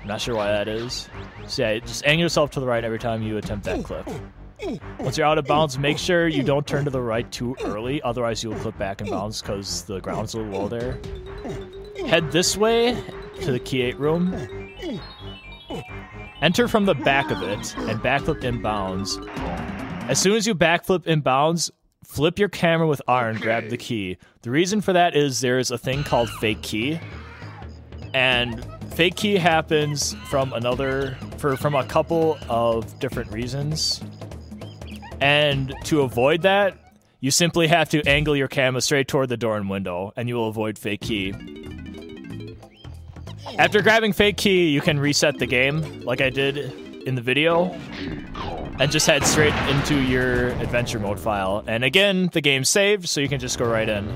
I'm not sure why that is. So yeah, just angle yourself to the right every time you attempt that clip. Once you're out of bounds, make sure you don't turn to the right too early, otherwise you'll clip back in bounds because the ground's a little low there. Head this way to the Key 8 room. Enter from the back of it and backflip inbounds. As soon as you backflip inbounds, flip your camera with R and grab the key. The reason for that is there's a thing called fake key. And fake key happens from a couple of different reasons. And to avoid that, you simply have to angle your camera straight toward the door and window, and you will avoid fake key. After grabbing fake key, you can reset the game, like I did in the video, and just head straight into your adventure mode file. And again, the game's saved, so you can just go right in.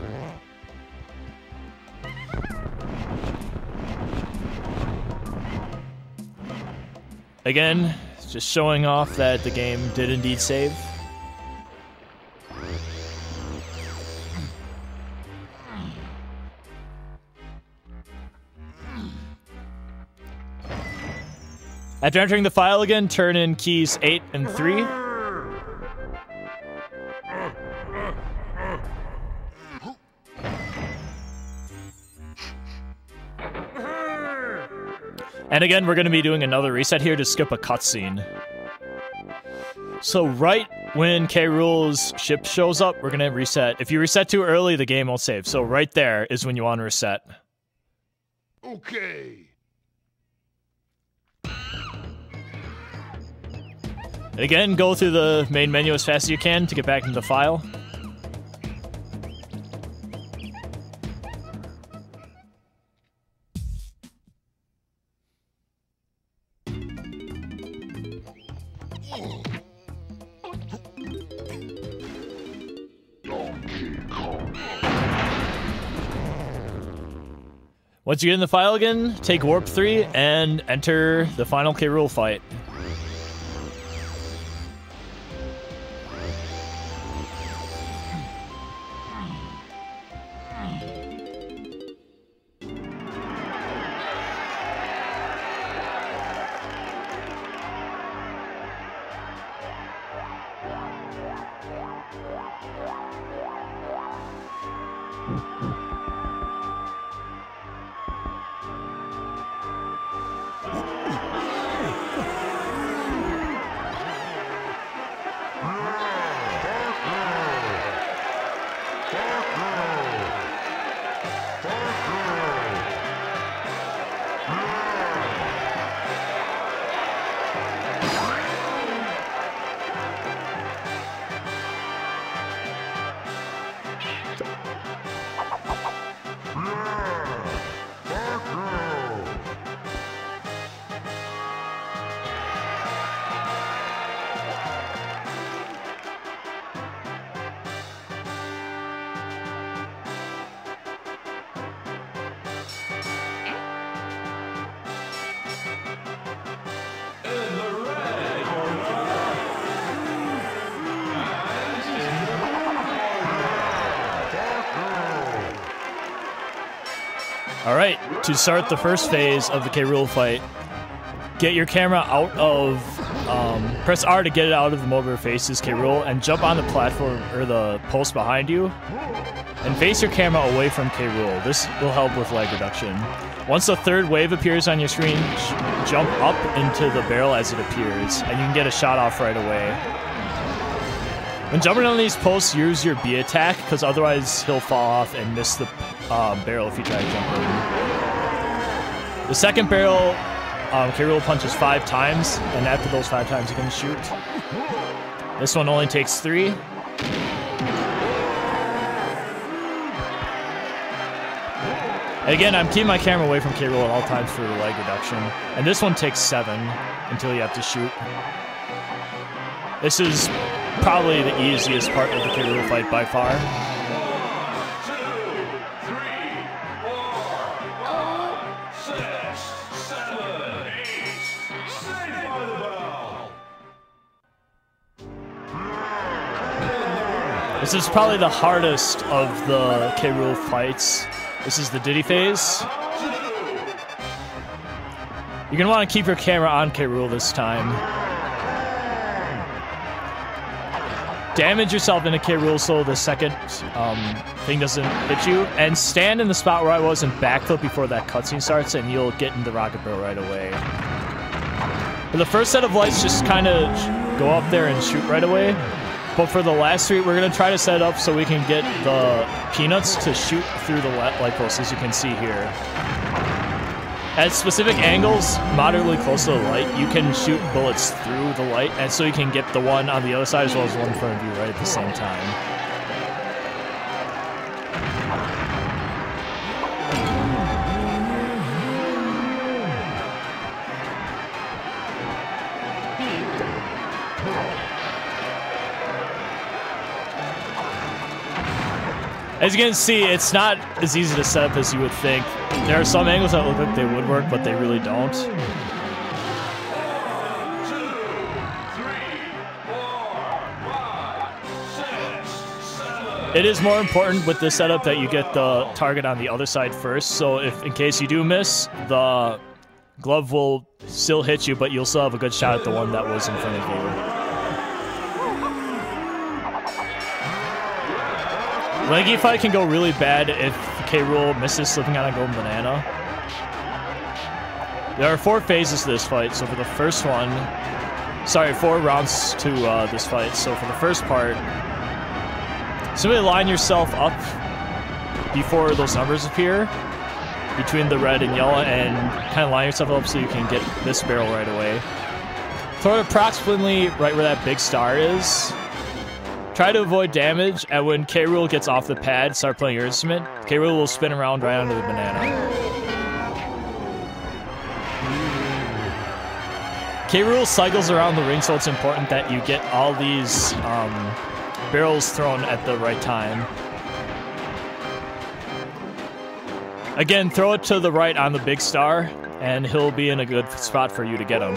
Again, just showing off that the game did indeed save. After entering the file again, turn in keys 8 and 3. And again, we're going to be doing another reset here to skip a cutscene. So right when K. Rool's ship shows up, we're going to reset. If you reset too early, the game won't save. So right there is when you want to reset. Okay. Again, go through the main menu as fast as you can to get back into the file. Once you get in the file again, take Warp 3 and enter the final K. Rool fight. Alright, to start the first phase of the K. Rool fight, get your camera out of, press R to get it out of the mode where it faces K. Rool, and jump on the platform, or the post behind you, and face your camera away from K. Rool. This will help with lag reduction. Once the third wave appears on your screen, jump up into the barrel as it appears, and you can get a shot off right away. When jumping on these posts, use your B attack, because otherwise he'll fall off and miss the barrel if you try to jump in. The second barrel, K. Rool punches 5 times, and after those 5 times you can shoot. This one only takes 3. Again, I'm keeping my camera away from K. Rool at all times for lag reduction. And this one takes 7 until you have to shoot. This is probably the easiest part of the K. Rool fight by far. 1, 2, 3, 4, 5, 6, 7, 8. This is probably the hardest of the K. Rool fights. This is the Diddy phase. You're gonna want to keep your camera on K. Rool this time. Damage yourself into K. Rool so the second thing doesn't hit you. And stand in the spot where I was and backflip before that cutscene starts and you'll get in the rocket barrel right away. For the first set of lights, just kind of go up there and shoot right away. But for the last 3, we're going to try to set it up so we can get the peanuts to shoot through the light post, as you can see here. At specific angles, moderately close to the light, you can shoot bullets through the light, and so you can get the one on the other side as well as the one in front of you right at the same time. As you can see, it's not as easy to set up as you would think. There are some angles that look like they would work, but they really don't. 1, 2, 3, 4, 5, 6, 7. It is more important with this setup that you get the target on the other side first, so if in case you do miss, the glove will still hit you, but you'll still have a good shot at the one that was in front of you. Leggy fight can go really bad if K. Rool misses slipping on a golden banana. There are 4 phases to this fight, so for the first one... Sorry, 4 rounds to this fight. So for the first part, simply line yourself up before those numbers appear, between the red and yellow, and kind of line yourself up so you can get this barrel right away. Throw it approximately right where that big star is. Try to avoid damage, and when K. Rool gets off the pad, start playing your instrument, K. Rool will spin around right onto the banana. K. Rool cycles around the ring, so it's important that you get all these barrels thrown at the right time. Again, throw it to the right on the big star, and he'll be in a good spot for you to get him.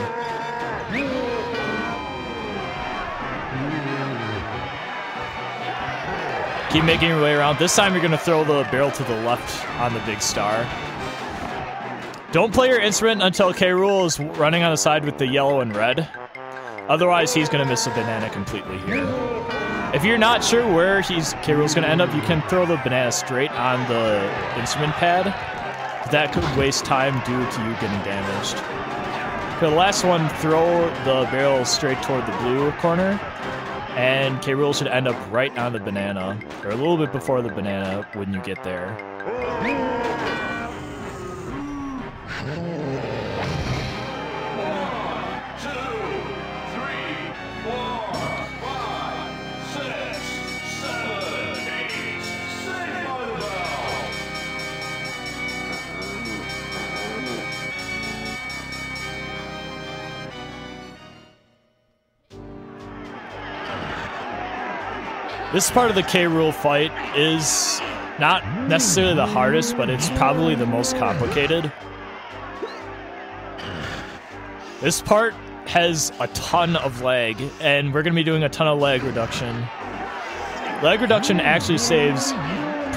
Keep making your way around. This time you're going to throw the barrel to the left on the big star. Don't play your instrument until K. Rool is running on the side with the yellow and red. Otherwise, he's going to miss a banana completely here. If you're not sure where K. Rool's going to end up, you can throw the banana straight on the instrument pad. That could waste time due to you getting damaged. For the last one, throw the barrel straight toward the blue corner. And K. Rool should end up right on the banana, or a little bit before the banana when you get there. 6, 7, 8. Saved by the bell. This part of the K. Rool fight is not necessarily the hardest, but it's probably the most complicated. This part has a ton of lag, and we're going to be doing a ton of lag reduction. Lag reduction actually saves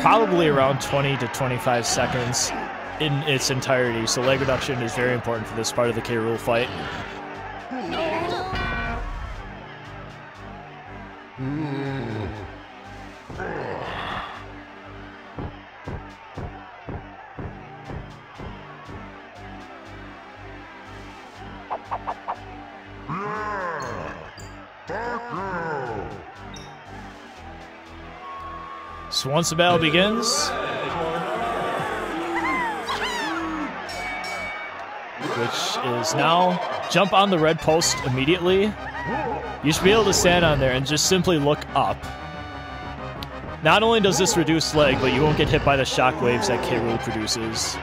probably around 20 to 25 seconds in its entirety, so lag reduction is very important for this part of the K. Rool fight. So once the battle begins, which is now, jump on the red post immediately. You should be able to stand on there and just simply look up. Not only does this reduce lag, but you won't get hit by the shockwaves that K. Rool produces.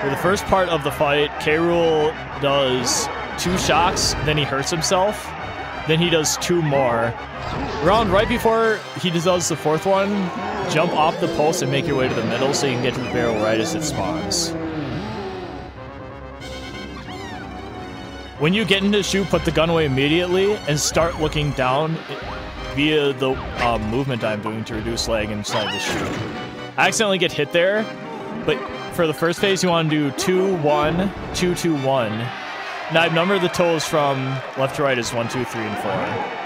For the first part of the fight, K. Rool does 2 shocks, then he hurts himself, then he does 2 more. Around right before he does the 4th one, jump off the post and make your way to the middle so you can get to the barrel right as it spawns. When you get into the chute, put the gun away immediately and start looking down via the movement I'm doing to reduce lag inside the chute. I accidentally get hit there, but for the first phase, you want to do 2, 1, 2, 2, 1. Now I've numbered the toes from left to right as 1, 2, 3, and 4.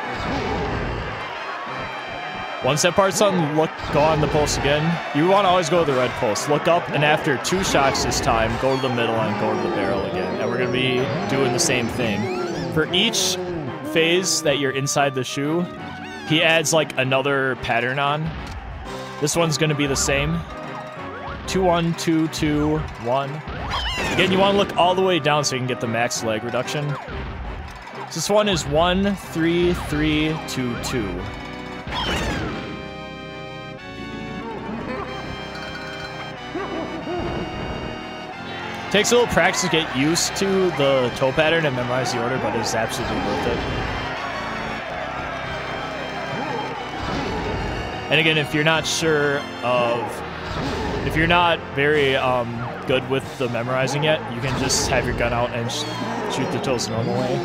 Once that part's done, go on the post again. You want to always go to the red post. Look up, and after 2 shocks this time, go to the middle and go to the barrel again. And we're going to be doing the same thing. For each phase that you're inside the shoe, he adds like another pattern on. This one's going to be the same. 2, 1, 2, 2, 1. Again, you want to look all the way down so you can get the max lag reduction. So this one is 1, 3, 3, 2, 2. Takes a little practice to get used to the toe pattern and memorize the order, but it's absolutely worth it. And again, if you're not sure of, if you're not very good with the memorizing yet, you can just have your gun out and shoot the toes the normal way.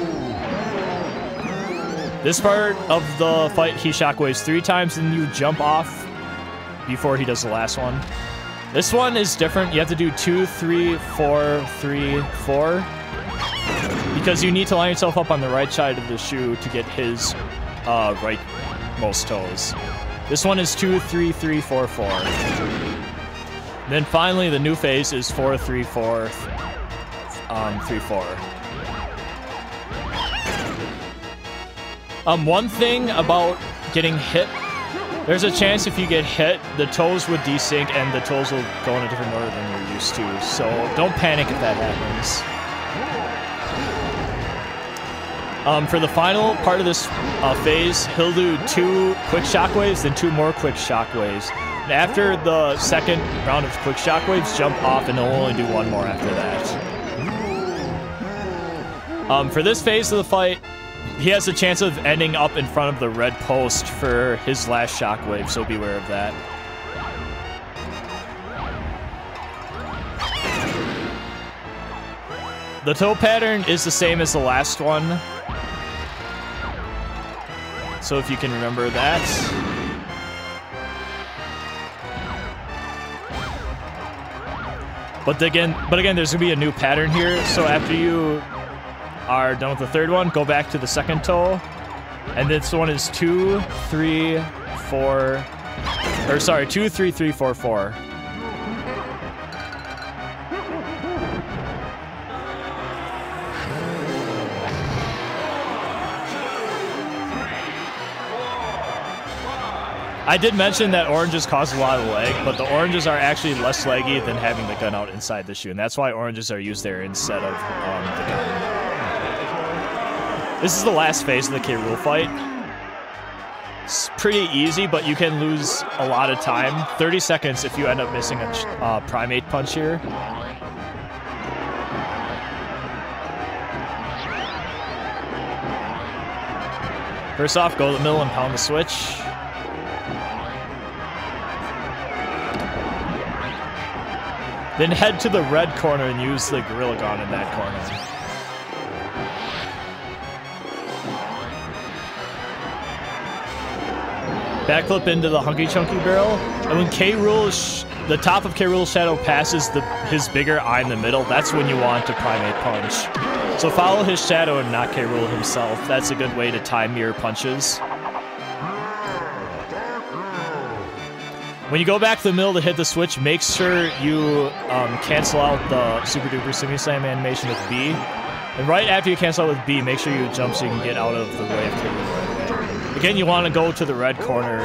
This part of the fight, he shockwaves 3 times and you jump off before he does the last one. This one is different. You have to do 2, 3, 4, 3, 4. Because you need to line yourself up on the right side of the shoe to get his rightmost toes. This one is 2, 3, 3, 4, 4. Then finally, the new phase is 4, 3, 4, 3, 4. One thing about getting hit, there's a chance if you get hit, the toes would desync and the toes will go in a different order than you're used to. So don't panic if that happens. For the final part of this phase, he'll do 2 quick shockwaves, then 2 more quick shockwaves. And after the second round of quick shockwaves, jump off and he'll only do 1 more after that. For this phase of the fight, he has a chance of ending up in front of the red post for his last shockwave, so beware of that. The toe pattern is the same as the last one, so if you can remember that. But again, there's gonna be a new pattern here, so after you are done with the 3rd one, go back to the 2nd toe, and this one is 2, 3, 4, or sorry, 2, 3, 3, 4, 4. I did mention that oranges cause a lot of lag, but the oranges are actually less laggy than having the gun out inside the shoe, and that's why oranges are used there instead of the gun. This is the last phase of the K. Rool fight. It's pretty easy, but you can lose a lot of time. 30 seconds if you end up missing a primate punch here. First off, go to the middle and pound the switch. Then head to the red corner and use the Gorilla Gun in that corner. Backflip into the Hunky Chunky barrel. And when K. Rool, the top of K. Rool's shadow passes his bigger eye in the middle, that's when you want to primate punch. So follow his shadow and not K. Rool himself. That's a good way to time your punches. When you go back to the middle to hit the switch, make sure you cancel out the Super Duper Simu-Slam animation with B. And right after you cancel out with B, make sure you jump so you can get out of the way of K. Rool right away. Again, you want to go to the red corner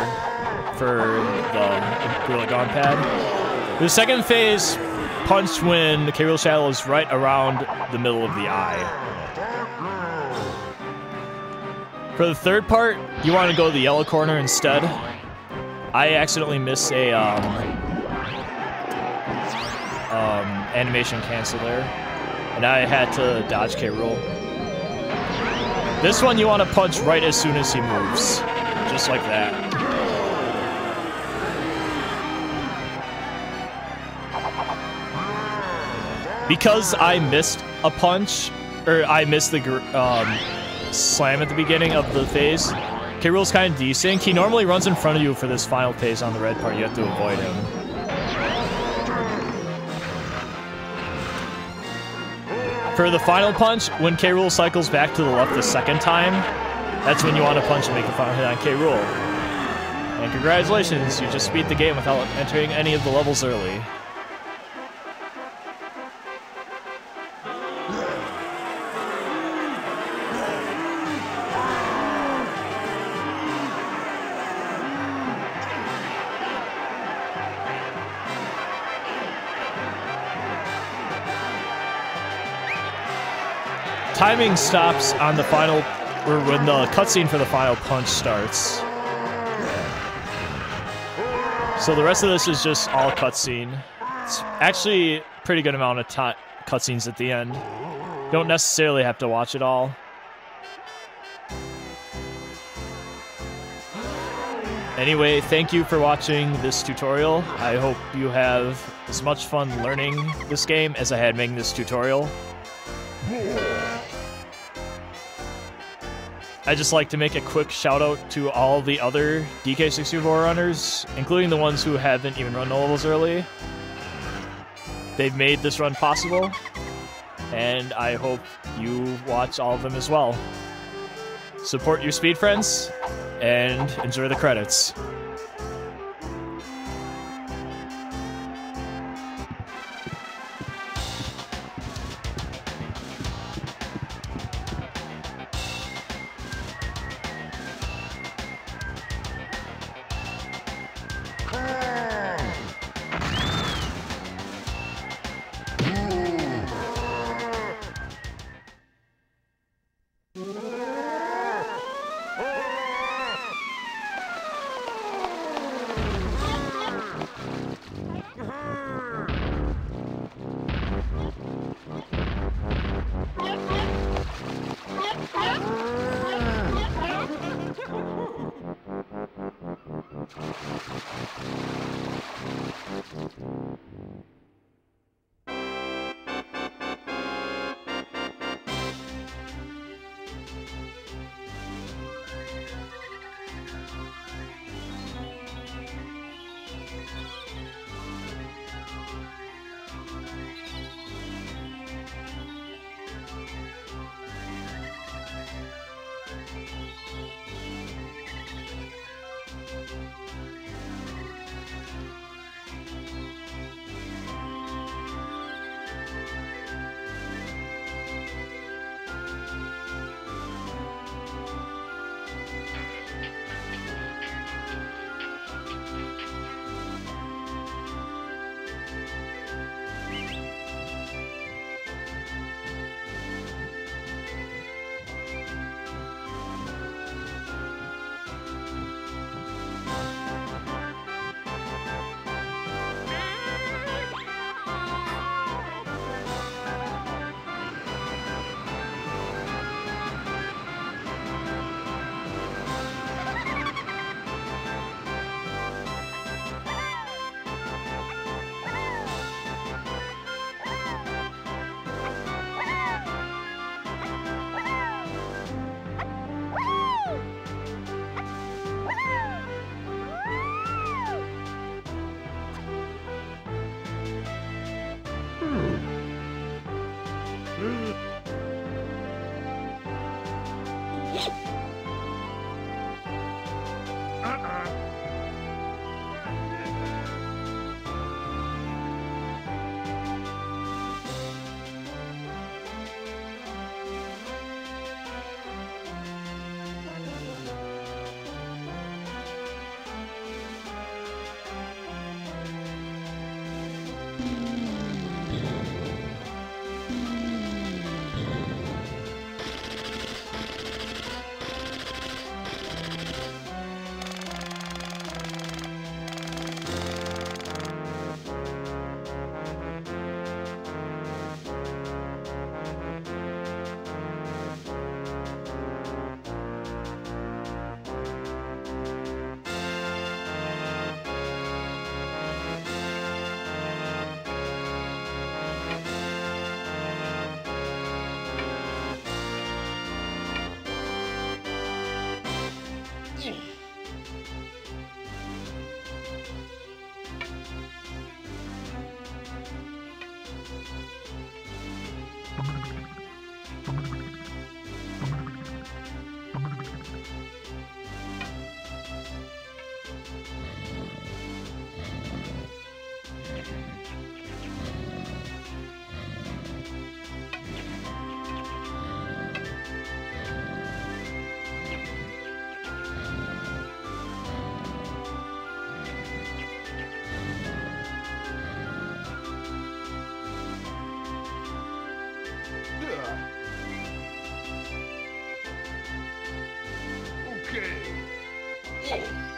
for the Gorilla Gone pad. The second phase, punch when K. Rool's shadow is right around the middle of the eye. For the third part, you want to go to the yellow corner instead. I accidentally missed a animation cancel there, and I had to dodge K. Rool. This one you want to punch right as soon as he moves, just like that. Because I missed a punch, or I missed the slam at the beginning of the phase, K. Rool's kind of desync. He normally runs in front of you for this final phase on the red part. You have to avoid him. For the final punch, when K. Rool cycles back to the left the second time, that's when you want to punch and make the final hit on K. Rool. And congratulations, you just beat the game without entering any of the levels early. Timing stops on the final, or when the cutscene for the final punch starts. So the rest of this is just all cutscene. It's actually a pretty good amount of cutscenes at the end. You don't necessarily have to watch it all. Anyway, thank you for watching this tutorial. I hope you have as much fun learning this game as I had making this tutorial. I'd just like to make a quick shout out to all the other DK64 runners, including the ones who haven't even run the levels early. They've made this run possible, and I hope you watch all of them as well. Support your speed friends, and enjoy the credits. 4,